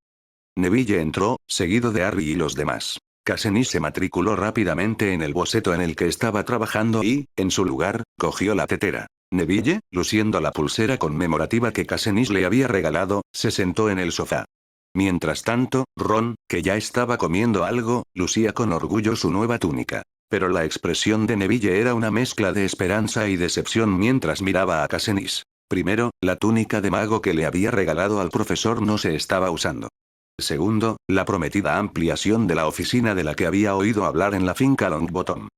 Neville entró, seguido de Harry y los demás. Cassinis se matriculó rápidamente en el boceto en el que estaba trabajando y, en su lugar, cogió la tetera. Neville, luciendo la pulsera conmemorativa que Cassinis le había regalado, se sentó en el sofá. Mientras tanto, Ron, que ya estaba comiendo algo, lucía con orgullo su nueva túnica. Pero la expresión de Neville era una mezcla de esperanza y decepción mientras miraba a Cassinis. Primero, la túnica de mago que le había regalado al profesor no se estaba usando. Segundo, la prometida ampliación de la oficina de la que había oído hablar en la finca Longbottom.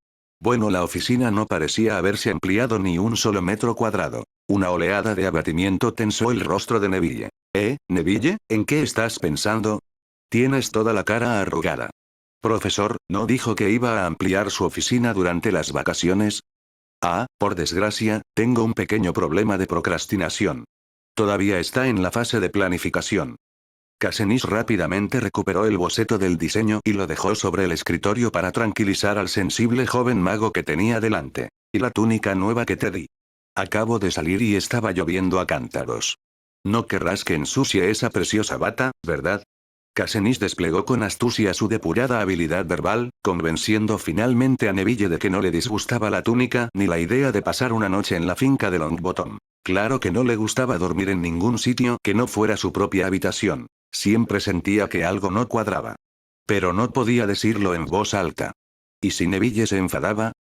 Bueno, la oficina no parecía haberse ampliado ni un solo metro cuadrado. Una oleada de abatimiento tensó el rostro de Neville. Neville, ¿en qué estás pensando? Tienes toda la cara arrugada. Profesor, ¿no dijo que iba a ampliar su oficina durante las vacaciones? Ah, por desgracia, tengo un pequeño problema de procrastinación. Todavía está en la fase de planificación. Cassinis rápidamente recuperó el boceto del diseño y lo dejó sobre el escritorio para tranquilizar al sensible joven mago que tenía delante. ¿Y la túnica nueva que te di? Acabo de salir y estaba lloviendo a cántaros. No querrás que ensucie esa preciosa bata, ¿verdad? Cassinis desplegó con astucia su depurada habilidad verbal, convenciendo finalmente a Neville de que no le disgustaba la túnica ni la idea de pasar una noche en la finca de Longbottom. Claro que no le gustaba dormir en ningún sitio que no fuera su propia habitación. Siempre sentía que algo no cuadraba. Pero no podía decirlo en voz alta. ¿Y si Neville se enfadaba?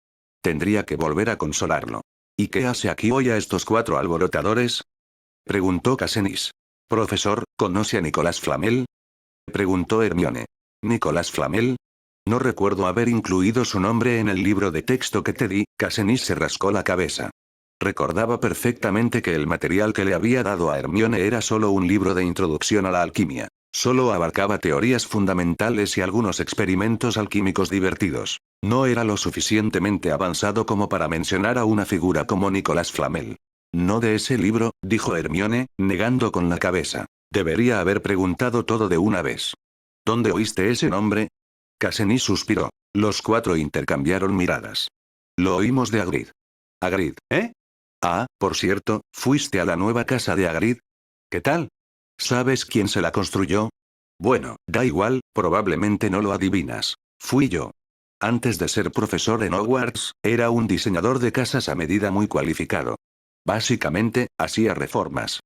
Tendría que volver a consolarlo. ¿Y qué hace aquí hoy a estos 4 alborotadores? Preguntó Cassinis. Profesor, ¿conoce a Nicolás Flamel? Preguntó Hermione. ¿Nicolás Flamel? No recuerdo haber incluido su nombre en el libro de texto que te di. Cassinis se rascó la cabeza. Recordaba perfectamente que el material que le había dado a Hermione era solo un libro de introducción a la alquimia. Solo abarcaba teorías fundamentales y algunos experimentos alquímicos divertidos. No era lo suficientemente avanzado como para mencionar a una figura como Nicolás Flamel. No de ese libro, dijo Hermione, negando con la cabeza. Debería haber preguntado todo de una vez. ¿Dónde oíste ese nombre? Cassinis suspiró. Los 4 intercambiaron miradas. Lo oímos de Hagrid. ¿Hagrid, eh? Ah, por cierto, ¿fuiste a la nueva casa de Hagrid? ¿Qué tal? ¿Sabes quién se la construyó? Bueno, da igual, probablemente no lo adivinas. Fui yo. Antes de ser profesor en Hogwarts, era un diseñador de casas a medida muy cualificado. Básicamente, hacía reformas.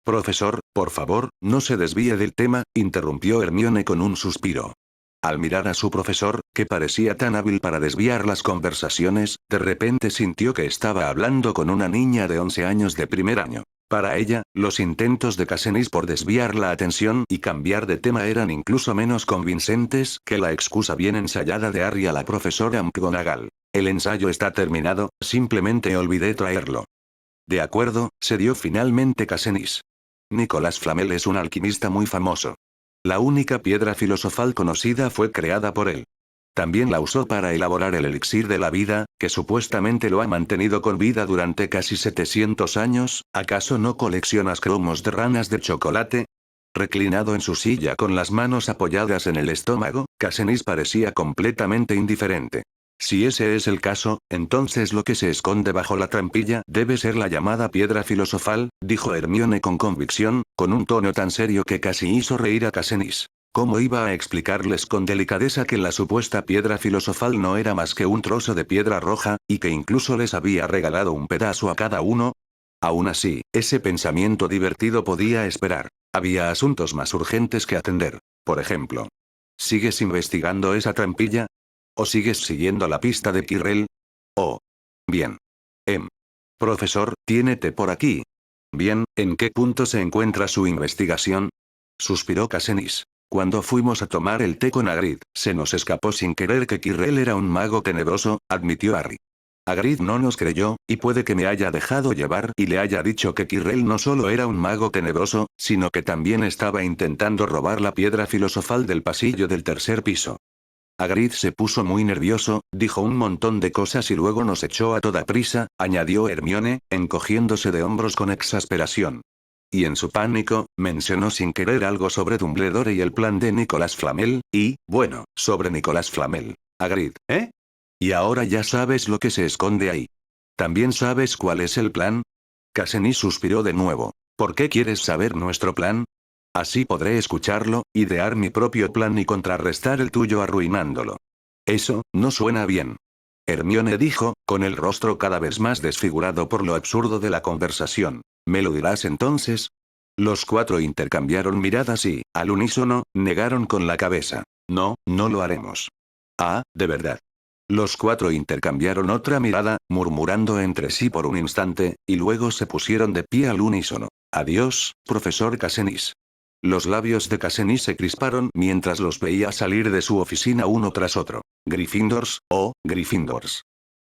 Profesor, por favor, no se desvíe del tema, interrumpió Hermione con un suspiro. Al mirar a su profesor, que parecía tan hábil para desviar las conversaciones, de repente sintió que estaba hablando con una niña de 11 años de primer año. Para ella, los intentos de Cassinis por desviar la atención y cambiar de tema eran incluso menos convincentes que la excusa bien ensayada de Harry a la profesora McGonagall. El ensayo está terminado, simplemente olvidé traerlo. De acuerdo, se dio finalmente Cassinis. Nicolas Flamel es un alquimista muy famoso. La única piedra filosofal conocida fue creada por él. También la usó para elaborar el elixir de la vida, que supuestamente lo ha mantenido con vida durante casi 700 años. ¿Acaso no coleccionas cromos de ranas de chocolate? Reclinado en su silla con las manos apoyadas en el estómago, Cassinis parecía completamente indiferente. Si ese es el caso, entonces lo que se esconde bajo la trampilla debe ser la llamada piedra filosofal, dijo Hermione con convicción, con un tono tan serio que casi hizo reír a Cassinis. ¿Cómo iba a explicarles con delicadeza que la supuesta piedra filosofal no era más que un trozo de piedra roja, y que incluso les había regalado un pedazo a cada uno? Aún así, ese pensamiento divertido podía esperar. Había asuntos más urgentes que atender. Por ejemplo, ¿sigues investigando esa trampilla? ¿O sigues siguiendo la pista de Quirrell? Oh. Bien. Profesor, ¿tiene té por aquí? Bien, ¿en qué punto se encuentra su investigación? Suspiró Cassinis. Cuando fuimos a tomar el té con Hagrid, se nos escapó sin querer que Quirrell era un mago tenebroso, admitió Harry. Hagrid no nos creyó, y puede que me haya dejado llevar y le haya dicho que Quirrell no solo era un mago tenebroso, sino que también estaba intentando robar la piedra filosofal del pasillo del tercer piso. Hagrid se puso muy nervioso, dijo un montón de cosas y luego nos echó a toda prisa, añadió Hermione, encogiéndose de hombros con exasperación. Y en su pánico, mencionó sin querer algo sobre Dumbledore y el plan de Nicolas Flamel, y, bueno, sobre Nicolas Flamel. Hagrid, ¿eh? Y ahora ya sabes lo que se esconde ahí. ¿También sabes cuál es el plan? Cassinis suspiró de nuevo. ¿Por qué quieres saber nuestro plan? Así podré escucharlo, idear mi propio plan y contrarrestar el tuyo arruinándolo. Eso, no suena bien. Hermione dijo, con el rostro cada vez más desfigurado por lo absurdo de la conversación. ¿Me lo dirás entonces? Los cuatro intercambiaron miradas y, al unísono, negaron con la cabeza. No, no lo haremos. Ah, ¿de verdad? Los cuatro intercambiaron otra mirada, murmurando entre sí por un instante, y luego se pusieron de pie al unísono. Adiós, profesor Cassinis. Los labios de Cassinis se crisparon mientras los veía salir de su oficina uno tras otro. Gryffindors, oh, Gryffindors.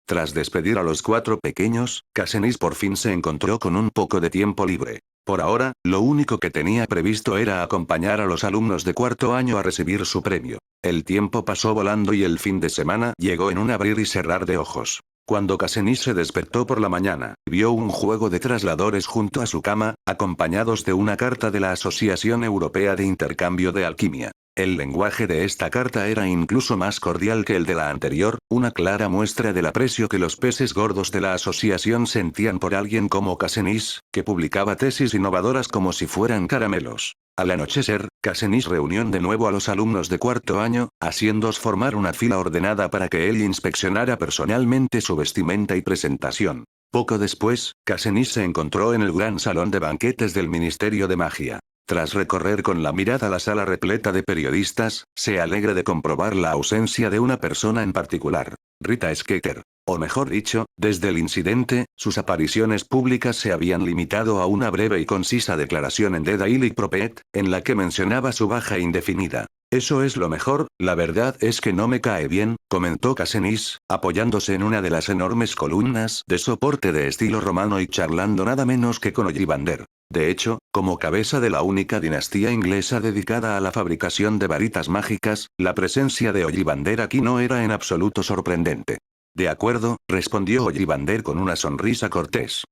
Tras despedir a los cuatro pequeños, Cassinis por fin se encontró con un poco de tiempo libre. Por ahora, lo único que tenía previsto era acompañar a los alumnos de cuarto año a recibir su premio. El tiempo pasó volando y el fin de semana llegó en un abrir y cerrar de ojos. Cuando Cassinis se despertó por la mañana, vio un juego de trasladores junto a su cama, acompañados de una carta de la Asociación Europea de Intercambio de Alquimia. El lenguaje de esta carta era incluso más cordial que el de la anterior, una clara muestra del aprecio que los peces gordos de la asociación sentían por alguien como Cassinis, que publicaba tesis innovadoras como si fueran caramelos. Al anochecer, Cassinis reunió de nuevo a los alumnos de cuarto año, haciéndolos formar una fila ordenada para que él inspeccionara personalmente su vestimenta y presentación. Poco después, Cassinis se encontró en el gran salón de banquetes del Ministerio de Magia. Tras recorrer con la mirada la sala repleta de periodistas, se alegra de comprobar la ausencia de una persona en particular. Rita Skeeter. O mejor dicho, desde el incidente, sus apariciones públicas se habían limitado a una breve y concisa declaración en The Daily Prophet, en la que mencionaba su baja indefinida. Eso es lo mejor, la verdad es que no me cae bien, comentó Cassinis, apoyándose en una de las enormes columnas de soporte de estilo romano y charlando nada menos que con Ollivander. De hecho, como cabeza de la única dinastía inglesa dedicada a la fabricación de varitas mágicas, la presencia de Ollivander aquí no era en absoluto sorprendente. De acuerdo, respondió Ollivander con una sonrisa cortés.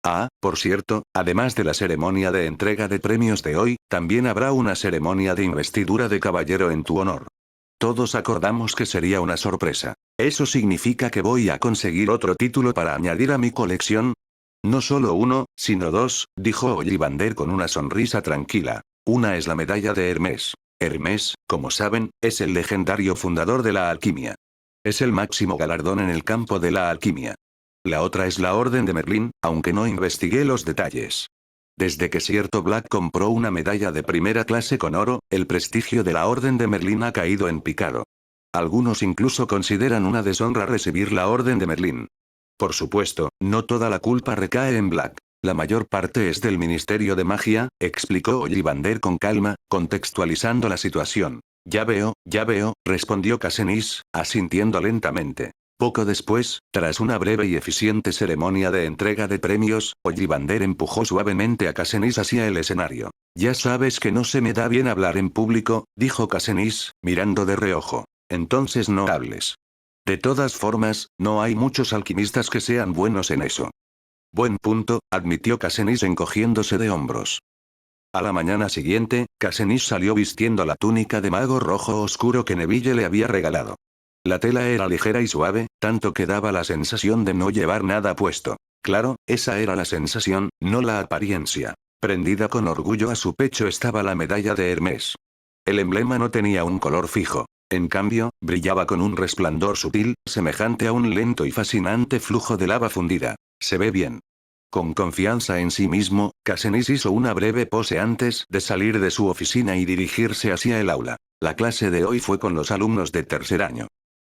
Ah, por cierto, además de la ceremonia de entrega de premios de hoy, también habrá una ceremonia de investidura de caballero en tu honor. Todos acordamos que sería una sorpresa. ¿Eso significa que voy a conseguir otro título para añadir a mi colección? No solo uno, sino dos, dijo Ollivander con una sonrisa tranquila. Una es la medalla de Hermes. Hermes, como saben, es el legendario fundador de la alquimia. Es el máximo galardón en el campo de la alquimia. La otra es la Orden de Merlín, aunque no investigué los detalles. Desde que cierto Black compró una medalla de primera clase con oro, el prestigio de la Orden de Merlín ha caído en picado. Algunos incluso consideran una deshonra recibir la Orden de Merlín. Por supuesto, no toda la culpa recae en Black. La mayor parte es del Ministerio de Magia, explicó Ollivander con calma, contextualizando la situación. Ya veo, respondió Casenis, asintiendo lentamente. Poco después, tras una breve y eficiente ceremonia de entrega de premios, Ollivander empujó suavemente a Casenis hacia el escenario. Ya sabes que no se me da bien hablar en público, dijo Casenis, mirando de reojo. Entonces no hables. De todas formas, no hay muchos alquimistas que sean buenos en eso. Buen punto, admitió Casenis encogiéndose de hombros. A la mañana siguiente, Casenis salió vistiendo la túnica de mago rojo oscuro que Neville le había regalado. La tela era ligera y suave, tanto que daba la sensación de no llevar nada puesto. Claro, esa era la sensación, no la apariencia. Prendida con orgullo a su pecho estaba la medalla de Hermes. El emblema no tenía un color fijo. En cambio, brillaba con un resplandor sutil, semejante a un lento y fascinante flujo de lava fundida. Se ve bien. Con confianza en sí mismo, Casenis hizo una breve pose antes de salir de su oficina y dirigirse hacia el aula. La clase de hoy fue con los alumnos de tercer año.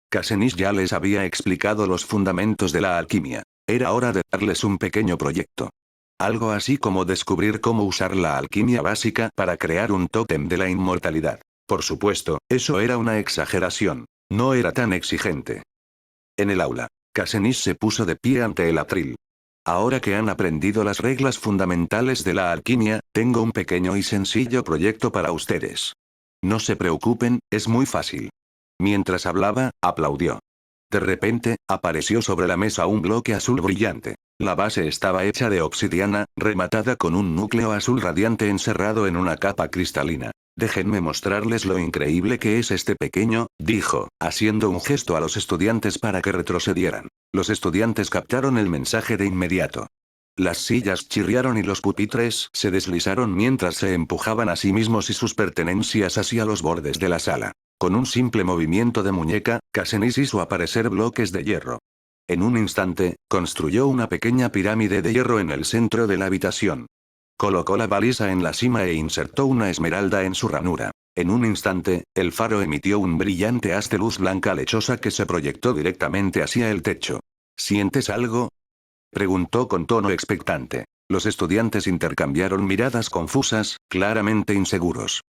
Casenis ya les había explicado los fundamentos de la alquimia. Era hora de darles un pequeño proyecto. Algo así como descubrir cómo usar la alquimia básica para crear un tótem de la inmortalidad. Por supuesto, eso era una exageración. No era tan exigente. En el aula, Casenis se puso de pie ante el atril. Ahora que han aprendido las reglas fundamentales de la alquimia, tengo un pequeño y sencillo proyecto para ustedes. No se preocupen, es muy fácil. Mientras hablaba, aplaudió. De repente, apareció sobre la mesa un bloque azul brillante. La base estaba hecha de obsidiana, rematada con un núcleo azul radiante encerrado en una capa cristalina. Déjenme mostrarles lo increíble que es este pequeño, dijo, haciendo un gesto a los estudiantes para que retrocedieran. Los estudiantes captaron el mensaje de inmediato. Las sillas chirriaron y los pupitres se deslizaron mientras se empujaban a sí mismos y sus pertenencias hacia los bordes de la sala. Con un simple movimiento de muñeca, Casenis hizo aparecer bloques de hierro. En un instante, construyó una pequeña pirámide de hierro en el centro de la habitación. Colocó la baliza en la cima e insertó una esmeralda en su ranura. En un instante, el faro emitió un brillante haz de luz blanca lechosa que se proyectó directamente hacia el techo. ¿Sientes algo?, preguntó con tono expectante. Los estudiantes intercambiaron miradas confusas, claramente inseguros.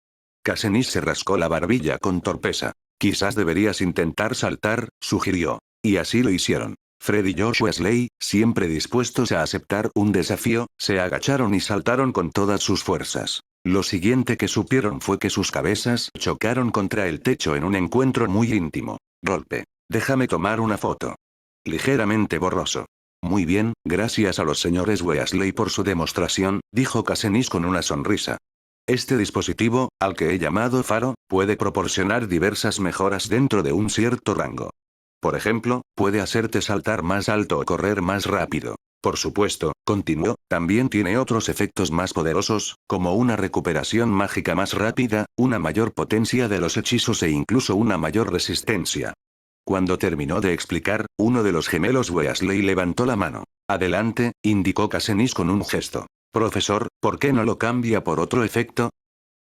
Casenis se rascó la barbilla con torpeza. Quizás deberías intentar saltar, sugirió. Y así lo hicieron. Fred y Josh Weasley, siempre dispuestos a aceptar un desafío, se agacharon y saltaron con todas sus fuerzas. Lo siguiente que supieron fue que sus cabezas chocaron contra el techo en un encuentro muy íntimo. Golpe. Déjame tomar una foto. Ligeramente borroso. Muy bien, gracias a los señores Weasley por su demostración, dijo Casenis con una sonrisa. Este dispositivo, al que he llamado faro, puede proporcionar diversas mejoras dentro de un cierto rango. Por ejemplo, puede hacerte saltar más alto o correr más rápido. Por supuesto, continuó, también tiene otros efectos más poderosos, como una recuperación mágica más rápida, una mayor potencia de los hechizos e incluso una mayor resistencia. Cuando terminó de explicar, uno de los gemelos Weasley levantó la mano. Adelante, indicó Casenis con un gesto. Profesor, ¿por qué no lo cambia por otro efecto?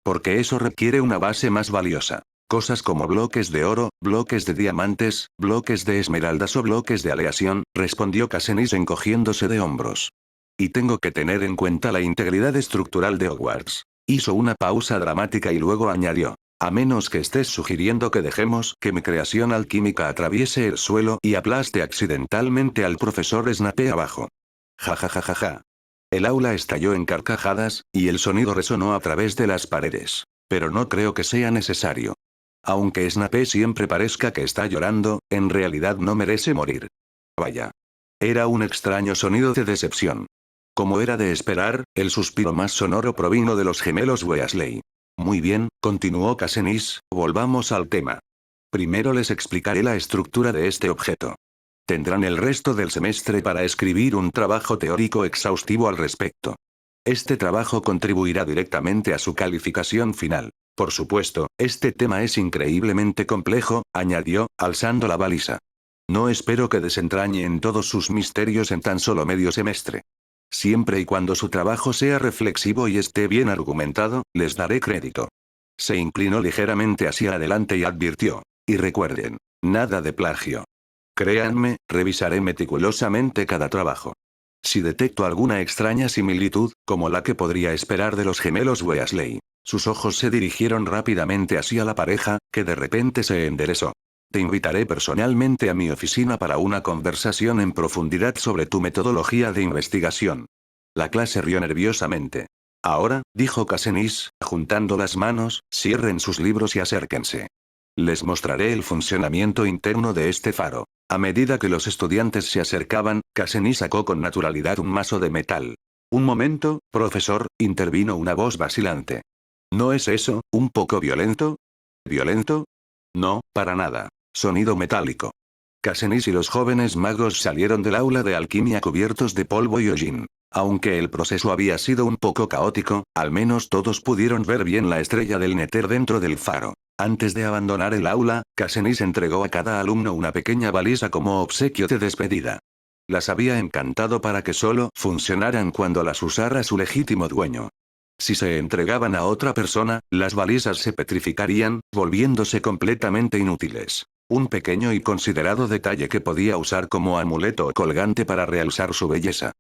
Porque eso requiere una base más valiosa. Cosas como bloques de oro, bloques de diamantes, bloques de esmeraldas o bloques de aleación, respondió Casenis encogiéndose de hombros. Y tengo que tener en cuenta la integridad estructural de Hogwarts. Hizo una pausa dramática y luego añadió. A menos que estés sugiriendo que dejemos que mi creación alquímica atraviese el suelo y aplaste accidentalmente al profesor Snape abajo. Ja ja ja ja ja. El aula estalló en carcajadas, y el sonido resonó a través de las paredes. Pero no creo que sea necesario. Aunque Snape siempre parezca que está llorando, en realidad no merece morir. Vaya. Era un extraño sonido de decepción. Como era de esperar, el suspiro más sonoro provino de los gemelos Weasley. Muy bien, continuó Casenis, volvamos al tema. Primero les explicaré la estructura de este objeto. Tendrán el resto del semestre para escribir un trabajo teórico exhaustivo al respecto. Este trabajo contribuirá directamente a su calificación final. Por supuesto, este tema es increíblemente complejo, añadió, alzando la baliza. No espero que desentrañen todos sus misterios en tan solo medio semestre. Siempre y cuando su trabajo sea reflexivo y esté bien argumentado, les daré crédito. Se inclinó ligeramente hacia adelante y advirtió. Y recuerden, nada de plagio. Créanme, revisaré meticulosamente cada trabajo. Si detecto alguna extraña similitud, como la que podría esperar de los gemelos Weasley. Sus ojos se dirigieron rápidamente hacia la pareja, que de repente se enderezó. Te invitaré personalmente a mi oficina para una conversación en profundidad sobre tu metodología de investigación. La clase rió nerviosamente. Ahora, dijo Casenis, juntando las manos, cierren sus libros y acérquense. Les mostraré el funcionamiento interno de este faro. A medida que los estudiantes se acercaban, Casenis sacó con naturalidad un mazo de metal. Un momento, profesor, intervino una voz vacilante. ¿No es eso, un poco violento? ¿Violento? No, para nada. Sonido metálico. Casenis y los jóvenes magos salieron del aula de alquimia cubiertos de polvo y hollín. Aunque el proceso había sido un poco caótico, al menos todos pudieron ver bien la estrella del Néter dentro del faro. Antes de abandonar el aula, Casenis entregó a cada alumno una pequeña valisa como obsequio de despedida. Las había encantado para que solo funcionaran cuando las usara su legítimo dueño. Si se entregaban a otra persona, las balizas se petrificarían, volviéndose completamente inútiles. Un pequeño y considerado detalle que podía usar como amuleto o colgante para realzar su belleza.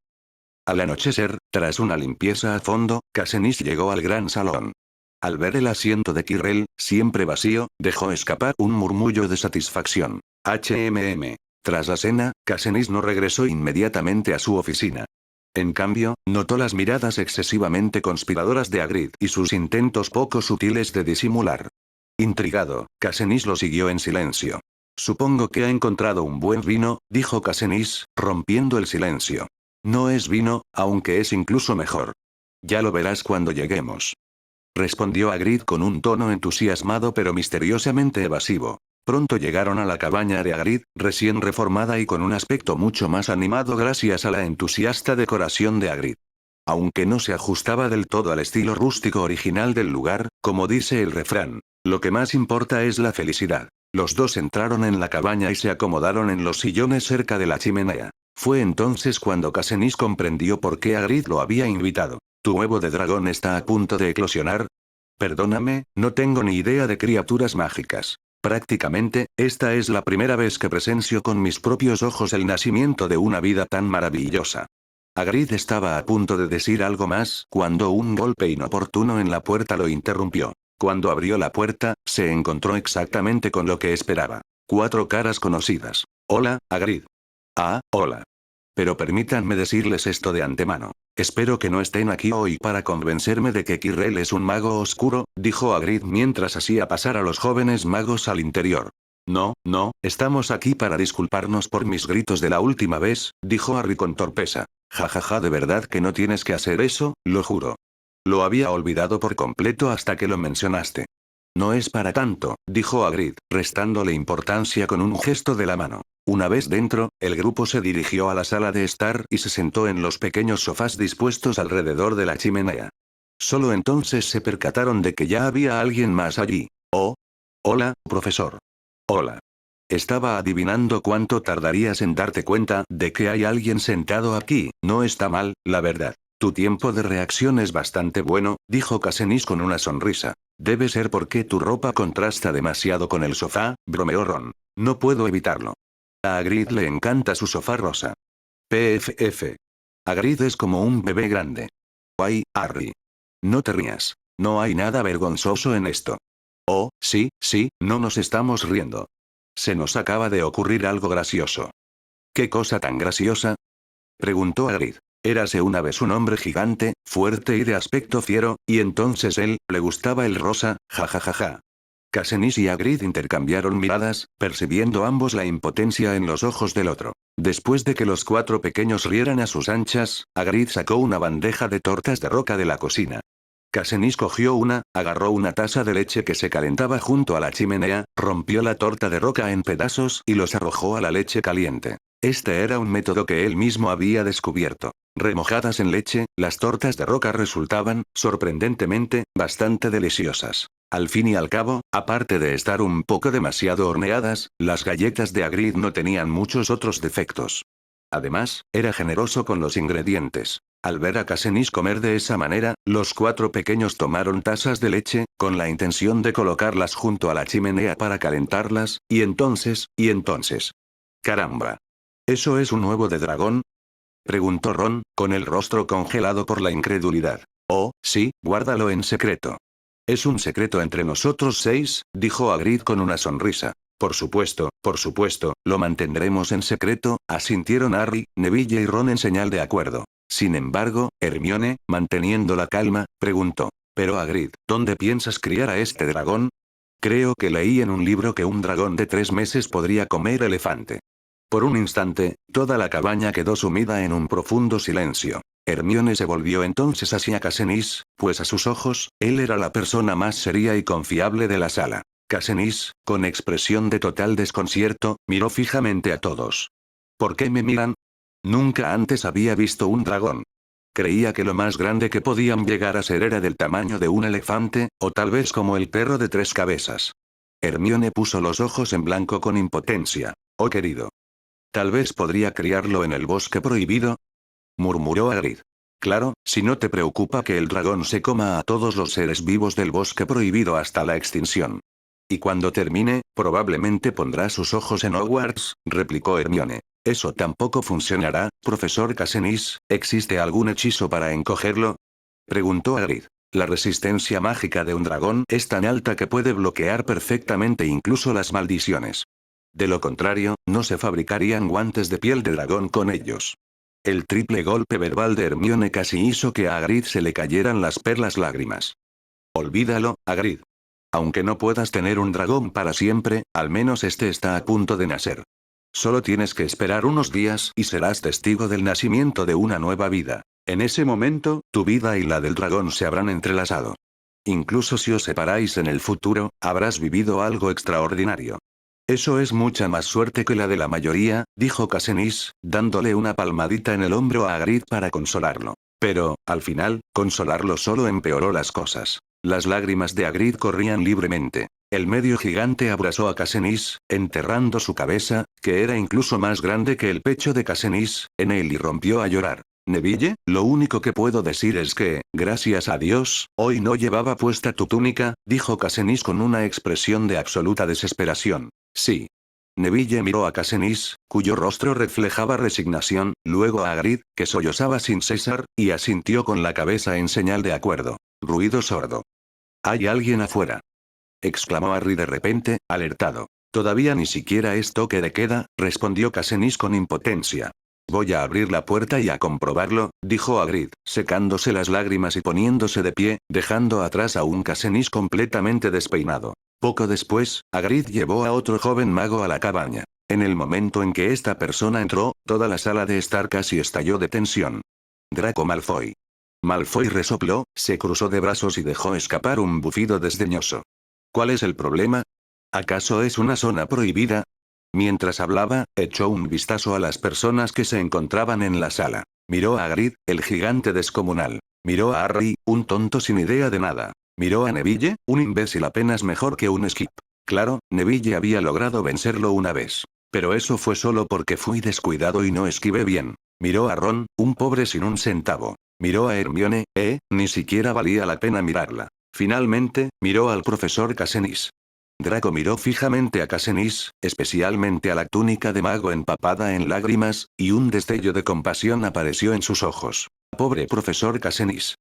Al anochecer, tras una limpieza a fondo, Casenis llegó al gran salón. Al ver el asiento de Quirrell, siempre vacío, dejó escapar un murmullo de satisfacción. Tras la cena, Casenis no regresó inmediatamente a su oficina. En cambio, notó las miradas excesivamente conspiradoras de Hagrid y sus intentos poco sutiles de disimular. Intrigado, Casenis lo siguió en silencio. Supongo que ha encontrado un buen vino, dijo Casenis, rompiendo el silencio. No es vino, aunque es incluso mejor. Ya lo verás cuando lleguemos. Respondió Hagrid con un tono entusiasmado pero misteriosamente evasivo. Pronto llegaron a la cabaña de Hagrid, recién reformada y con un aspecto mucho más animado gracias a la entusiasta decoración de Hagrid. Aunque no se ajustaba del todo al estilo rústico original del lugar, como dice el refrán, lo que más importa es la felicidad. Los dos entraron en la cabaña y se acomodaron en los sillones cerca de la chimenea. Fue entonces cuando Casenis comprendió por qué Hagrid lo había invitado. ¿Tu huevo de dragón está a punto de eclosionar? Perdóname, no tengo ni idea de criaturas mágicas. Prácticamente, esta es la primera vez que presencio con mis propios ojos el nacimiento de una vida tan maravillosa. Hagrid estaba a punto de decir algo más, cuando un golpe inoportuno en la puerta lo interrumpió. Cuando abrió la puerta, se encontró exactamente con lo que esperaba. 4 caras conocidas. Hola, Hagrid. Ah, hola. Pero permítanme decirles esto de antemano. Espero que no estén aquí hoy para convencerme de que Quirrell es un mago oscuro, dijo Hagrid mientras hacía pasar a los jóvenes magos al interior. No, no, estamos aquí para disculparnos por mis gritos de la última vez, dijo Harry con torpeza. Jajaja, de verdad que no tienes que hacer eso, lo juro. Lo había olvidado por completo hasta que lo mencionaste. No es para tanto, dijo Hagrid, restándole importancia con un gesto de la mano. Una vez dentro, el grupo se dirigió a la sala de estar y se sentó en los pequeños sofás dispuestos alrededor de la chimenea. Solo entonces se percataron de que ya había alguien más allí. Oh. Hola, profesor. Hola. Estaba adivinando cuánto tardarías en darte cuenta de que hay alguien sentado aquí, no está mal, la verdad. Tu tiempo de reacción es bastante bueno, dijo Casenis con una sonrisa. Debe ser porque tu ropa contrasta demasiado con el sofá, bromeó Ron. No puedo evitarlo. A Hagrid le encanta su sofá rosa. PFF. Hagrid es como un bebé grande. Ay, Harry. No te rías. No hay nada vergonzoso en esto. Oh, sí, sí, no nos estamos riendo. Se nos acaba de ocurrir algo gracioso. ¿Qué cosa tan graciosa? Preguntó Hagrid. Érase una vez un hombre gigante, fuerte y de aspecto fiero, y entonces él, le gustaba el rosa, jajajaja. Casenis y Hagrid intercambiaron miradas, percibiendo ambos la impotencia en los ojos del otro. Después de que los 4 pequeños rieran a sus anchas, Hagrid sacó una bandeja de tortas de roca de la cocina. Casenis cogió una, agarró una taza de leche que se calentaba junto a la chimenea, rompió la torta de roca en pedazos y los arrojó a la leche caliente. Este era un método que él mismo había descubierto. Remojadas en leche, las tortas de roca resultaban, sorprendentemente, bastante deliciosas. Al fin y al cabo, aparte de estar un poco demasiado horneadas, las galletas de Hagrid no tenían muchos otros defectos. Además, era generoso con los ingredientes. Al ver a Casenis comer de esa manera, los 4 pequeños tomaron tazas de leche, con la intención de colocarlas junto a la chimenea para calentarlas, y entonces. ¡Caramba! ¿Eso es un huevo de dragón? Preguntó Ron, con el rostro congelado por la incredulidad. Oh, sí, guárdalo en secreto. Es un secreto entre nosotros 6, dijo Hagrid con una sonrisa. Por supuesto, lo mantendremos en secreto, asintieron Harry, Neville y Ron en señal de acuerdo. Sin embargo, Hermione, manteniendo la calma, preguntó. Pero Hagrid, ¿dónde piensas criar a este dragón? Creo que leí en un libro que un dragón de 3 meses podría comer elefante. Por un instante, toda la cabaña quedó sumida en un profundo silencio. Hermione se volvió entonces hacia Casenis, pues a sus ojos, él era la persona más seria y confiable de la sala. Casenis, con expresión de total desconcierto, miró fijamente a todos. ¿Por qué me miran? Nunca antes había visto un dragón. Creía que lo más grande que podían llegar a ser era del tamaño de un elefante, o tal vez como el perro de 3 cabezas. Hermione puso los ojos en blanco con impotencia. Oh querido. Tal vez podría criarlo en el bosque prohibido, murmuró Hagrid. Claro, si no te preocupa que el dragón se coma a todos los seres vivos del bosque prohibido hasta la extinción. Y cuando termine, probablemente pondrá sus ojos en Hogwarts, replicó Hermione. Eso tampoco funcionará, profesor Casenis, ¿existe algún hechizo para encogerlo? Preguntó Hagrid. La resistencia mágica de un dragón es tan alta que puede bloquear perfectamente incluso las maldiciones. De lo contrario, no se fabricarían guantes de piel de dragón con ellos. El triple golpe verbal de Hermione casi hizo que a Hagrid se le cayeran las perlas lágrimas. Olvídalo, Hagrid. Aunque no puedas tener un dragón para siempre, al menos este está a punto de nacer. Solo tienes que esperar unos días y serás testigo del nacimiento de una nueva vida. En ese momento, tu vida y la del dragón se habrán entrelazado. Incluso si os separáis en el futuro, habrás vivido algo extraordinario. Eso es mucha más suerte que la de la mayoría, dijo Casenis, dándole una palmadita en el hombro a Hagrid para consolarlo. Pero, al final, consolarlo solo empeoró las cosas. Las lágrimas de Hagrid corrían libremente. El medio gigante abrazó a Casenis, enterrando su cabeza, que era incluso más grande que el pecho de Casenis, en él y rompió a llorar. Neville, lo único que puedo decir es que, gracias a Dios, hoy no llevaba puesta tu túnica, dijo Casenis con una expresión de absoluta desesperación. Sí. Neville miró a Casenis, cuyo rostro reflejaba resignación, luego a Hagrid, que sollozaba sin cesar, y asintió con la cabeza en señal de acuerdo. Ruido sordo. «¿Hay alguien afuera?», exclamó Harry de repente, alertado. «Todavía ni siquiera es toque de queda», respondió Casenis con impotencia. «Voy a abrir la puerta y a comprobarlo», dijo Hagrid, secándose las lágrimas y poniéndose de pie, dejando atrás a un Casenis completamente despeinado. Poco después, Hagrid llevó a otro joven mago a la cabaña. En el momento en que esta persona entró, toda la sala de estar casi estalló de tensión. Draco Malfoy. Malfoy resopló, se cruzó de brazos y dejó escapar un bufido desdeñoso. ¿Cuál es el problema? ¿Acaso es una zona prohibida? Mientras hablaba, echó un vistazo a las personas que se encontraban en la sala. Miró a Hagrid, el gigante descomunal. Miró a Harry, un tonto sin idea de nada. Miró a Neville, un imbécil apenas mejor que un Skip. Claro, Neville había logrado vencerlo una vez. Pero eso fue solo porque fui descuidado y no esquivé bien. Miró a Ron, un pobre sin un centavo. Miró a Hermione, ni siquiera valía la pena mirarla. Finalmente, miró al profesor Casenis. Draco miró fijamente a Casenis, especialmente a la túnica de mago empapada en lágrimas, y un destello de compasión apareció en sus ojos. Pobre profesor Casenis.